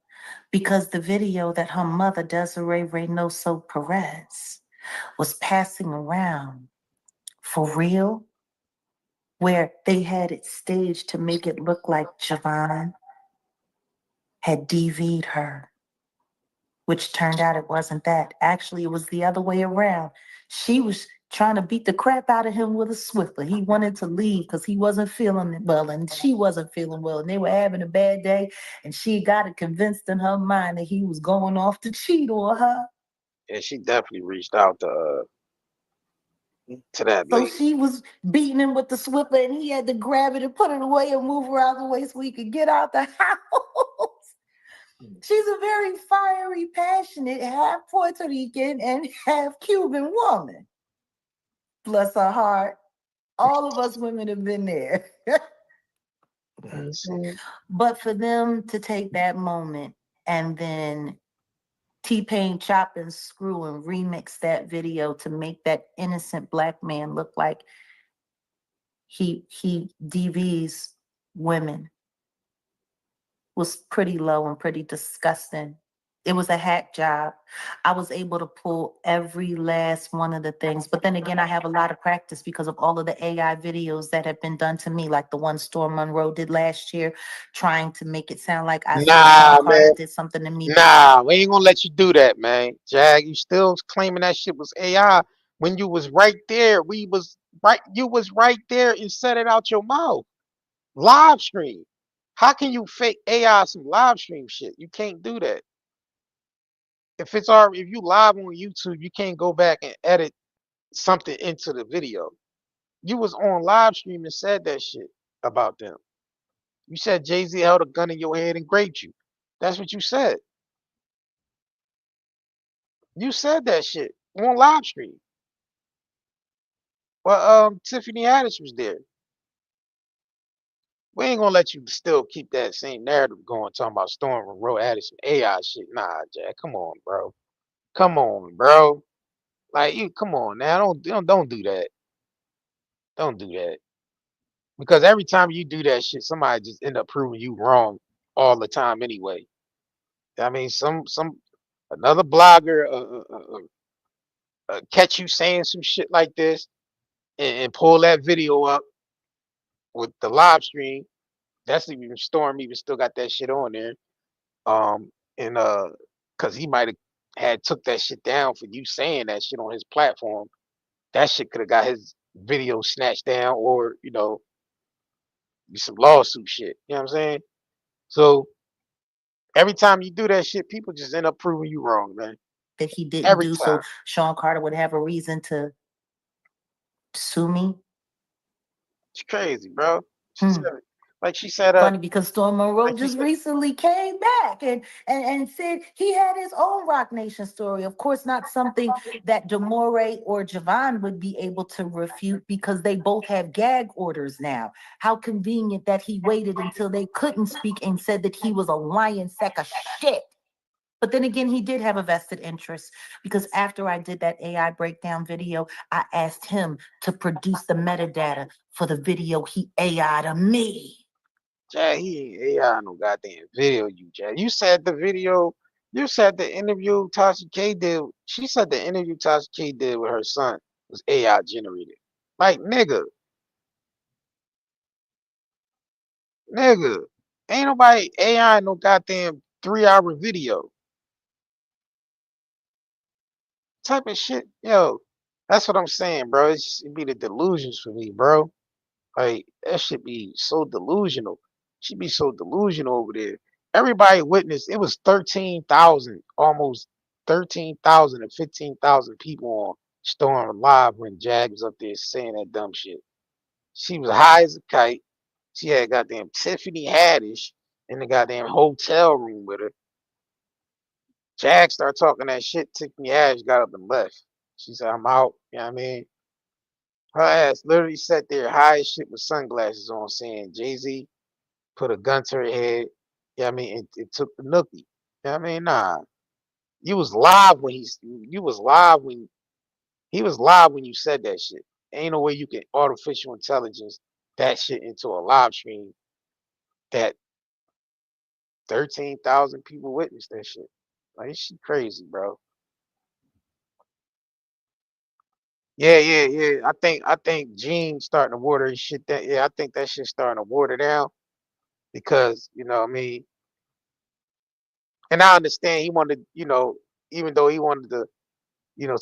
because the video that her mother, Desiree Reynoso Perez, was passing around for real, where they had it staged to make it look like Javon had DV'd her, which turned out it wasn't that. Actually, it was the other way around. She was trying to beat the crap out of him with a Swiffer. He wanted to leave because he wasn't feeling well and she wasn't feeling well and they were having a bad day, and she got it convinced in her mind that he was going off to cheat on her. And she definitely reached out to that So lady. she was beating him with the Swiffer and he had to grab it and put it away and move her out of the way so he could get out the house. She's a very fiery, passionate, half Puerto Rican and half Cuban woman. Bless her heart. All of us women have been there. But for them to take that moment and then T-Pain chop and screw and remix that video to make that innocent black man look like he DVs women was pretty low and pretty disgusting. It was a hack job. I was able to pull every last one of the things. But then again, I have a lot of practice because of all of the AI videos that have been done to me, like the one Storm Monroe did last year, trying to make it sound like I said Sean Nah, Carter man. did something to me. Nah, we ain't gonna let you do that, man. Jag, you still claiming that shit was AI when you was right there. You was right there and said it out your mouth. Live stream. How can you fake AI some live stream shit? You can't do that. If you live on YouTube, you can't go back and edit something into the video. You was on live stream and said that shit about them. You said Jay-Z held a gun in your head and raped you. That's what you said. You said that shit on live stream. Well, Tiffany Haddish was there. We ain't gonna let you still keep that same narrative going, talking about Storm Monroe Addison AI shit. Nah, Jack, come on, bro. Come on, bro. Like you, come on now. Don't do that. Don't do that. Because every time you do that shit, somebody just end up proving you wrong all the time anyway. I mean, some another blogger catch you saying some shit like this and pull that video up with the live stream. That's even Storm even still got that shit on there. And cause he might have had took that shit down for you saying that shit on his platform. That shit could have got his video snatched down or, some lawsuit shit. You know what I'm saying? So every time you do that shit, people just end up proving you wrong, man. that he didn't Every do, so time. Sean Carter would have a reason to sue me. It's crazy, bro. She Hmm. said, like she said, Funny because Storm Monroe like she just said, recently came back and said he had his own Rock Nation story. Of course, not something that Demore or Javon would be able to refute because they both have gag orders now. How convenient that he waited until they couldn't speak and said that he was a lying sack of shit. But then again, he did have a vested interest because after I did that AI breakdown video, I asked him to produce the metadata for the video he AI'd of me. Jay, he ain't AI no goddamn video, you Jay. You said the video, you said the interview Tasha K did. She said the interview Tasha K did with her son was AI generated. Like nigga, ain't nobody AI no goddamn 3 hour video type of shit. Yo, that's what I'm saying, bro. It be the delusions for me, bro. Like that should be so delusional. She be so delusional over there. Everybody witnessed it was 13,000, almost 13,000 and 15,000 people on Storm Live when Jag was up there saying that dumb shit. She was high as a kite. She had goddamn Tiffany Haddish in the goddamn hotel room with her. Jag started talking that shit. Tiffany Haddish got up and left. She said, I'm out. You know what I mean? Her ass literally sat there high as shit with sunglasses on saying Jay-Z put a gun to her head. Yeah, I mean, it took the nookie. Yeah, I mean, nah. You was live when you was live when he was live when you said that shit. Ain't no way you can artificial intelligence that shit into a live stream that 13,000 people witnessed that shit. Like, she crazy, bro. Yeah. I think Gene starting to water his shit that yeah, I think that shit's starting to water down because, what I mean, and I understand he wanted, even though he wanted to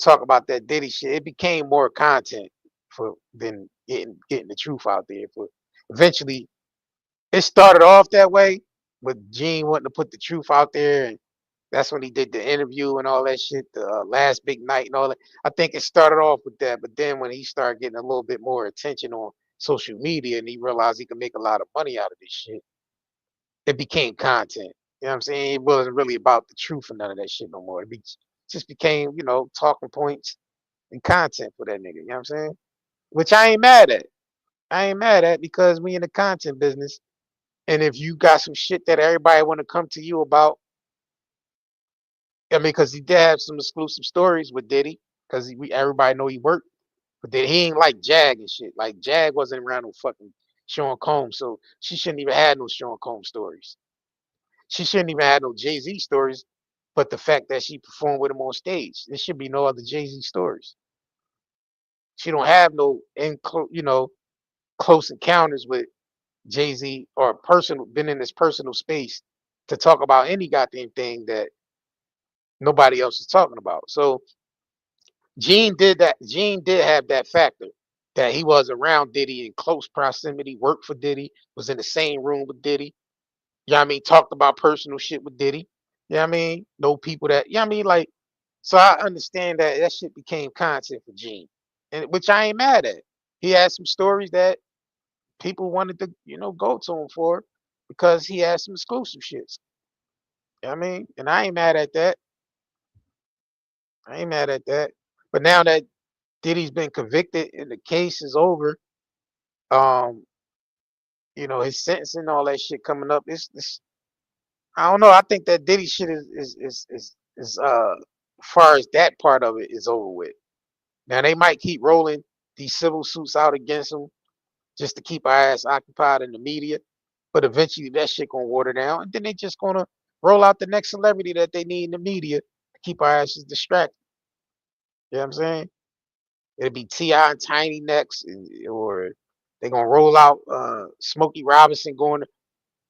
talk about that Diddy shit. It became more content for than getting the truth out there. For eventually, it started off that way, with Gene wanting to put the truth out there, and that's when he did the interview and all that shit, the last big night and all that. I think it started off with that, but then when he started getting a little bit more attention on social media and he realized he could make a lot of money out of this shit, it became content. You know what I'm saying? It wasn't really about the truth and none of that shit no more. Just became, talking points and content for that nigga. You know what I'm saying? Which I ain't mad at. I ain't mad at because we in the content business. And if you got some shit that everybody want to come to you about, I mean, because he did have some exclusive stories with Diddy, because we everybody know he worked, but then he ain't like Jag and shit. Like Jag wasn't around no fucking Sean Combs, so she shouldn't even had no Sean Combs stories. She shouldn't even have no Jay Z stories. But the fact that she performed with him on stage, there should be no other Jay Z stories. She don't have no close encounters with Jay Z or personal been in this personal space to talk about any goddamn thing that nobody else is talking about. So Gene did that. Gene did have that factor that he was around Diddy in close proximity, worked for Diddy, was in the same room with Diddy. You know what I mean? Talked about personal shit with Diddy. You know what I mean? Know people that, you know what I mean? Like, so I understand that that shit became content for Gene, and which I ain't mad at. He had some stories that people wanted to, go to him for because he had some exclusive shits. You know what I mean? And I ain't mad at that. I ain't mad at that. But now that Diddy's been convicted and the case is over, um, his sentence and all that shit coming up, it's I don't know. I think that Diddy shit is as far as that part of it is over with. Now they might keep rolling these civil suits out against them just to keep our ass occupied in the media, but eventually that shit gonna water down, and then they just gonna roll out the next celebrity that they need in the media to keep our asses distracted. You know what I'm saying? It'll be T.I. and Tiny next, or they gonna roll out Smokey Robinson going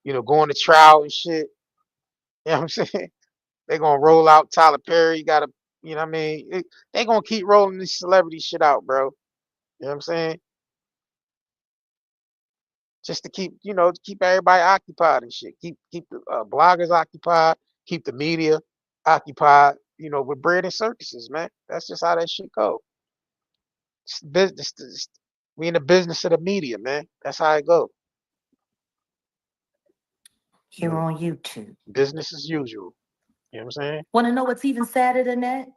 to trial and shit. You know what I'm saying? They gonna roll out Tyler Perry. You gotta, you know what I mean? They gonna keep rolling this celebrity shit out, bro. You know what I'm saying? Just to keep everybody occupied and shit. Keep the bloggers occupied. Keep the media occupied. With bread and circuses, man. That's just how that shit go. It's business. We in the business of the media, man. That's how it go. Here on YouTube. Business as usual. You know what I'm saying? Want to know what's even sadder than that?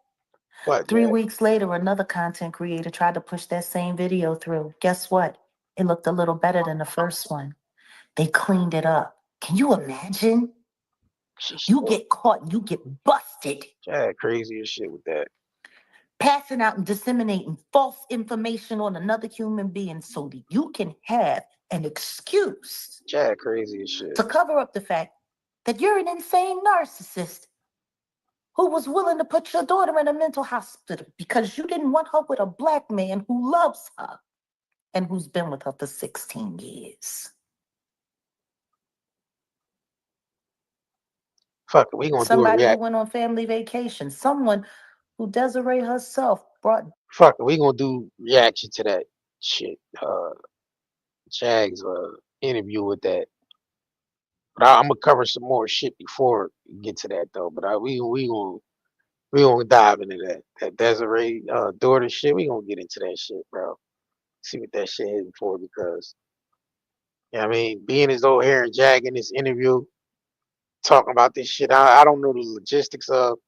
What? 3 weeks later, another content creator tried to push that same video through. Guess what? It looked a little better than the first one. They cleaned it up. Can you imagine? You get caught, you get busted. Yeah, crazy as shit with that. Passing out and disseminating false information on another human being so that you can have an excuse Yeah, crazy as shit. to cover up the fact that you're an insane narcissist who was willing to put your daughter in a mental hospital because you didn't want her with a black man who loves her and who's been with her for 16 years. Fuck it, we gonna do a Somebody who react. went on family vacation. Someone who Desiree herself brought. Fuck it, we gonna do reaction to that shit. Jag's interview with that. But I'm gonna cover some more shit before we get to that though. But we gonna dive into that Desiree daughter shit. We gonna get into that shit, bro. See what that shit is for, because I mean, being as though Aaron Jag in this interview talking about this shit, I don't know the logistics of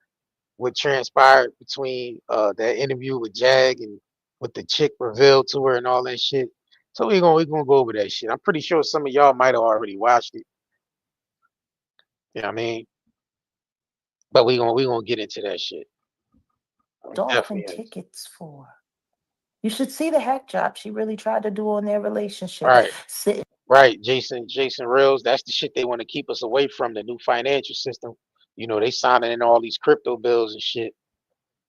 what transpired between that interview with Jag and what the chick revealed to her and all that shit. So we gonna go over that shit. I'm pretty sure some of y'all might have already watched it. You know what I mean? But we gonna get into that shit. Dolphin Definitely. tickets for. You should see the hack job she really tried to do on their relationship. Right. Sitting Right. Jason Reels, that's the shit they want to keep us away from, the new financial system. They signing in all these crypto bills and shit.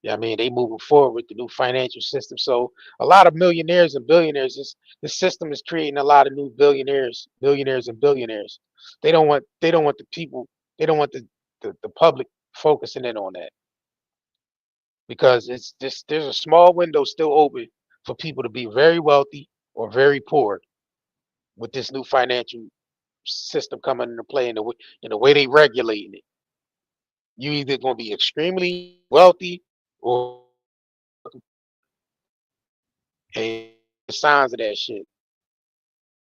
Yeah, I mean, they moving forward with the new financial system. So a lot of millionaires and billionaires, the system is creating a lot of new millionaires and billionaires. They don't want the people, they don't want the public focusing in on that, because there's a small window still open for people to be very wealthy or very poor with this new financial system coming into play, and the way they regulating it. You either gonna be extremely wealthy or and signs of that shit.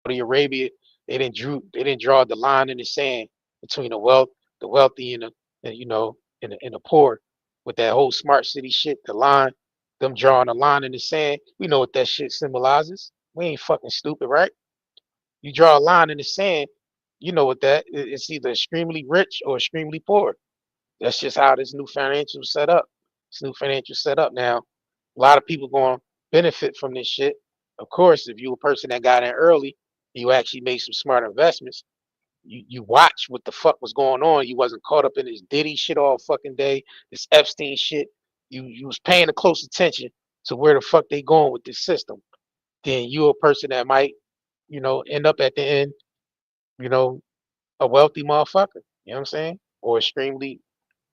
Saudi Arabia, they didn't draw the line in the sand between the wealthy and the poor, with that whole smart city shit. The line, them drawing a line in the sand. We know what that shit symbolizes. We ain't fucking stupid, right? You draw a line in the sand, you know what it's either extremely rich or extremely poor. That's just how this new financial set up. This new financial setup now. A lot of people going to benefit from this shit. Of course, if you a person that got in early, you actually made some smart investments. You watch what the fuck was going on. You wasn't caught up in this Diddy shit all fucking day, this Epstein shit. You was paying a close attention to where the fuck they going with this system. Then you a person that might, end up at the end, you know, a wealthy motherfucker. You know what I'm saying? Or extremely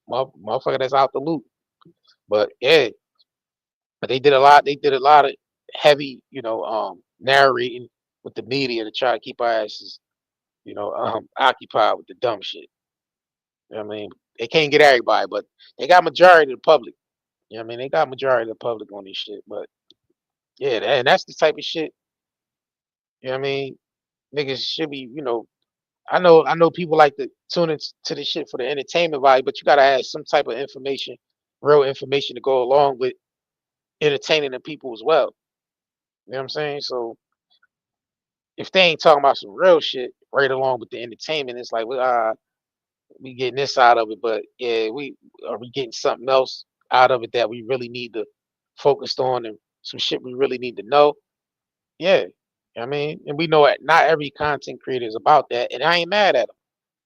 motherfucker that's out the loop. But yeah, but they did a lot. They did a lot of heavy, narrating with the media to try to keep our asses, occupied with the dumb shit. You know what I mean? They can't get everybody, but they got majority of the public. You know what I mean? They got majority of the public on this shit. But yeah, and that's the type of shit. You know what I mean? Niggas should be, I know people like to tune into this shit for the entertainment value, but you gotta have some type of information, real information to go along with entertaining the people as well. You know what I'm saying? So if they ain't talking about some real shit right along with the entertainment, it's like we getting this out of it, but yeah, we getting something else out of it that we really need to focus on and some shit we really need to know. Yeah. I mean, and we know that not every content creator is about that, and I ain't mad at them.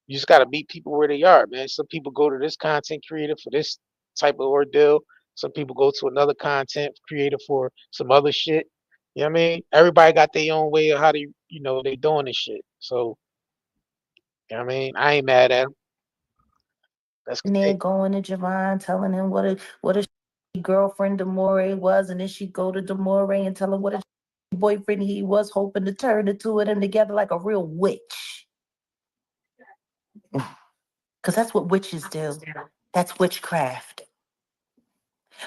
You just gotta meet people where they are, man. Some people go to this content creator for this type of ordeal. Some people go to another content creator for some other shit. You know what I mean? Everybody got their own way of how they, they doing this shit. So, you know what I mean? I ain't mad at them. That's And they're going to Javon, telling him what a girlfriend Demore was, and then she go to Demore and tell him what a boyfriend he was, hoping to turn the two of them together like a real witch. Because that's what witches do. That's witchcraft.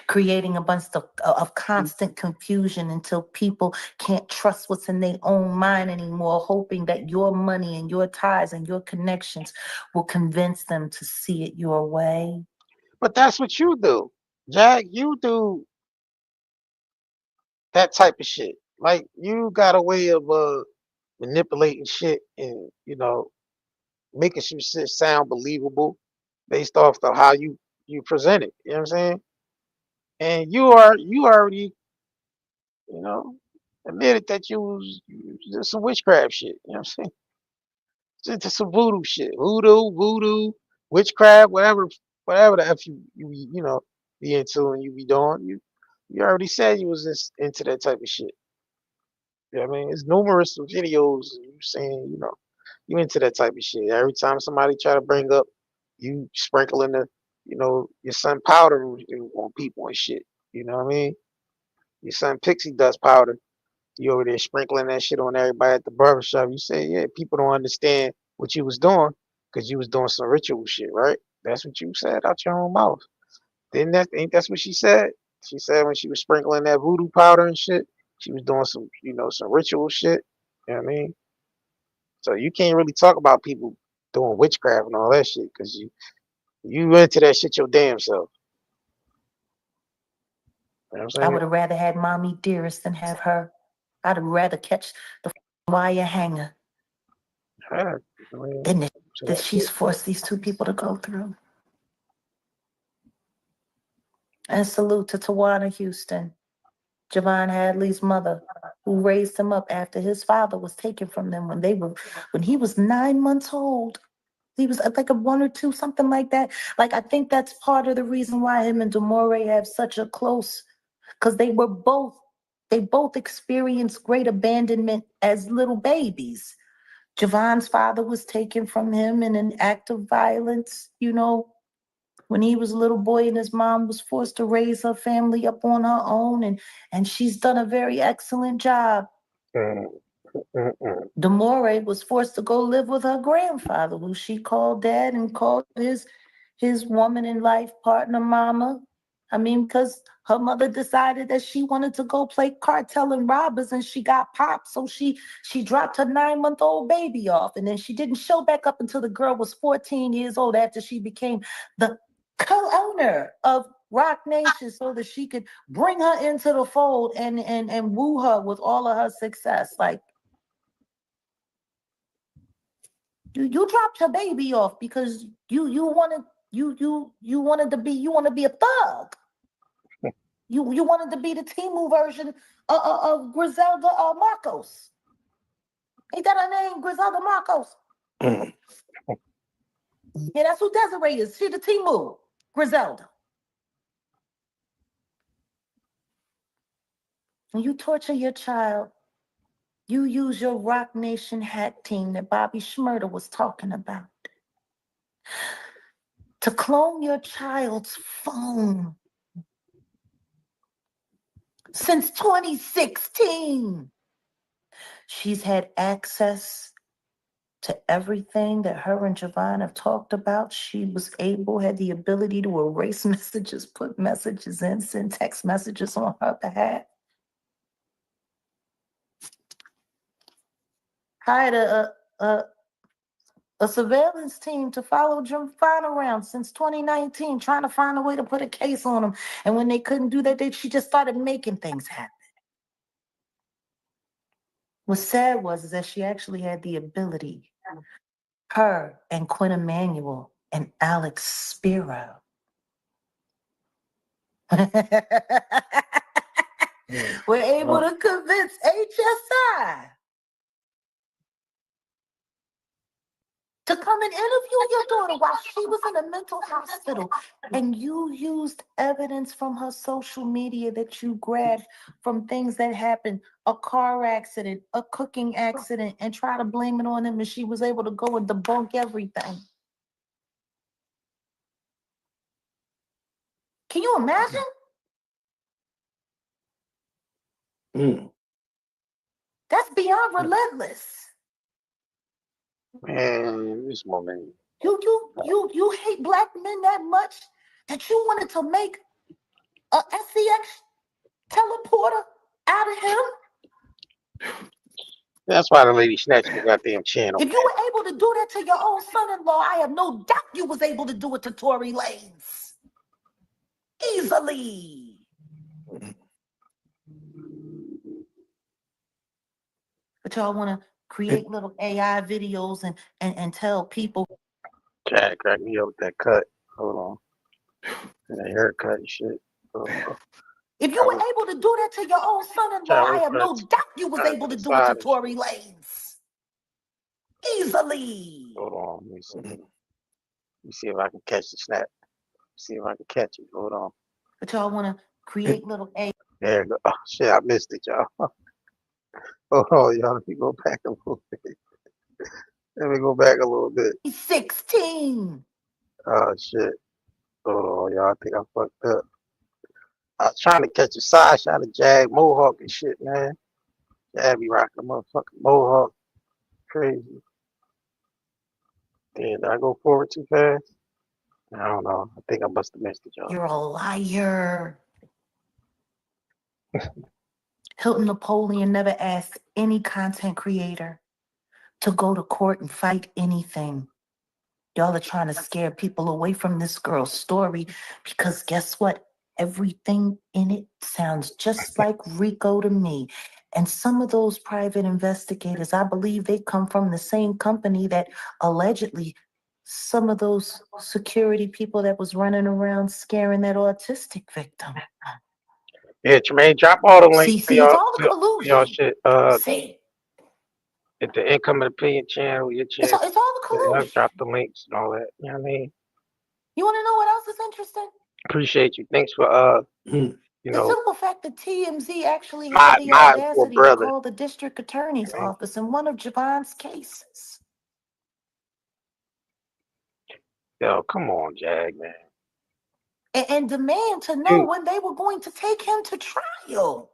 Creating a bunch of constant confusion until people can't trust what's in their own mind anymore, hoping that your money and your ties and your connections will convince them to see it your way. But that's what you do. Jag, you do that type of shit. Like you got a way of manipulating shit and, making some shit sound believable based off of how you present it. You know what I'm saying? And you already, you know, admitted that you did some witchcraft shit. You know what I'm saying? Just some voodoo shit. Voodoo, witchcraft, whatever the F you be into and you be doing. You already said you was just into that type of shit. You know what I mean? It's numerous videos of you saying, you into that type of shit. Every time somebody try to bring up you sprinkling your son powder on people and shit. You know what I mean? Your son pixie dust powder. You over there sprinkling that shit on everybody at the barbershop. You say, yeah, people don't understand what you was doing because you was doing some ritual shit, right? That's what you said out your own mouth. Didn't that's what she said? She said when she was sprinkling that voodoo powder and shit, she was doing some ritual shit. You know what I mean? So you can't really talk about people doing witchcraft and all that shit because you into that shit your damn self. You know what I'm I saying? would have rather had Mommy Dearest than have her. I'd have rather catch the wire hanger Yeah, I mean, than the so that she's forced these two people to go through. And salute to Tawana Houston, Javon Hadley's mother, who raised him up after his father was taken from them when he was 9 months old. He was like a 1 or 2, something like that. Like, I think that's part of the reason why him and Demore have such a close, because they both experienced great abandonment as little babies. Javon's father was taken from him in an act of violence, when he was a little boy, and his mom was forced to raise her family up on her own, and she's done a very excellent job. mm, Demore was forced to go live with her grandfather, who she called dad and called his woman in life partner mama. I mean, because her mother decided that she wanted to go play cartel and robbers, and she got popped, so she dropped her 9-month-old baby off, and then she didn't show back up until the girl was 14 years old, after she became the co-owner of Rock Nation, so that she could bring her into the fold and woo her with all of her success. Like, you dropped your baby off because you wanted to be a thug. You wanted to be the Timu version of Griselda Marcos. Ain't that her name, Griselda Marcos? Yeah, that's who Desiree is. She the Timu, Griselda. When you torture your child, you use your Rock Nation hack team that Bobby Shmurda was talking about to clone your child's phone. Since 2016, she's had access to everything that her and Javon have talked about. She had the ability to erase messages, put messages in, send text messages on her behalf. Hired a surveillance team to follow Javon around since 2019, trying to find a way to put a case on him. And when they couldn't do that, she just started making things happen. What's sad is that she actually had the ability, her and Quinn Emanuel and Alex Spiro, We're able to convince HSI to come and interview your daughter while she was in a mental hospital. And you used evidence from her social media that you grabbed from things that happened, a car accident, a cooking accident, and try to blame it on him. And she was able to go and debunk everything. Can you imagine? That's beyond relentless. Man, this woman. You hate black men that much that you wanted to make a SEX teleporter out of him? That's why the lady snatched the goddamn channel. If you were able to do that to your own son-in-law, I have no doubt you was able to do it to Tory Lanez. Easily. But y'all want to create little AI videos and tell people. Chad cracked me up with that cut. Hold on. That haircut and shit. If you were able to do that to your own son-in-law, I have no doubt you was able to do it to Tory Lanez. Easily. Hold on. Let me see. Let me see if I can catch the snap. See if I can catch it. Hold on. But y'all want to create little AI. There you go. Oh, shit, I missed it, y'all. Hold on, y'all. Let me go back a little bit. Let me go back a little bit. 16. Oh, shit. Hold on, y'all. I think I fucked up. I was trying to catch a side shot of Jag Mohawk and shit, man. Jag be rocking a motherfucking Mohawk. Crazy. Damn, did I go forward too fast? I don't know. I think I must have missed it, y'all. You're a liar. Hilton Napoleon never asked any content creator to go to court and fight anything. Y'all are trying to scare people away from this girl's story because guess what? Everything in it sounds just like RICO to me. And some of those private investigators, I believe they come from the same company that allegedly some of those security people that was running around scaring that autistic victim. Yeah, Tremaine, drop all the links See, it's all the collusion. shit. See, At the Income and Opinion channel, your it's channel. all the collusion. Drop the links and all that. You know what I mean? You want to know what else is interesting? Appreciate you. Thanks for you The know, simple fact that TMZ actually had the my poor audacity to brother. call the district attorney's office in one of Javon's cases. Yo, come on, Jag, man. And demand to know when they were going to take him to trial.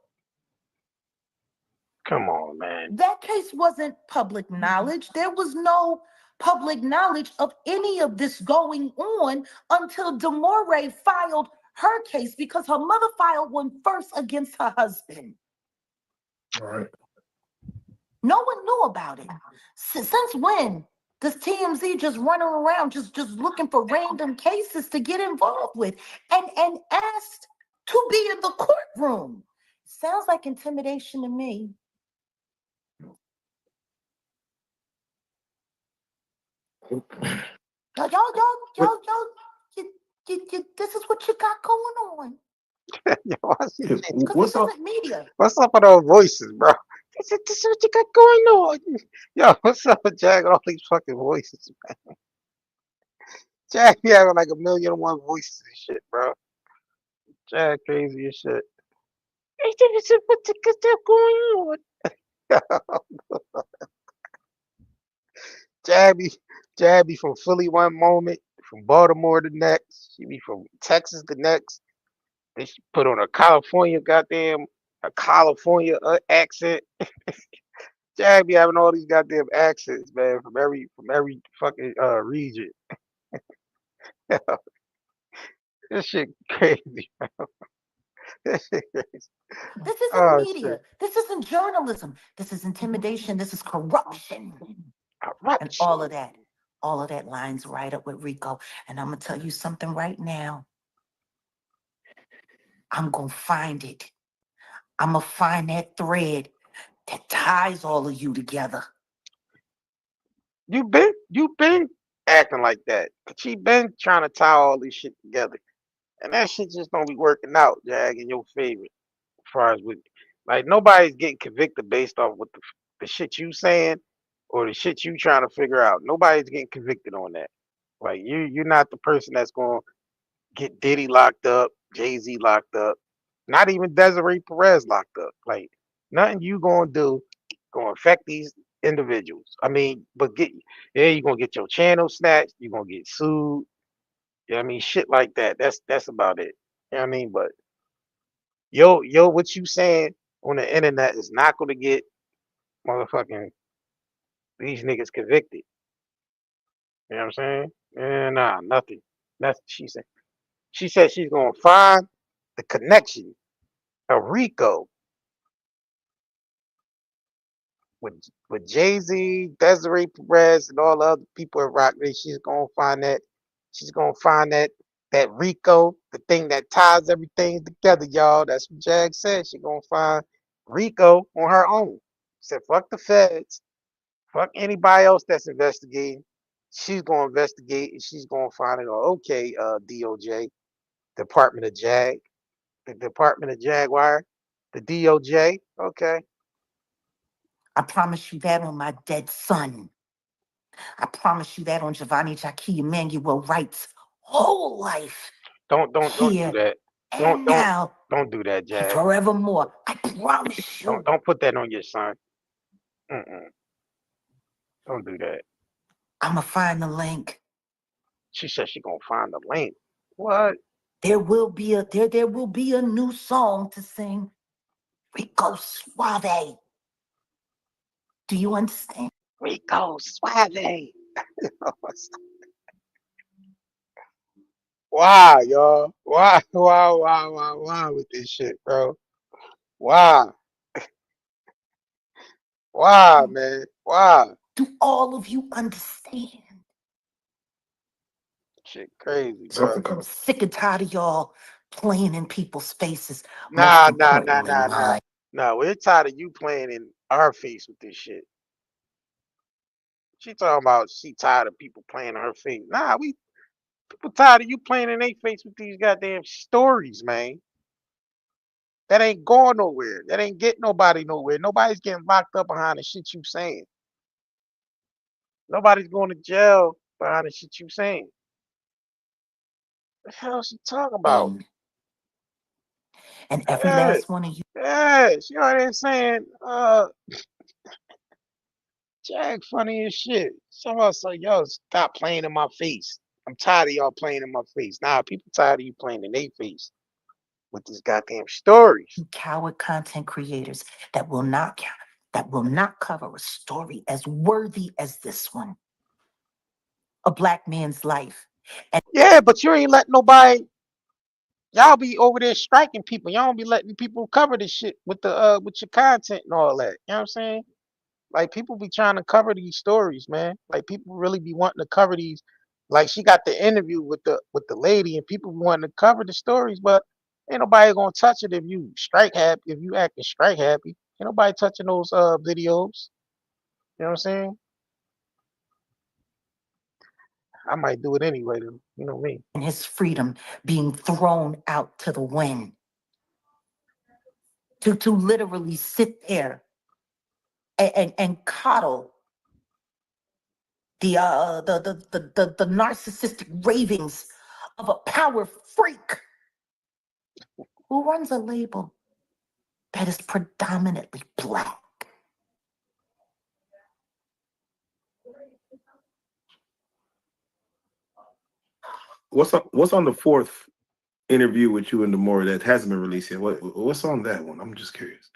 Come on, man. That case wasn't public knowledge. There was no public knowledge of any of this going on until Demore filed her case because her mother filed one first against her husband. All right. No one knew about it. Since when does TMZ just running around just looking for random cases to get involved with and asked to be in the courtroom? Sounds like intimidation to me. Y'all, this is what you got going on. Yo, I see Because this isn't media. What's up with those voices, bro? This is what you got going on. Yo, what's up with Jag? All these fucking voices, man. Jag be having like 1,000,001 voices and shit, bro. Jag crazy as shit. Hey, this is what you got going on. Jag be from Philly one moment, from Baltimore the next. She be from Texas the next. Then she put on a California accent. Jag be having all these goddamn accents, man, from every fucking region. This shit crazy, bro. This shit crazy. This isn't media. Shit. This isn't journalism. This is intimidation. This is corruption. And all of that lines right up with RICO. And I'm gonna tell you something right now. I'm gonna find it. I'm gonna find that thread that ties all of you together. You been acting like that. She been trying to tie all this shit together. And that shit just don't be working out, Jag, in your favor. As far as with, like, nobody's getting convicted based off what the shit you saying or the shit you trying to figure out. Nobody's getting convicted on that. Like, you're not the person that's going to get Diddy locked up, Jay-Z locked up, not even Desiree Perez locked up. Like, nothing you going to do going to affect these individuals. I mean, but you're going to get your channel snatched, you're going to get sued. You know what I mean? Shit like that. That's about it. You know what I mean? But what you saying on the internet is not gonna get motherfucking these niggas convicted. You know what I'm saying? Nah, nothing. That's what she said. She said she's gonna find the connection of RICO with Jay-Z, Desiree Perez, and all the other people at Rock Nation. She's gonna find that. She's gonna find that RICO, the thing that ties everything together, y'all. That's what Jag said. She's gonna find RICO on her own. Said fuck the feds, fuck anybody else that's investigating. She's gonna investigate and she's gonna find it. Okay, DOJ, Department of Jag, the Department of Jaguar, the DOJ. Okay. I promise you that on my dead son. I promise you that on Giovanni Jackie Emmanuel Wright's whole life. Don't do Here that. and now Don't do that, and Jag. forevermore. I promise you. Don't put that on your son. Mm-mm. Don't do that. I'ma find the link. She said she gonna find the link. What? There will be a new song to sing. Rico Suave. Do you understand? Rico Suave. Why, y'all? Why with this shit, bro? Why? Why, man? Why? Do all of you understand? Shit crazy, bro. Something I'm coming. sick and tired of y'all playing in people's faces. Nah. Most importantly, mine. Nah, we're tired of you playing in our face with this shit. She talking about she tired of people playing in her face. Nah, people tired of you playing in their face with these goddamn stories, man. That ain't going nowhere. That ain't getting nobody nowhere. Nobody's getting locked up behind the shit you saying. Nobody's going to jail behind the shit you saying. What the hell is she talking about? And every Yeah, last one of you. yeah. She out there saying, Jag funny as shit. Some of us like, yo, stop playing in my face. I'm tired of y'all playing in my face. Nah, people tired of you playing in their face with these goddamn stories. Coward content creators that will not cover a story as worthy as this one. A black man's life. And Yeah, but you ain't letting nobody. Y'all be over there striking people. Y'all don't be letting people cover this shit with the with your content and all that. You know what I'm saying? Like people be trying to cover these stories, man. Like people really be wanting to cover these. Like she got the interview with the lady, and people be wanting to cover the stories, but ain't nobody gonna touch it if you strike happy. If you acting strike happy, ain't nobody touching those videos. You know what I'm saying? I might do it anyway, though. You know me. his freedom being thrown out to the wind. To literally sit there and coddle the narcissistic ravings of a power freak who runs a label that is predominantly black. What's on the fourth interview with you and Demore that hasn't been released yet? What's on that one? I'm just curious.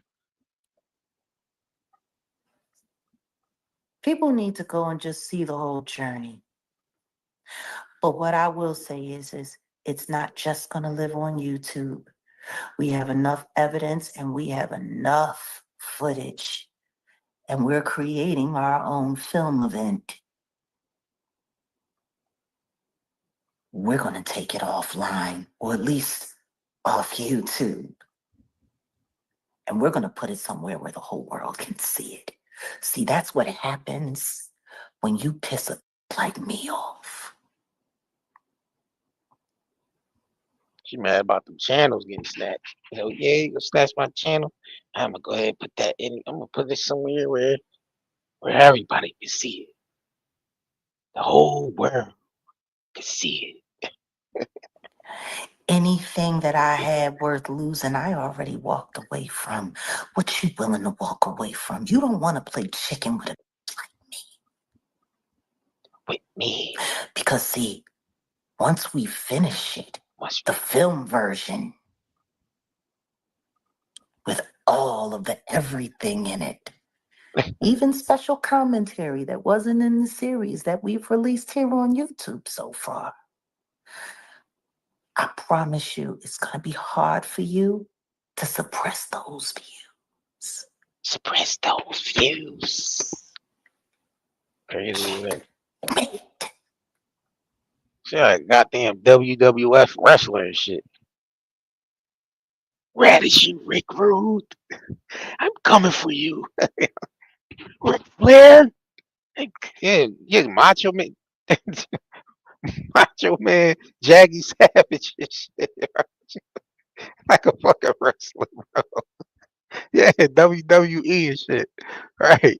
People need to go and just see the whole journey. But what I will say is it's not just going to live on YouTube. We have enough evidence and we have enough footage. And we're creating our own film event. We're going to take it offline, or at least off YouTube. And we're going to put it somewhere where the whole world can see it. See, that's what happens when you piss a like me off. She mad about them channels getting snatched. You know, yeah, you gonna snatch my channel. I'm gonna go ahead and put that in. I'm gonna put it somewhere where everybody can see it. The whole world can see Anything that I had worth losing, I already walked away from. What you willing to walk away from? You don't want to play chicken with a it with me. because see, once we finish it, Must the film version with all of the everything in it, even special commentary that wasn't in the series that we've released here on YouTube so far. I promise you, it's going to be hard for you to suppress those views. suppress those views. Crazy, man. Mate, She like goddamn WWF wrestler and shit. Where did you, Rick Rude? I'm coming for you. Ric Flair? Yeah, Macho Man. Macho Man, Jaggy Savage and shit. Like a fucking wrestler, bro. Yeah, WWE and shit. Right.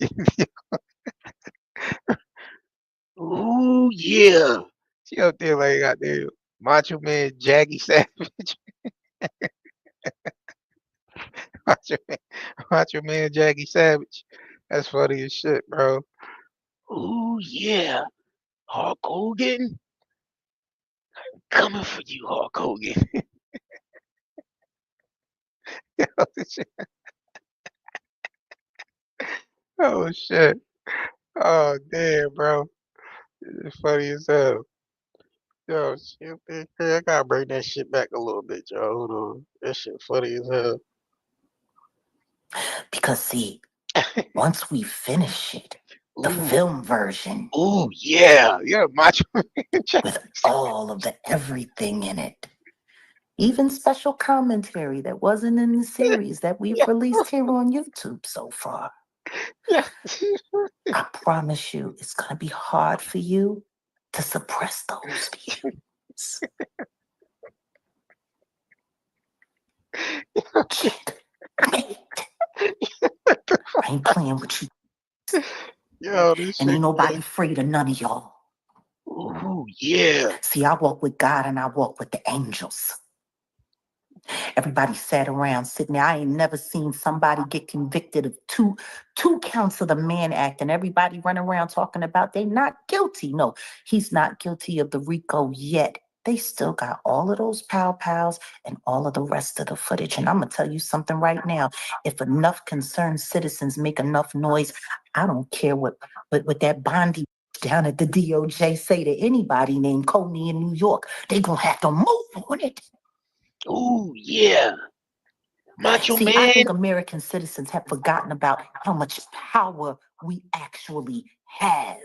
Ooh, yeah. She up there like goddamn Macho Man, Jaggy Savage. Macho Man, Macho Man, Jaggy Savage. That's funny as shit, bro. Ooh, yeah. Hulk Hogan? Coming for you, Hulk Hogan. Oh, shit. Oh, damn, bro. It's funny as hell. Yo, shit, man, I gotta bring that shit back a little bit, yo. Hold on. That shit funny as hell. because see, once we finish it, the Ooh, film version ooh, yeah. Yeah, Macho Man. with all of the everything in it, even special commentary that wasn't in the series that we've Yeah, released here on YouTube so far. yeah. I promise you, it's going to be hard for you to suppress those views. Kid, mate, I ain't playing with you, Yo, this and shit. ain't nobody afraid of none of y'all. Ooh, yeah. See, I walk with God and I walk with the angels. Everybody sat around sitting there. I ain't never seen somebody get convicted of two counts of the Mann Act, and everybody run around talking about they not guilty. No, he's not guilty of the RICO yet. They still got all of those pals and all of the rest of the footage. And I'm gonna tell you something right now. If enough concerned citizens make enough noise, I don't care what that Bondi down at the DOJ say to anybody named Comey in New York. They gonna have to move on it. Ooh, yeah. Macho See, I Man. think American citizens have forgotten about how much power we actually have.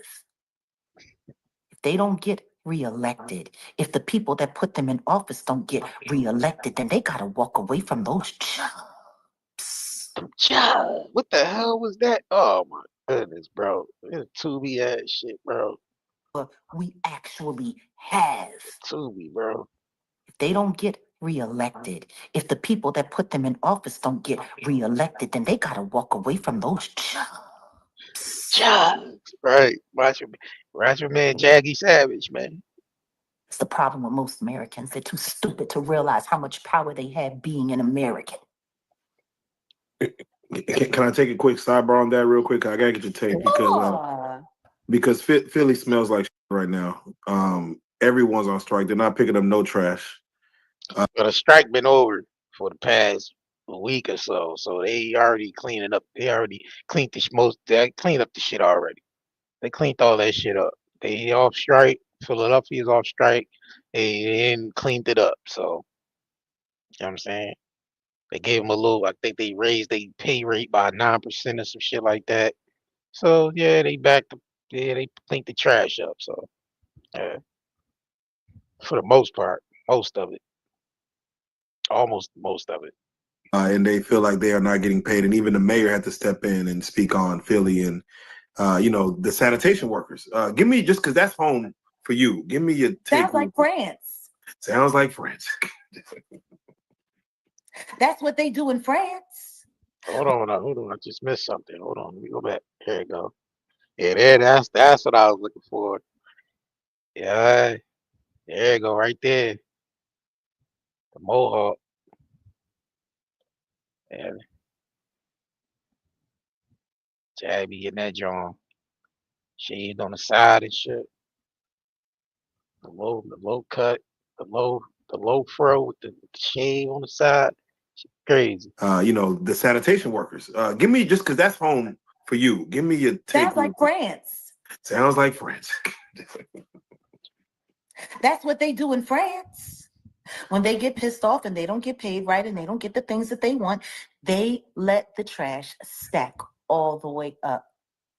If they don't get reelected, if the people that put them in office don't get reelected, then they got to walk away from those jobs. Child, what the hell was that? Oh my goodness, bro. It's Tubi ass shit, bro. We actually have. Tubi, bro. If they don't get reelected, if the people that put them in office don't get reelected, then they got to walk away from those jobs. Child. Right. Macho Man, Jaggy Savage, man. It's the problem with most Americans. They're too stupid to realize how much power they have being an American. Can I take a quick sidebar on that real quick? I gotta get your take because Philly smells like shit right now. Everyone's on strike. They're not picking up no trash. But the strike been over for the past week or so. So they already cleaning up. They already cleaned they cleaned up the shit already. They cleaned all that shit up. They off strike. Philadelphia's off strike. They cleaned it up. So, you know what I'm saying? They gave them a little, I think they raised their pay rate by 9% or some shit like that. So, yeah, they cleaned the trash up. So, yeah, for the most part, most of it, almost most of it. And they feel like they are not getting paid. And even the mayor had to step in and speak on Philly and the sanitation workers. Give me, just because that's home for you, give me your take. Sounds like France. Sounds like France. That's what they do in France. Hold on, I just missed something. Hold on, let me go back. There you go. Yeah, that's what I was looking for. Yeah, there you go, right there. The mohawk. And Jay be getting that John shaved on the side and shit. The low cut, the low fro with the shave on the side. Shit crazy. The sanitation workers. Give me, just because that's home for you. Give me your take. Sounds like France. Sounds like France. That's what they do in France. When they get pissed off and they don't get paid right and they don't get the things that they want, they let the trash stack all the way up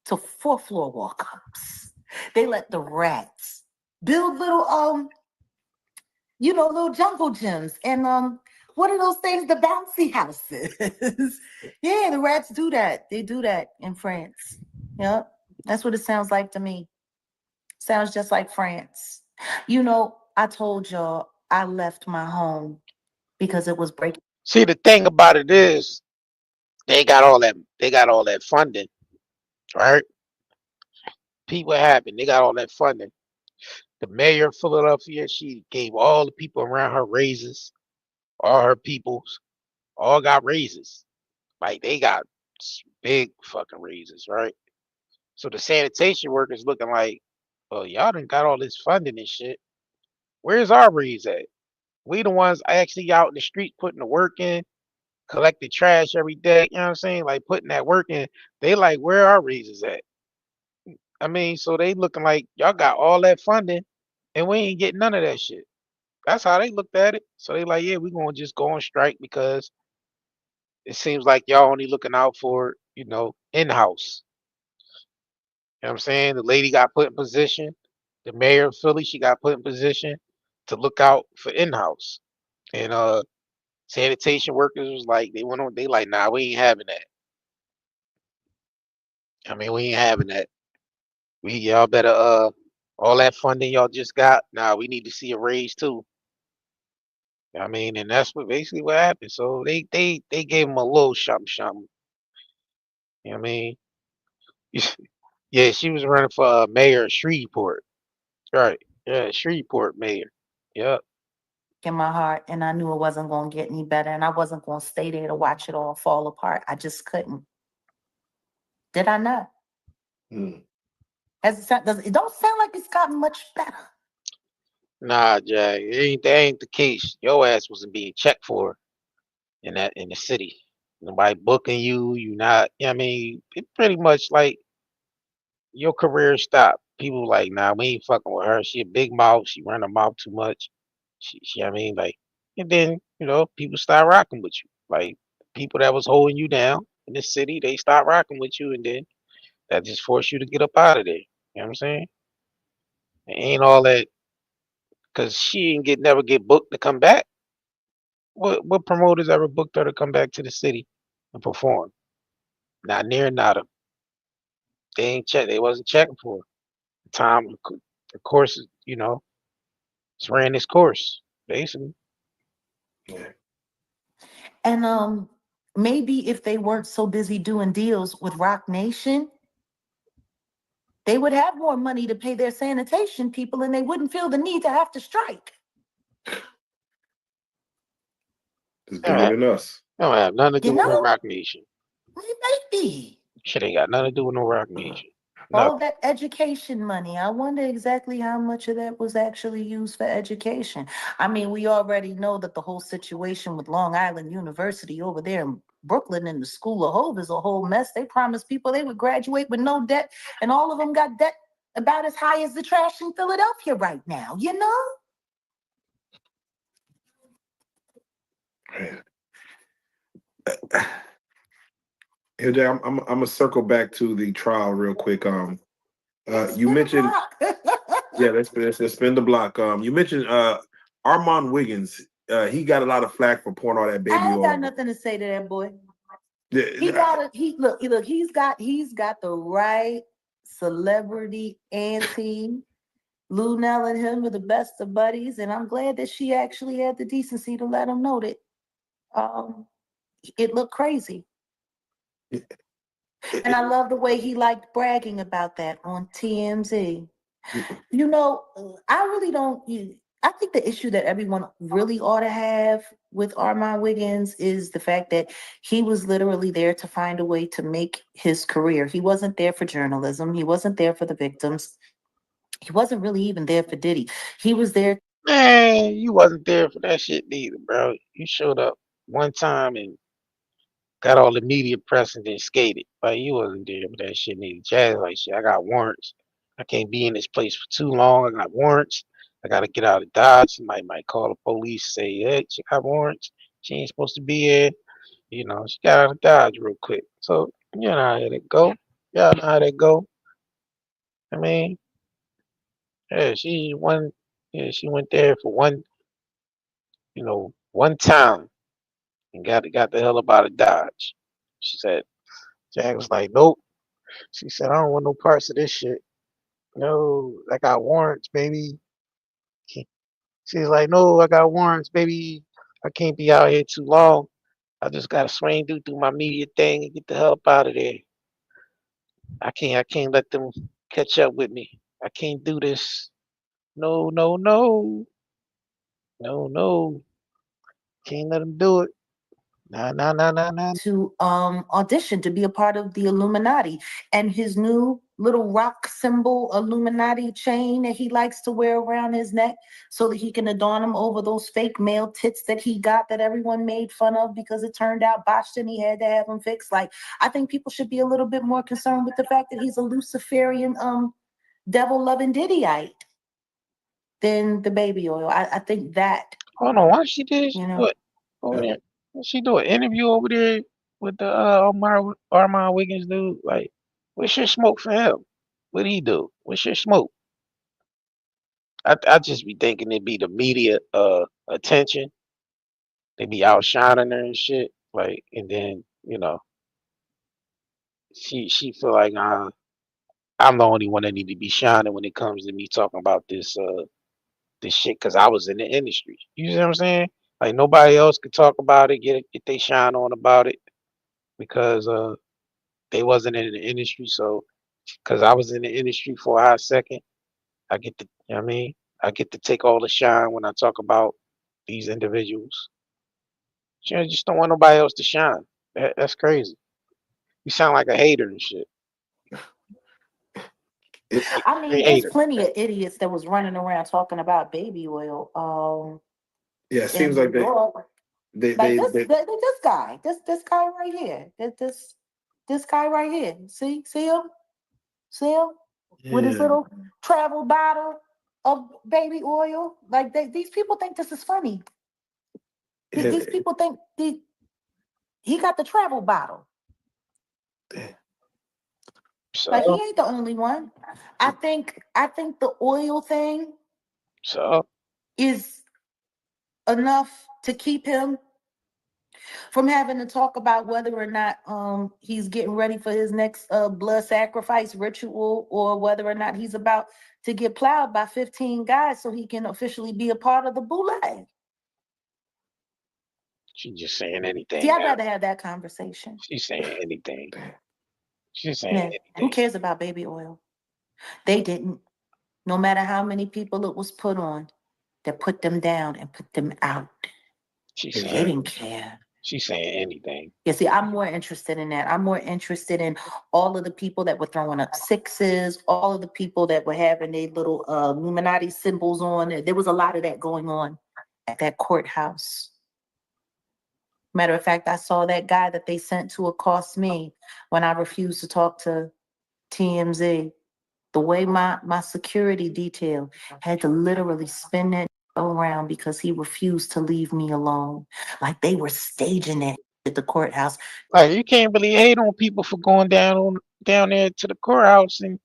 to 4th-floor walk-ups. They let the rats build little little jungle gyms and what are those things? The bouncy houses. Yeah, the rats do that. They do that in France. Yep. That's what it sounds like to me. Sounds just like France. I told y'all I left my home because it was breaking. See, the thing about it is they got all that funding, right? Pete, what happened? They got all that funding. The mayor of Philadelphia, she gave all the people around her raises. All her peoples all got raises. Like they got big fucking raises, right? So the sanitation workers looking like, well, y'all done got all this funding and shit. Where's our raise at? We the ones actually out in the street putting the work in, collecting trash every day. You know what I'm saying? Like putting that work in. They like, where our raises at? I mean, so they looking like y'all got all that funding and we ain't getting none of that shit. That's how they looked at it. So they like, yeah, we gonna just go on strike because it seems like y'all only looking out for, in-house. You know what I'm saying? The lady got put in position. The mayor of Philly, she got put in position to look out for in-house. And sanitation workers was like, they went on, they like, nah, we ain't having that. I mean, we ain't having that. Y'all better all that funding y'all just got, nah, we need to see a raise too. I mean, and that's basically what happened. So they gave him a little something. You know what I mean? Yeah, she was running for mayor of Shreveport. Right. Yeah, Shreveport mayor. Yep. In my heart, and I knew it wasn't going to get any better, and I wasn't going to stay there to watch it all fall apart. I just couldn't. Did I not? Mm. It don't sound like it's gotten much better. Nah, Jack, that ain't the case. Your ass wasn't being checked for in the city. Nobody booking you. You not. You know what I mean, it pretty much like your career stopped. People like, nah, we ain't fucking with her. She a big mouth. She run her mouth too much. She I mean, like, and then people start rocking with you. Like people that was holding you down in the city, they start rocking with you, and then that just forced you to get up out of there. You know what I'm saying? It ain't all that because she ain't never get booked to come back. What promoters ever booked her to come back to the city and perform? Not near, nada. They ain't check. They wasn't checking for her. The time, the course, it's ran its course basically. Yeah. And maybe if they weren't so busy doing deals with Rock Nation, they would have more money to pay their sanitation people, and they wouldn't feel the need to have to strike. It's bigger than us. Don't have nothing to do You with no know, Rock Nation. it might be. Shit ain't got nothing to do with no Rock Nation. All Nothing. that education money. I wonder exactly how much of that was actually used for education. I mean, we already know that the whole situation with Long Island University over there in Brooklyn and the School of Hope is a whole mess. They promised people they would graduate with no debt, and all of them got debt about as high as the trash in Philadelphia right now, you know? Man. Hey, Jay, I'm gonna circle back to the trial real quick. You mentioned, yeah, let's spin the block. You mentioned Armand Wiggins. He got a lot of flack for pouring all that baby I ain't got oil. nothing to say to that boy. Yeah, He's got the right celebrity auntie Lou Nell and him were the best of buddies, and I'm glad that she actually had the decency to let him know that um, it looked crazy. It- And I it- love the way he liked bragging about that on TMZ. You know, I really don't. I think the issue that everyone really ought to have with Armand Wiggins is the fact that he was literally there to find a way to make his career. He wasn't there for journalism. He wasn't there for the victims. He wasn't really even there for Diddy. He was there. Man, you wasn't there for that shit neither, bro. You showed up one time and got all the media press and then skated. Like you wasn't there for that shit neither. Jazz like shit. I got warrants. I can't be in this place for too long. I got warrants. I gotta get out of Dodge. Somebody might call the police, say, hey, she got warrants. She ain't supposed to be here. You know, she got out of Dodge real quick. So you know how that go. Y'all know how that go. I mean, yeah, she went there for one time and got the hell up out of Dodge. She said, Jack was like, nope. She said, I don't want no parts of this shit. No, I got warrants, baby. She's like, no, I got warrants, baby. I can't be out here too long. I just gotta swing through my media thing and get the hell up out of there. I can't let them catch up with me. I can't do this. No, no, no. No, no. Can't let them do it. Nah, nah, nah, nah, nah. to audition to be a part of the Illuminati, and his new little rock symbol Illuminati chain that he likes to wear around his neck so that he can adorn them over those fake male tits that he got that everyone made fun of because it turned out botched and he had to have them fixed. Like, I think people should be a little bit more concerned with the fact that he's a Luciferian devil loving Diddyite than the baby oil. I think that, Hold on, why she did you she know. do it over there? Did she do an interview over there with the Armand Wiggins dude? Like, what's your smoke for him? What'd he do? What's your smoke? I just be thinking it'd be the media attention. They be outshining her and shit. Like, and then, she feel like I'm the only one that need to be shining when it comes to me talking about this shit because I was in the industry. You see what I'm saying? Like nobody else could talk about it, get they shine on about it because they wasn't in the industry. So because I was in the industry for a hot second, I get to you know what I mean I get to take all the shine when I talk about these individuals. You just don't want nobody else to shine. That's crazy. You sound like a hater and shit. it- I A mean, it's hater. plenty of idiots that was running around talking about baby oil yeah, it in seems New like York. they Like they, this they this guy, this guy right here. This guy right here. See him? See him? With his yeah. little travel bottle of baby oil. Like these people think this is funny. These Yeah. people think he got the travel bottle. Like he So ain't the only one. I think the oil thing so is enough to keep him from having to talk about whether or not he's getting ready for his next blood sacrifice ritual or whether or not he's about to get plowed by 15 guys so he can officially be a part of the boule. she just saying See, anything I'd now. rather have that conversation. She's saying anything. She's saying Yeah, who anything. cares about baby oil? They didn't. No matter how many people it was put on, that put them down and put them out. She's They saying didn't care. she's saying anything. Yeah, see, I'm more interested in that. I'm more interested in all of the people that were throwing up sixes, all of the people that were having their little Illuminati symbols on. There was a lot of that going on at that courthouse. Matter of fact, I saw that guy that they sent to accost me when I refused to talk to TMZ. The way my security detail had to literally spin that around because he refused to leave me alone. Like they were staging that at the courthouse. Like you can't really hate on people for going down there to the courthouse and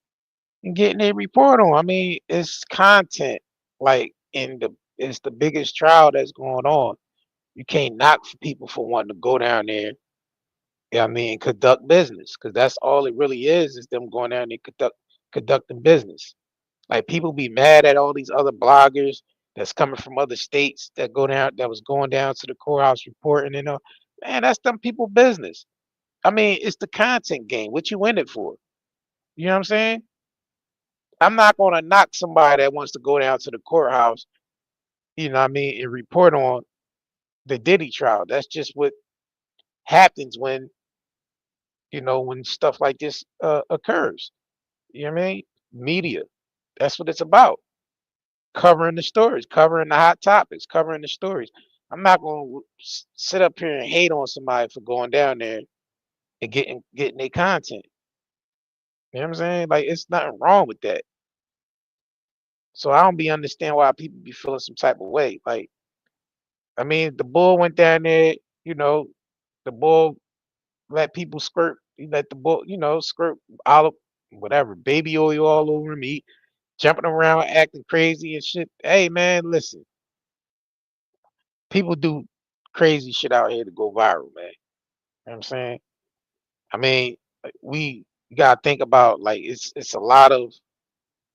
getting their report on. I mean, it's content. Like it's the biggest trial that's going on. You can't knock for people for wanting to go down there. Yeah, I mean, conduct business because that's all it really is them going down there conducting business. Like people be mad at all these other bloggers that's coming from other states that go down that was going down to the courthouse reporting and all. Man, that's them people business. I mean, it's the content game. What you in it for? You know what I'm saying? I'm not gonna knock somebody that wants to go down to the courthouse, you know what I mean, and report on the Diddy trial. That's just what happens when, when stuff like this occurs. You know what I mean? Media. That's what it's about. Covering the stories, covering the hot topics, covering the stories. I'm not gonna sit up here and hate on somebody for going down there and getting their content. You know what I'm saying? Like it's nothing wrong with that. So I don't be understand why people be feeling some type of way. Like, I mean, the bull went down there, you know, the bull let people skirt, he let the bull, skirt all whatever, baby oil all over me, jumping around, acting crazy and shit. Hey man, listen, people do crazy shit out here to go viral, man. You know what I'm saying? I mean, we gotta think about like it's a lot of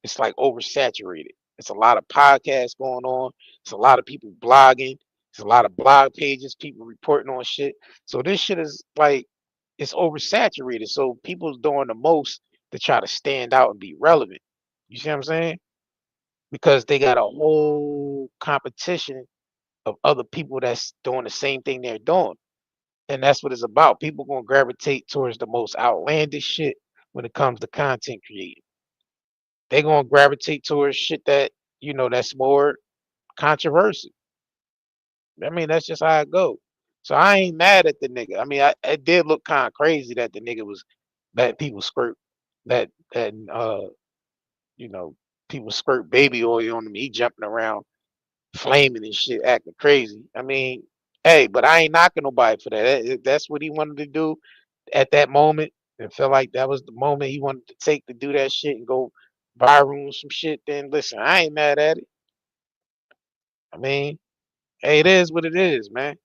it's like oversaturated. It's a lot of podcasts going on. It's a lot of people blogging. It's a lot of blog pages, people reporting on shit. So this shit is like it's oversaturated. So people's doing the most to try to stand out and be relevant. You see what I'm saying? Because they got a whole competition of other people that's doing the same thing they're doing. And that's what it's about. People gonna gravitate towards the most outlandish shit when it comes to content creating. They gonna gravitate towards shit that that's more controversial. I mean, that's just how it go. So I ain't mad at the nigga. I mean, it did look kind of crazy that the nigga was that people squirt that you know people squirt baby oil on him. He jumping around, flaming and shit, acting crazy. I mean, hey, but I ain't knocking nobody for that. If that's what he wanted to do at that moment, and felt like that was the moment he wanted to take to do that shit and go viral and some shit. Then listen, I ain't mad at it. I mean, hey, it is what it is, man.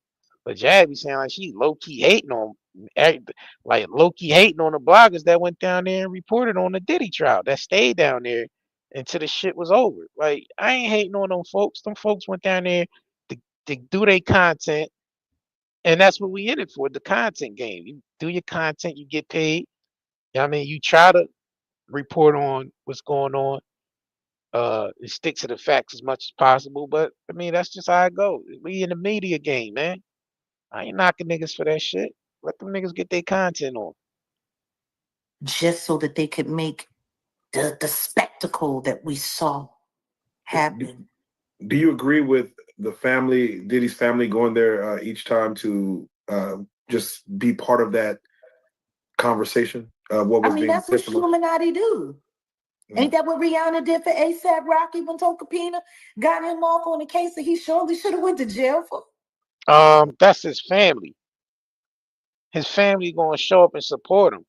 But Jab be saying like she low key hating on like low key hating on the bloggers that went down there and reported on the Diddy trial that stayed down there until the shit was over. Like I ain't hating on them folks. Them folks went down there to, to do their content, and that's what we in it for, the content game. You do your content, you get paid. You know what I mean? You try to report on what's going on, and stick to the facts as much as possible. But I mean that's just how it goes. We in the media game, man. I ain't knocking niggas for that shit. Let them niggas get their content on. Just so that they could make the spectacle that we saw happen. Do you agree with the family, Diddy's family, going there each time to just be part of that conversation? What was being That's what said about? Illuminati do. Ain't that what Rihanna did for ASAP Rocky when Tokapina got him off on a case that he surely should have went to jail for? That's his family. His family gonna show up and support him,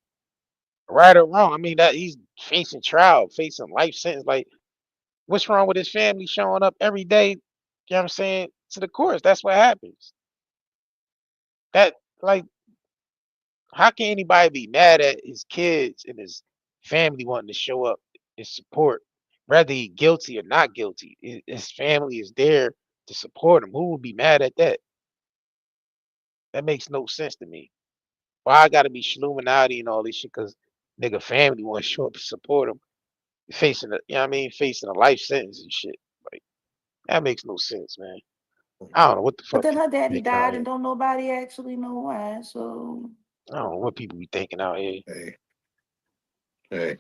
right or wrong. I mean that he's facing trial, facing life sentence. Like, what's wrong with his family showing up every day? You know what I'm saying, to the courts? That's what happens. That like, how can anybody be mad at his kids and his family wanting to show up and support, whether he guilty or not guilty? His family is there to support him. Who would be mad at that? That makes no sense to me. Why I gotta be Shluminati and all this shit? Cause nigga family want to show up and support him, facing facing a life sentence and shit. Like that makes no sense, man. I don't know what the But fuck then her people be daddy thinking out died and here. don't nobody actually know why. So I don't know what people be thinking out here. Hey,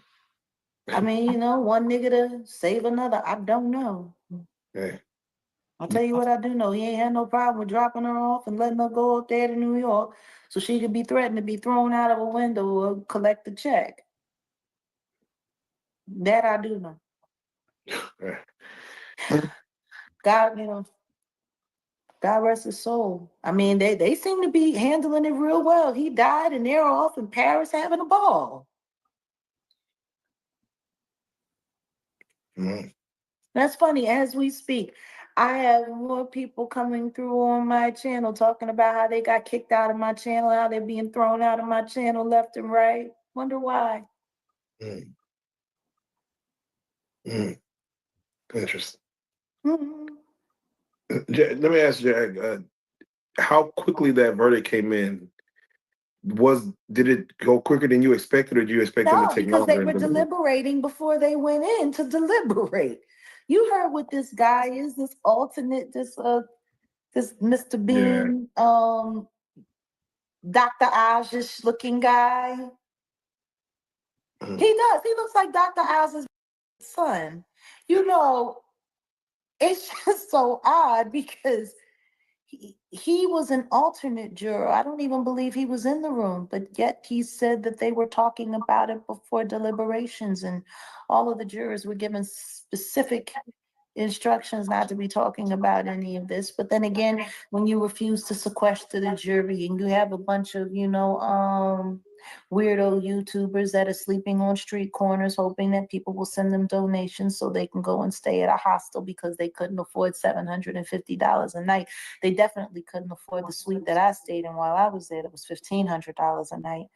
one nigga to save another. I don't know. hey. I'll tell you what I do know. He ain't had no problem with dropping her off and letting her go up there to New York so she could be threatened to be thrown out of a window or collect a check. That I do know. God, God rest his soul. I mean, they seem to be handling it real well. He died and they're off in Paris having a ball. Mm-hmm. That's funny. As we speak, I have more people coming through on my channel talking about how they got kicked out of my channel, how they're being thrown out of my channel left and right. Wonder why. Mm. Mm. Interesting. Mhm. Let me ask Jag, how quickly that verdict came in. Did it go quicker than you expected, or did you expect them to No, take because they longer? were deliberating before they went in to deliberate. You heard what this guy is, this alternate, this Mr. Yeah. Bean, Dr. Ozish looking guy. Mhm. He does. He looks like Dr. Oz's son. You know, it's just so odd because he was an alternate juror. I don't even believe he was in the room, but yet he said that they were talking about it before deliberations, and all of the jurors were given specific instructions not to be talking about any of this. But then again, when you refuse to sequester the jury and you have a bunch of, weirdo YouTubers that are sleeping on street corners, hoping that people will send them donations so they can go and stay at a hostel because they couldn't afford $750 a night. They definitely couldn't afford the suite that I stayed in while I was there. That was $1,500 a night.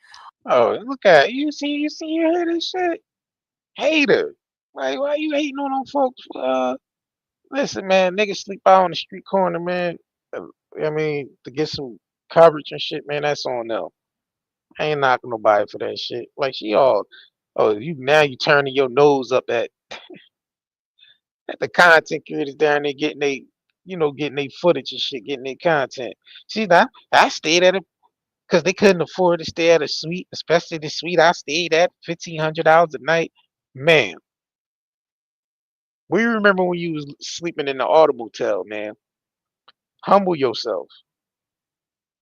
Oh, look at it. You hear this shit? Hater. Like, why you hating on them folks? Listen, man, niggas sleep out on the street corner, man. Uh, I mean, to get some coverage and shit, man, that's on them. I ain't knocking nobody for that shit. Like she all, oh, you turning your nose up at the content creators down there getting getting they footage and shit, getting their content. See, now I stayed at it because they couldn't afford to stay at a suite, especially the suite I stayed at, $1,500 a night. Man, we remember when you was sleeping in the auto motel, man. Humble yourself.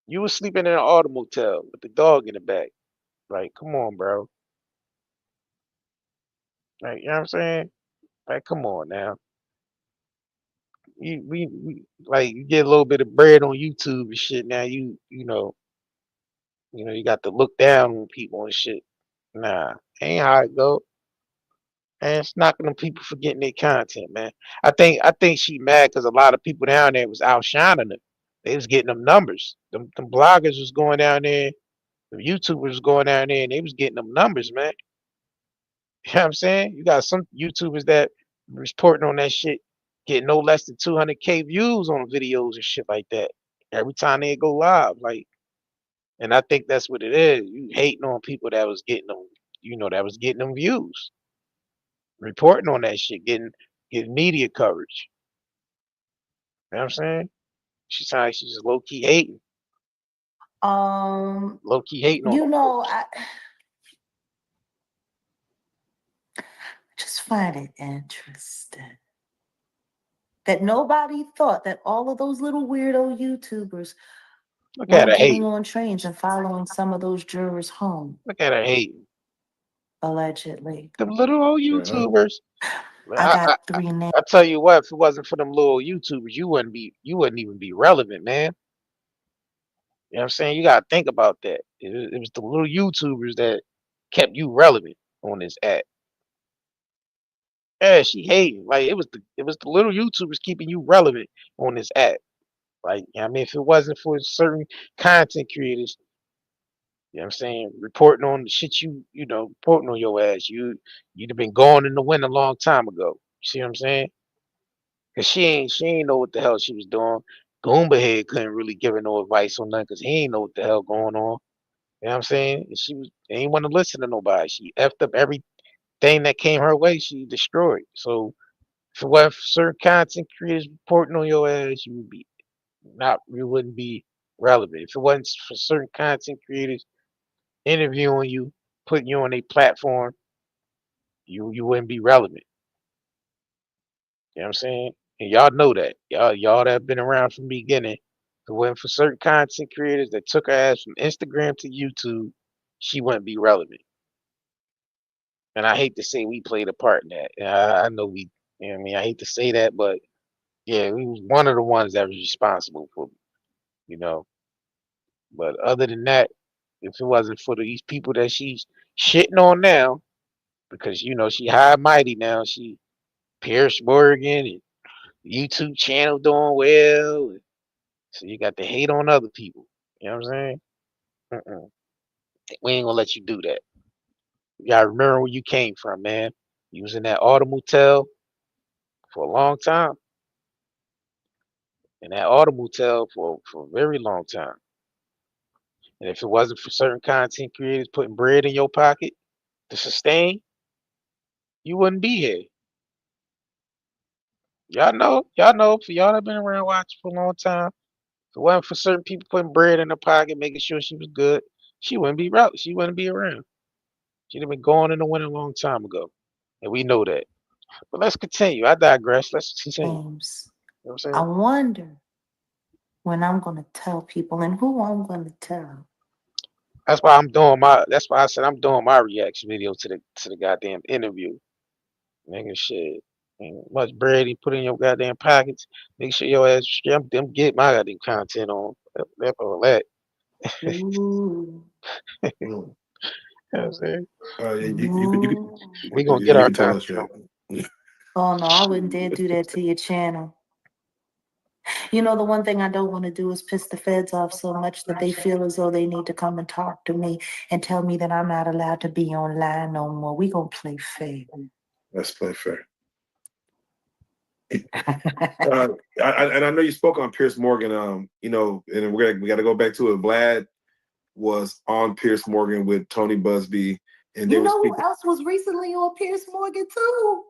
You was sleeping in an auto motel with the dog in the back. Like, come on, bro. Like, you know what I'm saying? Like, come on now. We like you get a little bit of bread on YouTube and shit. Now you got to look down on people and shit. Nah, ain't how it go. And it's knocking them people for getting their content, man. I think she mad because a lot of people down there was outshining them. They was getting them numbers. Them bloggers was going down there, the YouTubers was going down there, and they was getting them numbers, man. You know what I'm saying? You got some YouTubers that reporting on that shit, getting no less than 200K views on videos and shit like that every time they go live. Like, and I think that's what it is. You hating on people that was getting them, that was getting them views, reporting on that shit, getting media coverage. You know what I'm saying? She sounds like she's just Um, low key hating on you them know, folks. I just find it interesting that nobody thought that all of those little weirdo YouTubers Look at weren't her getting hating. on trains and following some of those jurors home, Look at her hating. allegedly. Them little old Yeah. YouTubers. I I, got I, I 3 names. I tell you what, if it wasn't for them little YouTubers, you wouldn't even be relevant, man. You know what I'm saying? You gotta think about that. It was the little YouTubers that kept you relevant on this app. Yeah, she hating. Like it was the little YouTubers keeping you relevant on this app. Like, I mean, if it wasn't for certain content creators, you know what I'm saying, reporting on the shit reporting on your ass, you'd have been gone in the wind a long time ago. You see what I'm saying? Cause she ain't know what the hell she was doing. Goomba head couldn't really give her no advice on nothing because he ain't know what the hell going on. You know what I'm saying? And ain't want to listen to nobody. She effed up everything that came her way. She destroyed. So if it wasn't for certain content creators reporting on your ass, you wouldn't be relevant. If it wasn't for certain content creators interviewing you, putting you on a platform, you wouldn't be relevant. You know what I'm saying? And y'all know that. Y'all that have been around from the beginning. If it wasn't for certain content creators that took her ass from Instagram to YouTube, she wouldn't be relevant. And I hate to say we played a part in that. And I know you know what I mean? I hate to say that, but yeah, we was one of the ones that was responsible for, you know. But other than that, if it wasn't for these people that she's shitting on now, because she high and mighty now, she Pierce Morgan and YouTube channel doing well. So you got to hate on other people. You know what I'm saying? Mm-mm. We ain't gonna let you do that. You gotta remember where you came from, man. You was in that auto motel. for a long time, and that audible tell for a very long time. And if it wasn't for certain content creators putting bread in your pocket to sustain, you wouldn't be here. Y'all know, for y'all that been around watching for a long time, if it wasn't for certain people putting bread in her pocket, making sure she was good, she wouldn't be out. She wouldn't be around. She'd have been gone in the wind a long time ago. And we know that. But let's continue. I digress. Let's continue. You know James, what I'm I saying? wonder when I'm going to tell people and who I'm going to tell. That's why I said I'm doing my reaction video to the goddamn interview. Nigga shit. Ain't much bread you put in your goddamn pockets. Make sure your ass them get my goddamn content on. That's all that. Ooh, Mm. You know what I'm saying? ooh. We gonna get You our can tell us content that. on. Oh no, I wouldn't dare do that to your channel. You know, the one thing I don't want to do is piss the feds off so much that they feel as though they need to come and talk to me and tell me that I'm not allowed to be online no more. We gonna play fair. Let's play fair. And I know you spoke on Pierce Morgan. You know, and we got to go back to it. Vlad was on Pierce Morgan with Tony Busby, and they You were know who speaking. else was recently on Pierce Morgan too?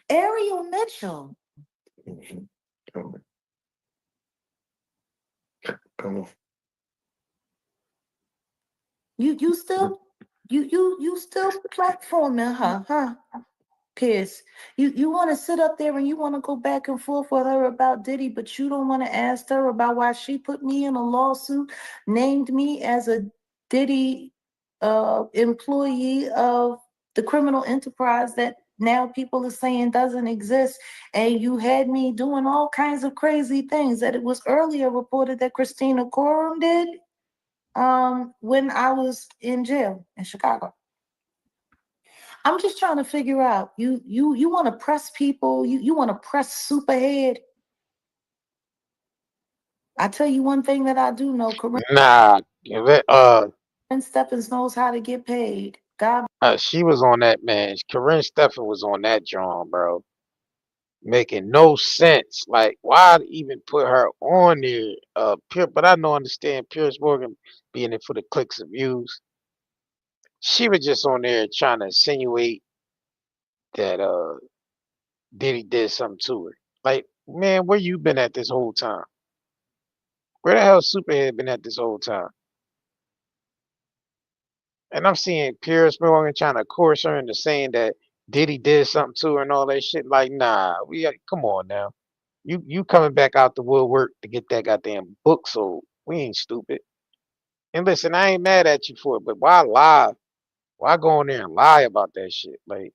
Ariel Mitchell. Come on. You still you still platforming her, huh? Pierce, you want to sit up there and you want to go back and forth with her about Diddy, but you don't want to ask her about why she put me in a lawsuit, named me as a Diddy employee of the criminal enterprise that now people are saying doesn't exist, and you had me doing all kinds of crazy things that it was earlier reported that Christina Corum did when I was in jail in Chicago. I'm just trying to figure out. You want to press people. You want to press Superhead. I tell you one thing that I do know. Corinne Nah, Stephens knows how to get paid. God she was on that, man. Corinne Steffen was on that drum, bro. Making no sense. Like, why even put her on there? But I don't understand Pierce Morgan being it for the clicks and views. She was just on there trying to insinuate that Diddy did something to her. Like, man, where you been at this whole time? Where the hell Superhead been at this whole time? And I'm seeing Pierce Morgan trying to coerce her into saying that Diddy did something to her and all that shit. Like, nah, come on now. You coming back out the woodwork to get that goddamn book sold. We ain't stupid. And listen, I ain't mad at you for it, but why lie? Why go in there and lie about that shit? Like,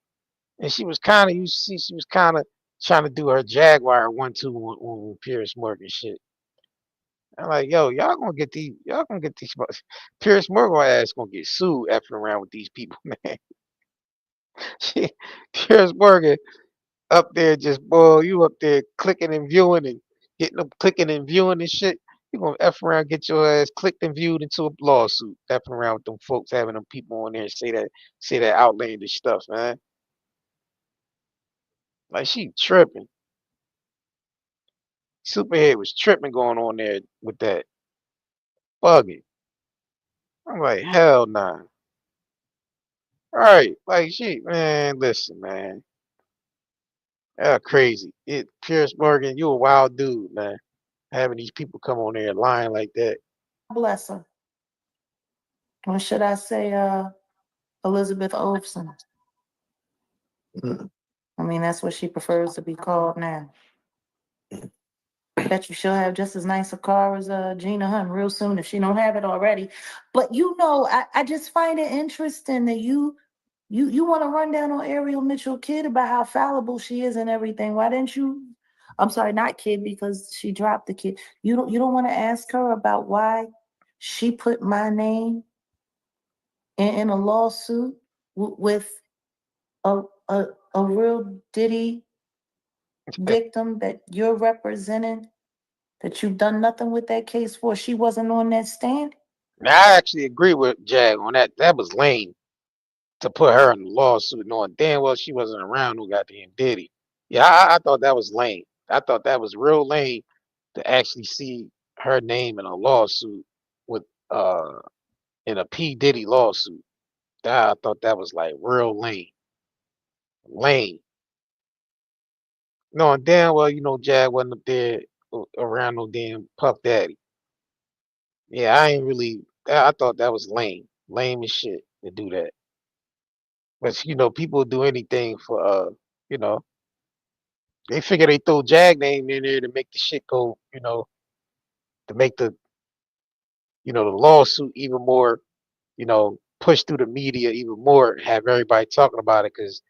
and she was kind of, you see, she was kind of trying to do her Jaguar 1-2 on Pierce Morgan shit. I'm like, yo, y'all gonna get these, Pierce Morgan ass gonna get sued effing around with these people, man. Pierce Morgan up there just, boy, you up there clicking and viewing and getting them clicking and viewing and shit. You gonna F around, get your ass clicked and viewed into a lawsuit, effing around with them folks, having them people on there say that outlandish stuff, man. Like she tripping. Superhead was tripping going on there with that bugging. I'm like, hell nah. All right, like she, man, listen, man. Crazy. Pierce Morgan, you a wild dude, man. Having these people come on there lying like that. bless her. Or should I say, Elizabeth Olsen? Mm. I mean, that's what she prefers to be called now. Bet you she'll have just as nice a car as Gina Hunt real soon if she don't have it already. But you know, I just find it interesting that you want to run down on Ariel Mitchell Kid about how fallible she is and everything. Why didn't you? I'm sorry, not Kid, because she dropped the Kid. You don't want to ask her about why she put my name in a lawsuit with a, a a real Diddy victim that you're representing, that you've done nothing with that case for. She wasn't on that stand. Now, I actually agree with Jag on that. That was lame to put her in a lawsuit, knowing damn well she wasn't around no goddamn Diddy. Yeah, I thought that was lame. I thought that was real lame to actually see her name in a lawsuit with in a P Diddy lawsuit. I thought that was like real lame. Lame. Knowing damn well, Jag wasn't up there around no damn Puff Daddy. Yeah, I ain't really. I thought that was lame. Lame as shit to do that. But people do anything for you know, they figure they throw Jag name in there to make the shit go, to make the lawsuit even more, push through the media even more, have everybody talking about it because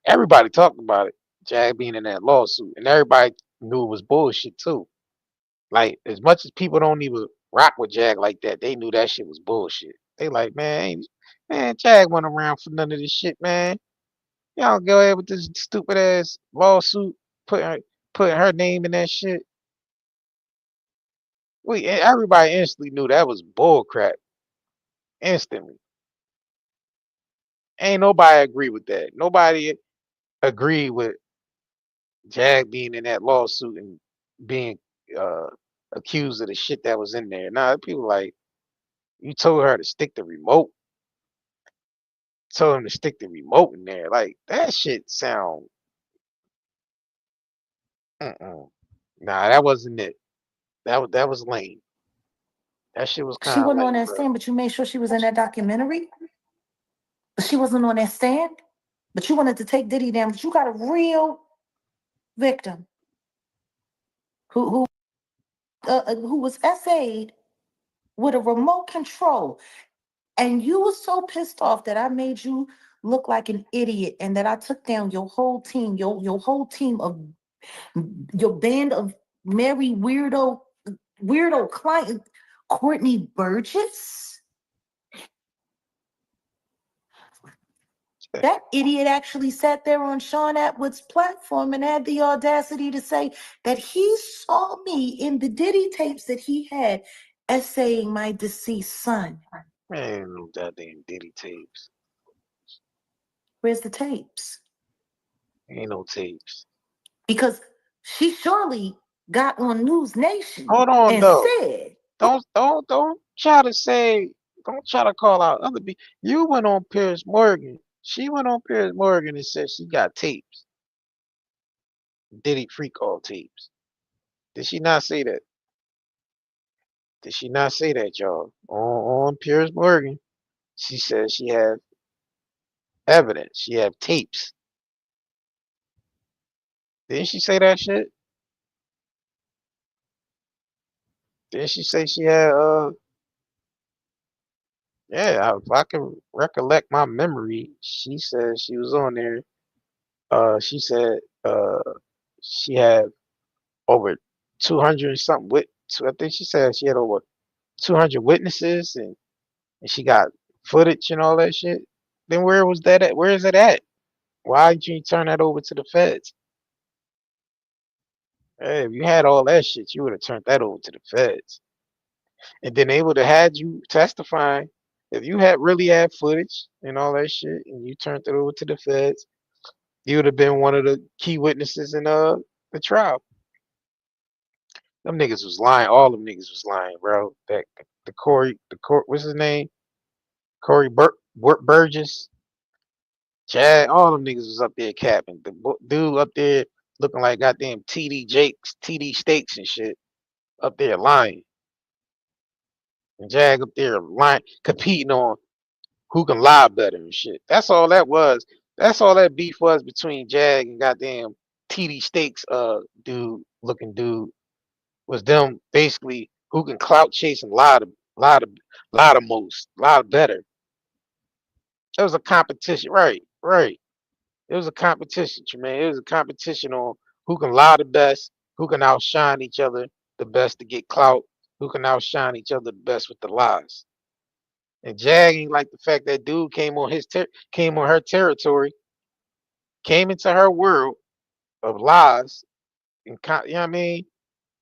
everybody talking about it. Jag being in that lawsuit, and everybody knew it was bullshit too. Like as much as people don't even rock with Jag like that, they knew that shit was bullshit. They like, man, Jag went around for none of this shit, man. Y'all go ahead with this stupid ass lawsuit, putting putting her name in that shit. Everybody instantly knew that was bull crap. Instantly. Ain't nobody agree with that. Nobody agreed with Jag being in that lawsuit and being uh, accused of the shit that was in there. Nah, people like, you told her to stick the remote. Told him to stick the remote in there. Like that shit sound. Mm-mm. Nah, that wasn't it. That was lame. That shit was She kind of wasn't on lame, that bro. stand, but you made sure she was in that documentary. But she wasn't on that stand. But you wanted to take Diddy down. But you got a real victim who was essayed with a remote control, and you were so pissed off that I made you look like an idiot, and that I took down your whole team, your whole team of your band of merry weirdo client, Courtney Burgess. That idiot actually sat there on Sean Atwood's platform and had the audacity to say that he saw me in the Diddy tapes that he had essaying my deceased son. Man, no goddamn Diddy tapes. Where's the tapes? Ain't no tapes. Because she surely got on News Nation Hold on and though. said, Don't try to say. Don't try to call out other people. You went on Piers Morgan. She went on Piers Morgan and said she got tapes. Diddy free call tapes. Did she not say that? Did she not say that, y'all? On Piers Morgan, she said she had evidence. She had tapes. Didn't she say that shit? Didn't she say she had yeah, if I can recollect my memory, she said she was on there. She said she had over 200 and something I think she said she had over 200 witnesses and she got footage and all that shit. Then where was that at? Where is it at? Why didn't you turn that over to the feds? Hey, if you had all that shit, you would have turned that over to the feds. And then they would have had you testifying. If you had really had footage and all that shit and you turned it over to the feds, you would have been one of the key witnesses in the trial. Them niggas was lying. All them niggas was lying, bro. That what's his name? Burgess, Chad, all them niggas was up there capping. The dude up there looking like goddamn TD Steaks and shit, up there lying. And Jag up there lying, competing on who can lie better and shit. That's all that was. That's all that beef was between Jag and goddamn TD Steaks dude was them basically who can clout chase and lie the most, lie better. It was a competition, right, right. It was a competition, man. It was a competition on who can lie the best, who can outshine each other the best to get clout, who can outshine each other the best with the lies. And Jag ain't like the fact that dude came on her territory, came into her world of lies, and you know what I mean?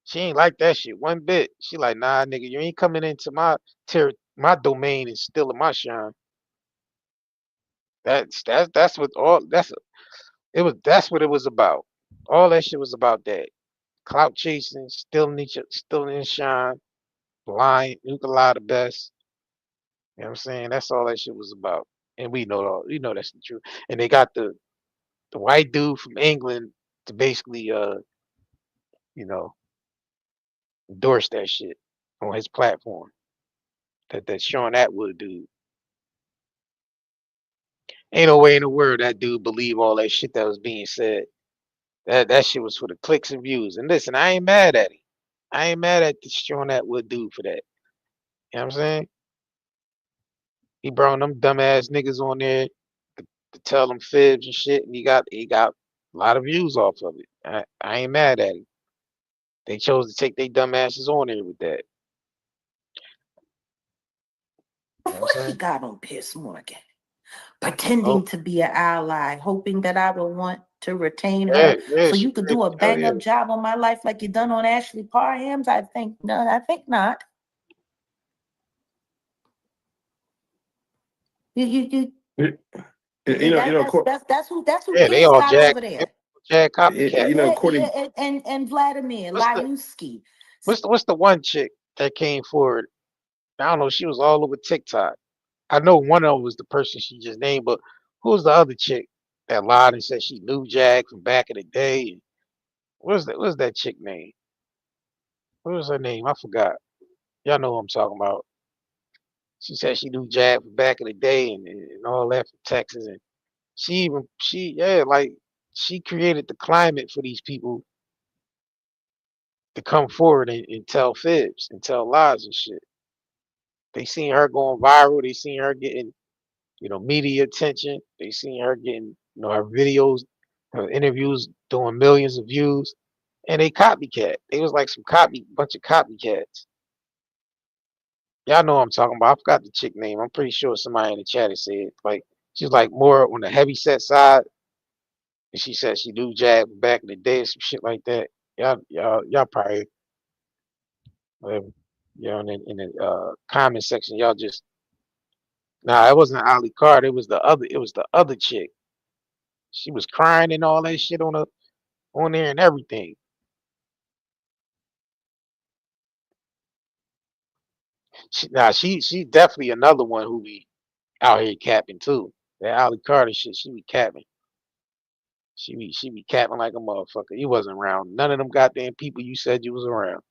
She ain't like that shit one bit. She like, nah, nigga, you ain't coming into my domain and stealing my shine. That's what all that's what it was about. All that shit was about that. Clout chasing, still in shine, blind, you can lie the best. You know what I'm saying? That's all that shit was about. And we know that's the truth. And they got the white dude from England to basically you know, endorse that shit on his platform. That Sean Atwood dude. Ain't no way in the world that dude believe all that shit that was being said. That shit was for the clicks and views. And listen, I ain't mad at him. I ain't mad at the Sean Atwood dude for that. You know what I'm saying? He brought them dumbass niggas on there to tell them fibs and shit, and he got a lot of views off of it. I ain't mad at him. They chose to take their dumb asses on there with that. You know what I'm What he saying? got on Piers Morgan? Oh, Pretending to be an ally, hoping that I will want to retain yeah, her yeah, so she you could did. do a Oh, bang yeah. up job on my life like you done on Ashley Parham's. I think no, I think not. You You know, that's who Yeah, they Piers all got over there. Jag copycat. you know, Yeah, Courtney. and Vladimir What's the Lyuski. what's the one chick that came forward? I don't know. She was all over TikTok. I know one of them was the person she just named, but who was the other chick that lied and said she knew Jag from back in the day? And what's that chick name? What was her name? I forgot. Y'all know who I'm talking about. She said she knew Jag from back in the day and all that from Texas. And yeah, like she created the climate for these people to come forward and tell fibs and tell lies and shit. They seen her going viral. They seen her getting, media attention. They seen her getting, her videos, her interviews doing millions of views. And they copycat. They was like some bunch of copycats. Y'all know what I'm talking about. I forgot the chick name. I'm pretty sure somebody in the chat has said like she's like more on the heavy set side. And she said she knew Jag back in the day or some shit like that. Y'all probably whatever. In the comment section, y'all just nah, it wasn't Ali Card, it was the other chick. She was crying and all that shit on there and everything. She's definitely another one who be out here capping too. That Ali Carter shit, she be capping. She be capping like a motherfucker. You wasn't around. None of them goddamn people you said you was around.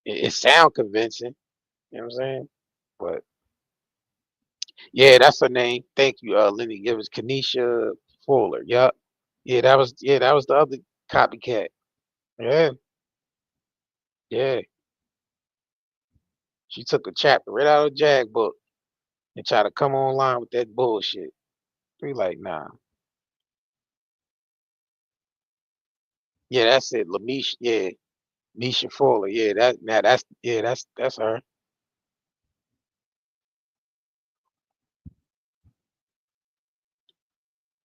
It sound convincing, you know what I'm saying? But yeah, that's her name. Thank you, Lenny. It was Kenesha Fuller. Yup. Yeah, that was the other copycat. Yeah, yeah. She took a chapter right out of Jag book and tried to come online with that bullshit. We like, nah. Yeah, that's it. Lamisha, yeah. Misha Fuller. Yeah, that's her.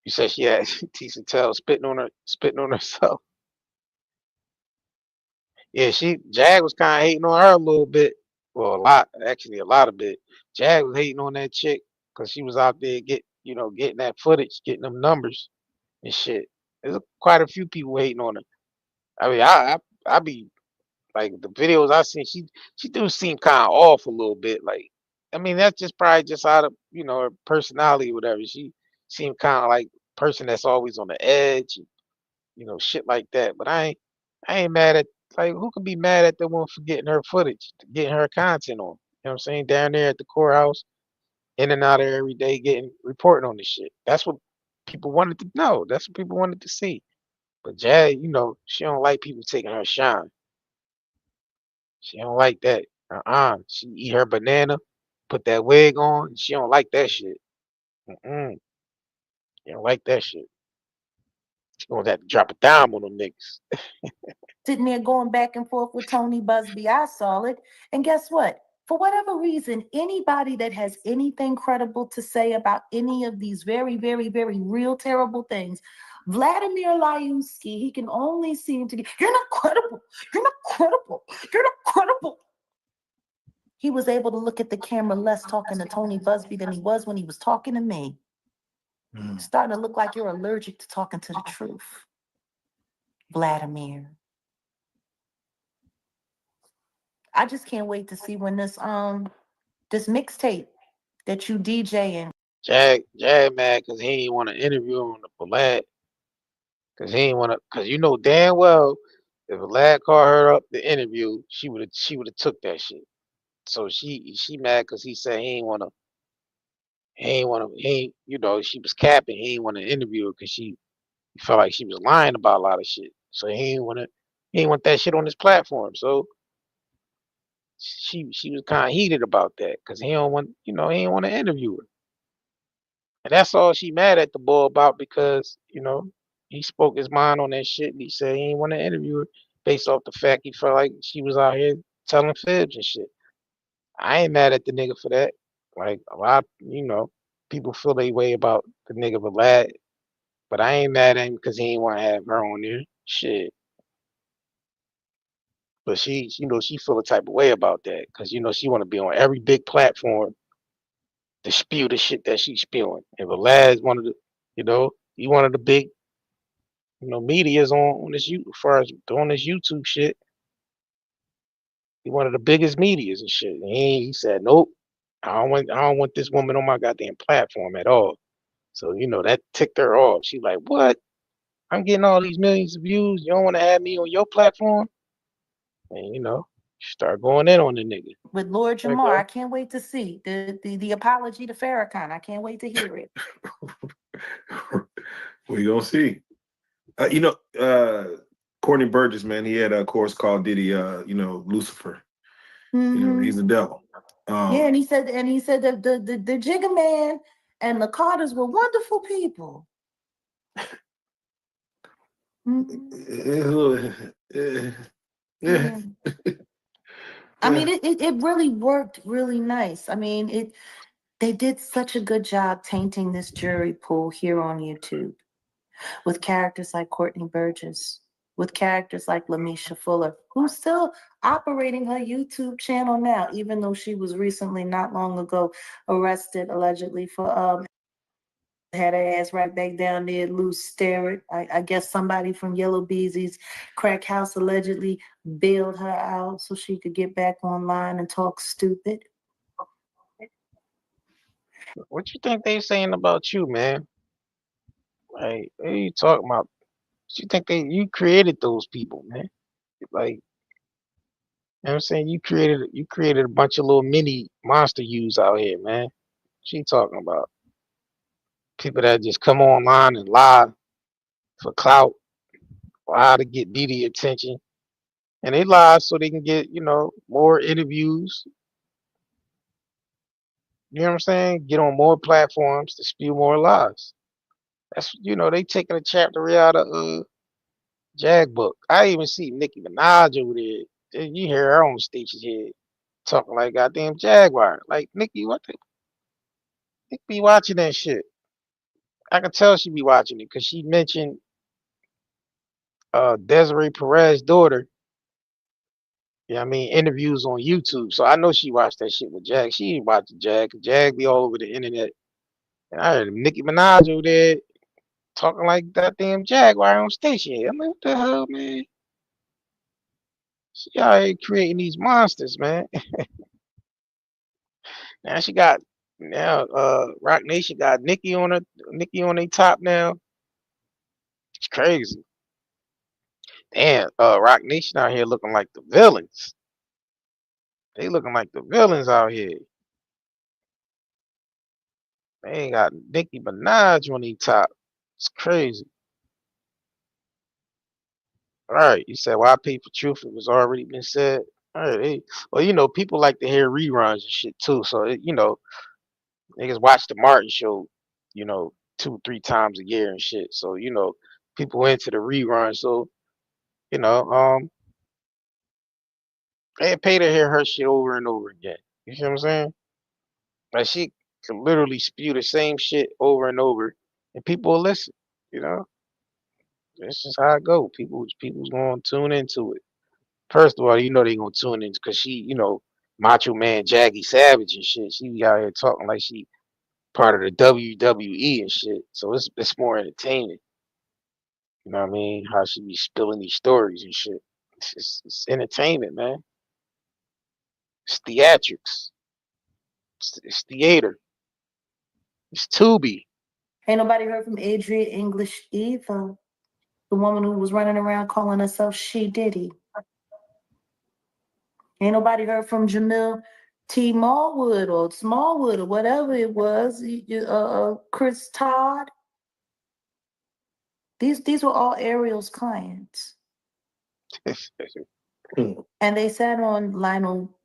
You said she had Tisa Tell spitting on herself. Yeah, Jag was kinda hating on her a little bit. Well, a lot, actually a lot of bit. Jag was hating on that chick because she was out there getting that footage, getting them numbers and shit. There's quite a few people hating on her. I mean, I be like the videos I seen, she do seem kind of off a little bit. Like, I mean, that's just probably just out of her personality or whatever. She seemed kind of like person that's always on the edge, and, shit like that. But I ain't mad at like who can be mad at the one for getting her footage, getting her content on. You know what I'm saying? Down there at the courthouse, in and out of every day, getting reporting on this shit. That's what people wanted to know. That's what people wanted to see. But Jay, she don't like people taking her shine. She don't like that. She eat her banana, put that wig on. She don't like that shit. Mm-mm. She don't like that shit. She gonna have to drop a dime on them niggas. Sitting there going back and forth with Tony Busby. I saw it. And guess what? For whatever reason, anybody that has anything credible to say about any of these very, very, very real terrible things, Vladimir Lyuski, he can only seem to get, you're not credible. You're not credible. You're not credible. He was able to look at the camera less talking to Tony Busby than he was when he was talking to me. Starting to look like you're allergic to talking to the truth. Vladimir. I just can't wait to see when this mixtape that you DJing. Jag mad because he ain't want to interview on the Vlad. Because he ain't want to, because you know damn well if Vlad called her up to interview, she would have took that shit. So she mad because he said you know, she was capping. He ain't want to interview her because she felt like she was lying about a lot of shit. So he ain't want that shit on his platform. So she was kind of heated about that because he don't want, you know, he ain't want to interview her. And that's all she mad at the boy about because, you know, he spoke his mind on that shit and he said he ain't want to interview her based off the fact he felt like she was out here telling fibs and shit. I ain't mad at the nigga for that. Like a lot, you know, people feel they way about the nigga Vlad, but I ain't mad at him because he ain't want to have her on there. Shit. But she, you know, she feel a type of way about that because, you know, she want to be on every big platform to spew the shit that she's spewing. And Vlad's one of the, you know, he one of the big, you know, media's on this as far as on this YouTube shit. He one of the biggest medias and shit. And he said, nope, I don't want this woman on my goddamn platform at all. So, you know, that ticked her off. She like, what? I'm getting all these millions of views. You don't want to have me on your platform? And you know, start going in on the nigga. With Lord There you Jamar, go. I can't wait to see the apology to Farrakhan. I can't wait to hear it. We gonna see. You know, Courtney Burgess, man, he had a course called Diddy, you know, Lucifer. You know, he's the devil. Yeah, and he said that the Jigga Man and the Carters were wonderful people. Yeah. I mean, it really worked really nice. I mean, they did such a good job tainting this jury pool here on YouTube with characters like Courtney Burgess, with characters like Lamisha Fuller, who's still operating her YouTube channel now, even though she was recently, not long ago, arrested allegedly for had her ass right back down there loose staring. I guess somebody from Yellow Beezy's crack house allegedly bailed her out so she could get back online and talk stupid. What you think they saying about you, man? Like, what are you talking about? You think you created those people, man? Like, you know what I'm saying? You created a bunch of little mini monster yous out here, man. What you talking about? People that just come online and lie for clout, lie to get Diddy attention. And they lie so they can get, you know, more interviews. You know what I'm saying? Get on more platforms to spew more lies. That's, you know, they taking a chapter right out of Jag book. I even see Nicki Minaj over there. You hear her on stages here talking like goddamn Jaguar. Like Nicki, what the Nicki be watching that shit? I can tell she be watching it because she mentioned Desiree Perez daughter. Yeah, I mean interviews on YouTube. So I know she watched that shit with Jag. She ain't watching Jag. Jag be all over the internet. And I heard Nicki Minaj over there talking like goddamn Jaguar on station here. I'm like, what the hell, man? She out here creating these monsters, man. Now she got Rock Nation got Nicki on their top now. It's crazy. Damn, Rock Nation out here looking like the villains. They looking like the villains out here. They ain't got Nicki Minaj on their top. It's crazy. All right, you said why pay for truth? It was already been said. All right, well, you know, people like to hear reruns and shit too. So you know, niggas watch the Martin show, you know, 2, 3 times a year and shit. So you know, people into the rerun. So you know, they pay to hear her shit over and over again. You see what I'm saying? Like she can literally spew the same shit over and over, and people will listen. You know, that's just how it go. People's gonna tune into it. First of all, you know they gonna tune in because she, you know, Macho Man Jaggy Savage and shit. She be out here talking like she part of the WWE and shit. So it's more entertaining. You know what I mean? How she be spilling these stories and shit. It's entertainment, man. It's theatrics. It's theater. It's Tubi. Ain't nobody heard from Adria English either. The woman who was running around calling herself She Diddy. Ain't nobody heard from Jamil T. Smallwood or whatever it was. Chris Todd. These were all Ariel's clients. And they sat on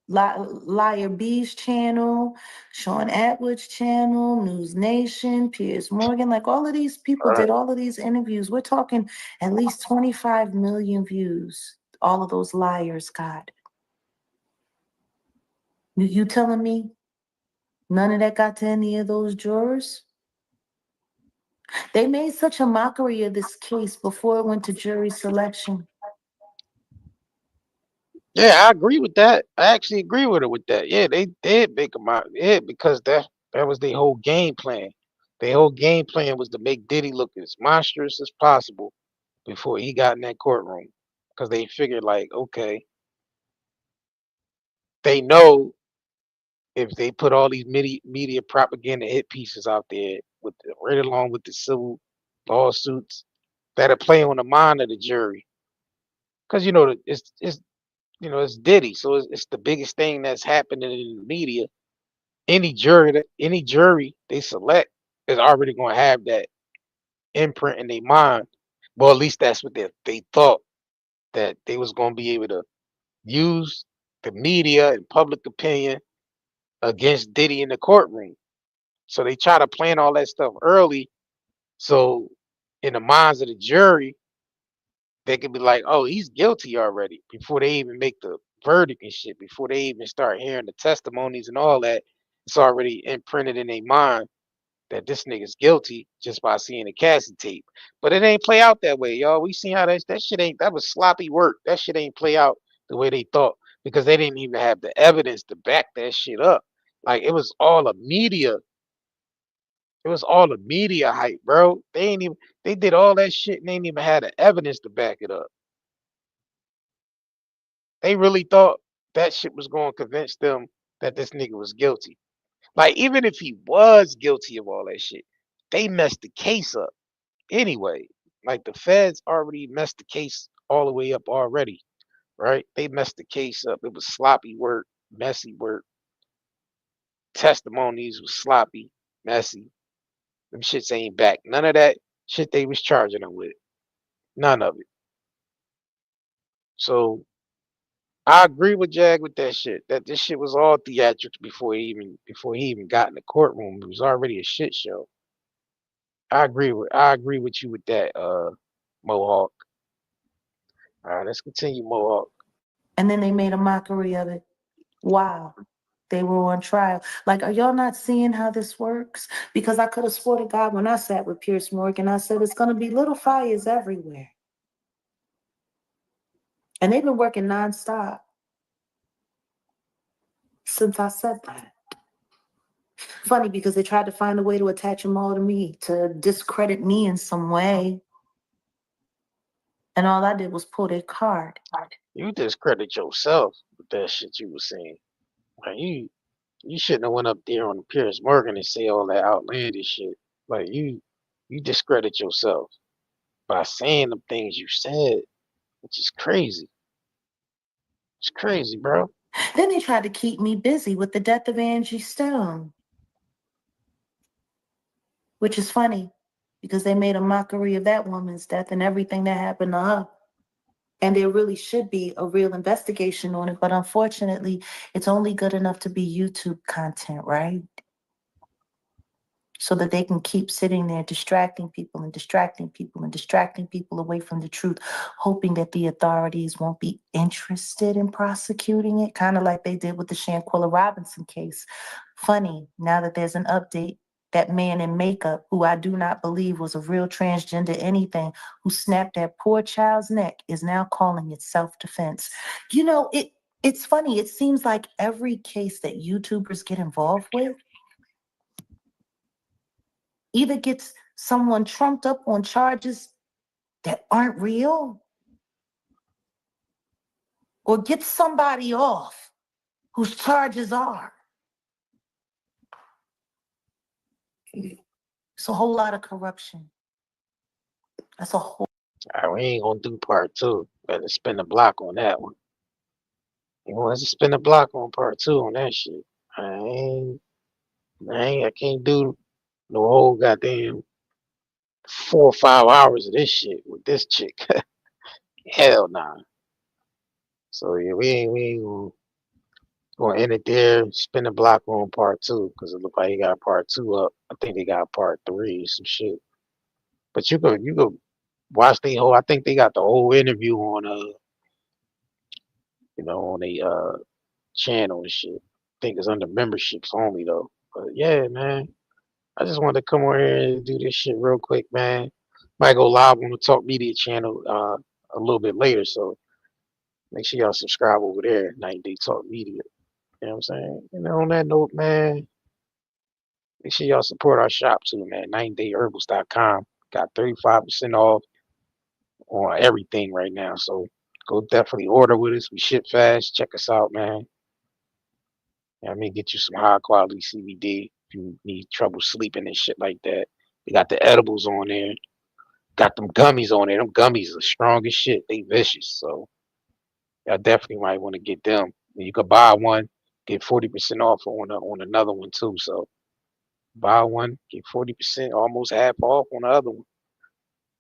Liar B's channel, Sean Atwood's channel, News Nation, Piers Morgan. Like all of these people did all of these interviews. We're talking at least 25 million views. All of those liars got. You telling me none of that got to any of those jurors? They made such a mockery of this case before it went to jury selection. Yeah, I agree with that. I actually agree with her with that. Yeah, they did make them out. Yeah, because that was their whole game plan. Their whole game plan was to make Diddy look as monstrous as possible before he got in that courtroom. Because they figured like, okay, they know if they put all these media propaganda hit pieces out there with right along with the civil lawsuits that'll play on the mind of the jury. Because it's it's Diddy, so it's the biggest thing that's happening in the media. Any jury they select is already going to have that imprint in their mind. Well, at least that's what they thought, that they was going to be able to use the media and public opinion against Diddy in the courtroom. So they try to plan all that stuff early, so in the minds of the jury, they could be like, "Oh, he's guilty already," before they even make the verdict and shit. Before they even start hearing the testimonies and all that, it's already imprinted in their mind that this nigga's guilty just by seeing the Cassie tape. But it ain't play out that way, y'all. We seen how that shit ain't. That was sloppy work. That shit ain't play out the way they thought, because they didn't even have the evidence to back that shit up. Like it was all a media. It was all a media hype, bro. They ain't even. They did all that shit and they ain't even had the evidence to back it up. They really thought that shit was going to convince them that this nigga was guilty. Like, even if he was guilty of all that shit, they messed the case up anyway. Like, the feds already messed the case all the way up already, right? They messed the case up. It was sloppy work, messy work. Testimonies was sloppy, messy. Them shits ain't back. None of that shit they was charging them with. None of it. So I agree with Jag with that shit. That this shit was all theatrics before he even got in the courtroom. It was already a shit show. I agree with you with that, Mohawk. All right, let's continue, Mohawk. And then they made a mockery of it. Wow. They were on trial. Like, are y'all not seeing how this works? Because I could have swore to God when I sat with Piers Morgan, I said it's gonna be little fires everywhere. And they've been working nonstop since I said that. Funny because they tried to find a way to attach them all to me, to discredit me in some way. And all I did was pull their card. You discredit yourself with that shit you was saying. Like you shouldn't have went up there on the Piers Morgan and say all that outlandish shit. Like you discredit yourself by saying the things you said, which is crazy. It's crazy, bro. Then they tried to keep me busy with the death of Angie Stone, which is funny because they made a mockery of that woman's death and everything that happened to her. And there really should be a real investigation on it, but unfortunately, it's only good enough to be YouTube content, right? So that they can keep sitting there distracting people and distracting people and distracting people away from the truth, hoping that the authorities won't be interested in prosecuting it, kind of like they did with the Shanquella Robinson case. Funny, now that there's an update, that man in makeup, who I do not believe was a real transgender anything, who snapped that poor child's neck, is now calling it self-defense. You know, It's funny. It seems like every case that YouTubers get involved with either gets someone trumped up on charges that aren't real or gets somebody off whose charges are. It's a whole lot of corruption. That's a whole. All right, we ain't gonna do part two. Better spin the block on that one. You want us to spin the block on part two on that shit? I can't do no whole goddamn 4 or 5 hours of this shit with this chick. Hell nah. So yeah, we ain't gonna end it there. Spin the block on part two because it look like he got part two up. I think they got part three or some shit. But you could watch the whole. I think they got the whole interview on on a channel and shit. I think it's under memberships only though. But yeah, man, I just wanted to come over here and do this shit real quick, man. Might go live on the Talk Media channel a little bit later, so make sure y'all subscribe over there, 90 Day Talk Media. You know what I'm saying? And on that note, man, make sure y'all support our shop too, man. 90dayherbals.com. Got 35% off on everything right now. So go definitely order with us. We ship fast. Check us out, man. You know what I mean? Get you some high quality CBD if you need trouble sleeping and shit like that. We got the edibles on there. Got them gummies on there. Them gummies are strong as shit. They vicious. So y'all definitely might want to get them. And you could buy one, get 40% off on another one too. So buy one, get 40%, almost half off on the other one.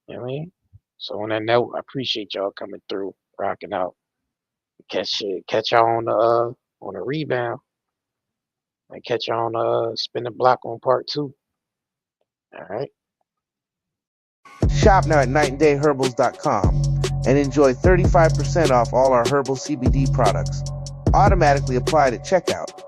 You know what I mean? So on that note, I appreciate y'all coming through, rocking out. Catch y'all on the rebound. And catch y'all on spin the block on part two. All right. Shop now at nightandayherbals.com and enjoy 35% off all our herbal CBD products. Automatically applied at checkout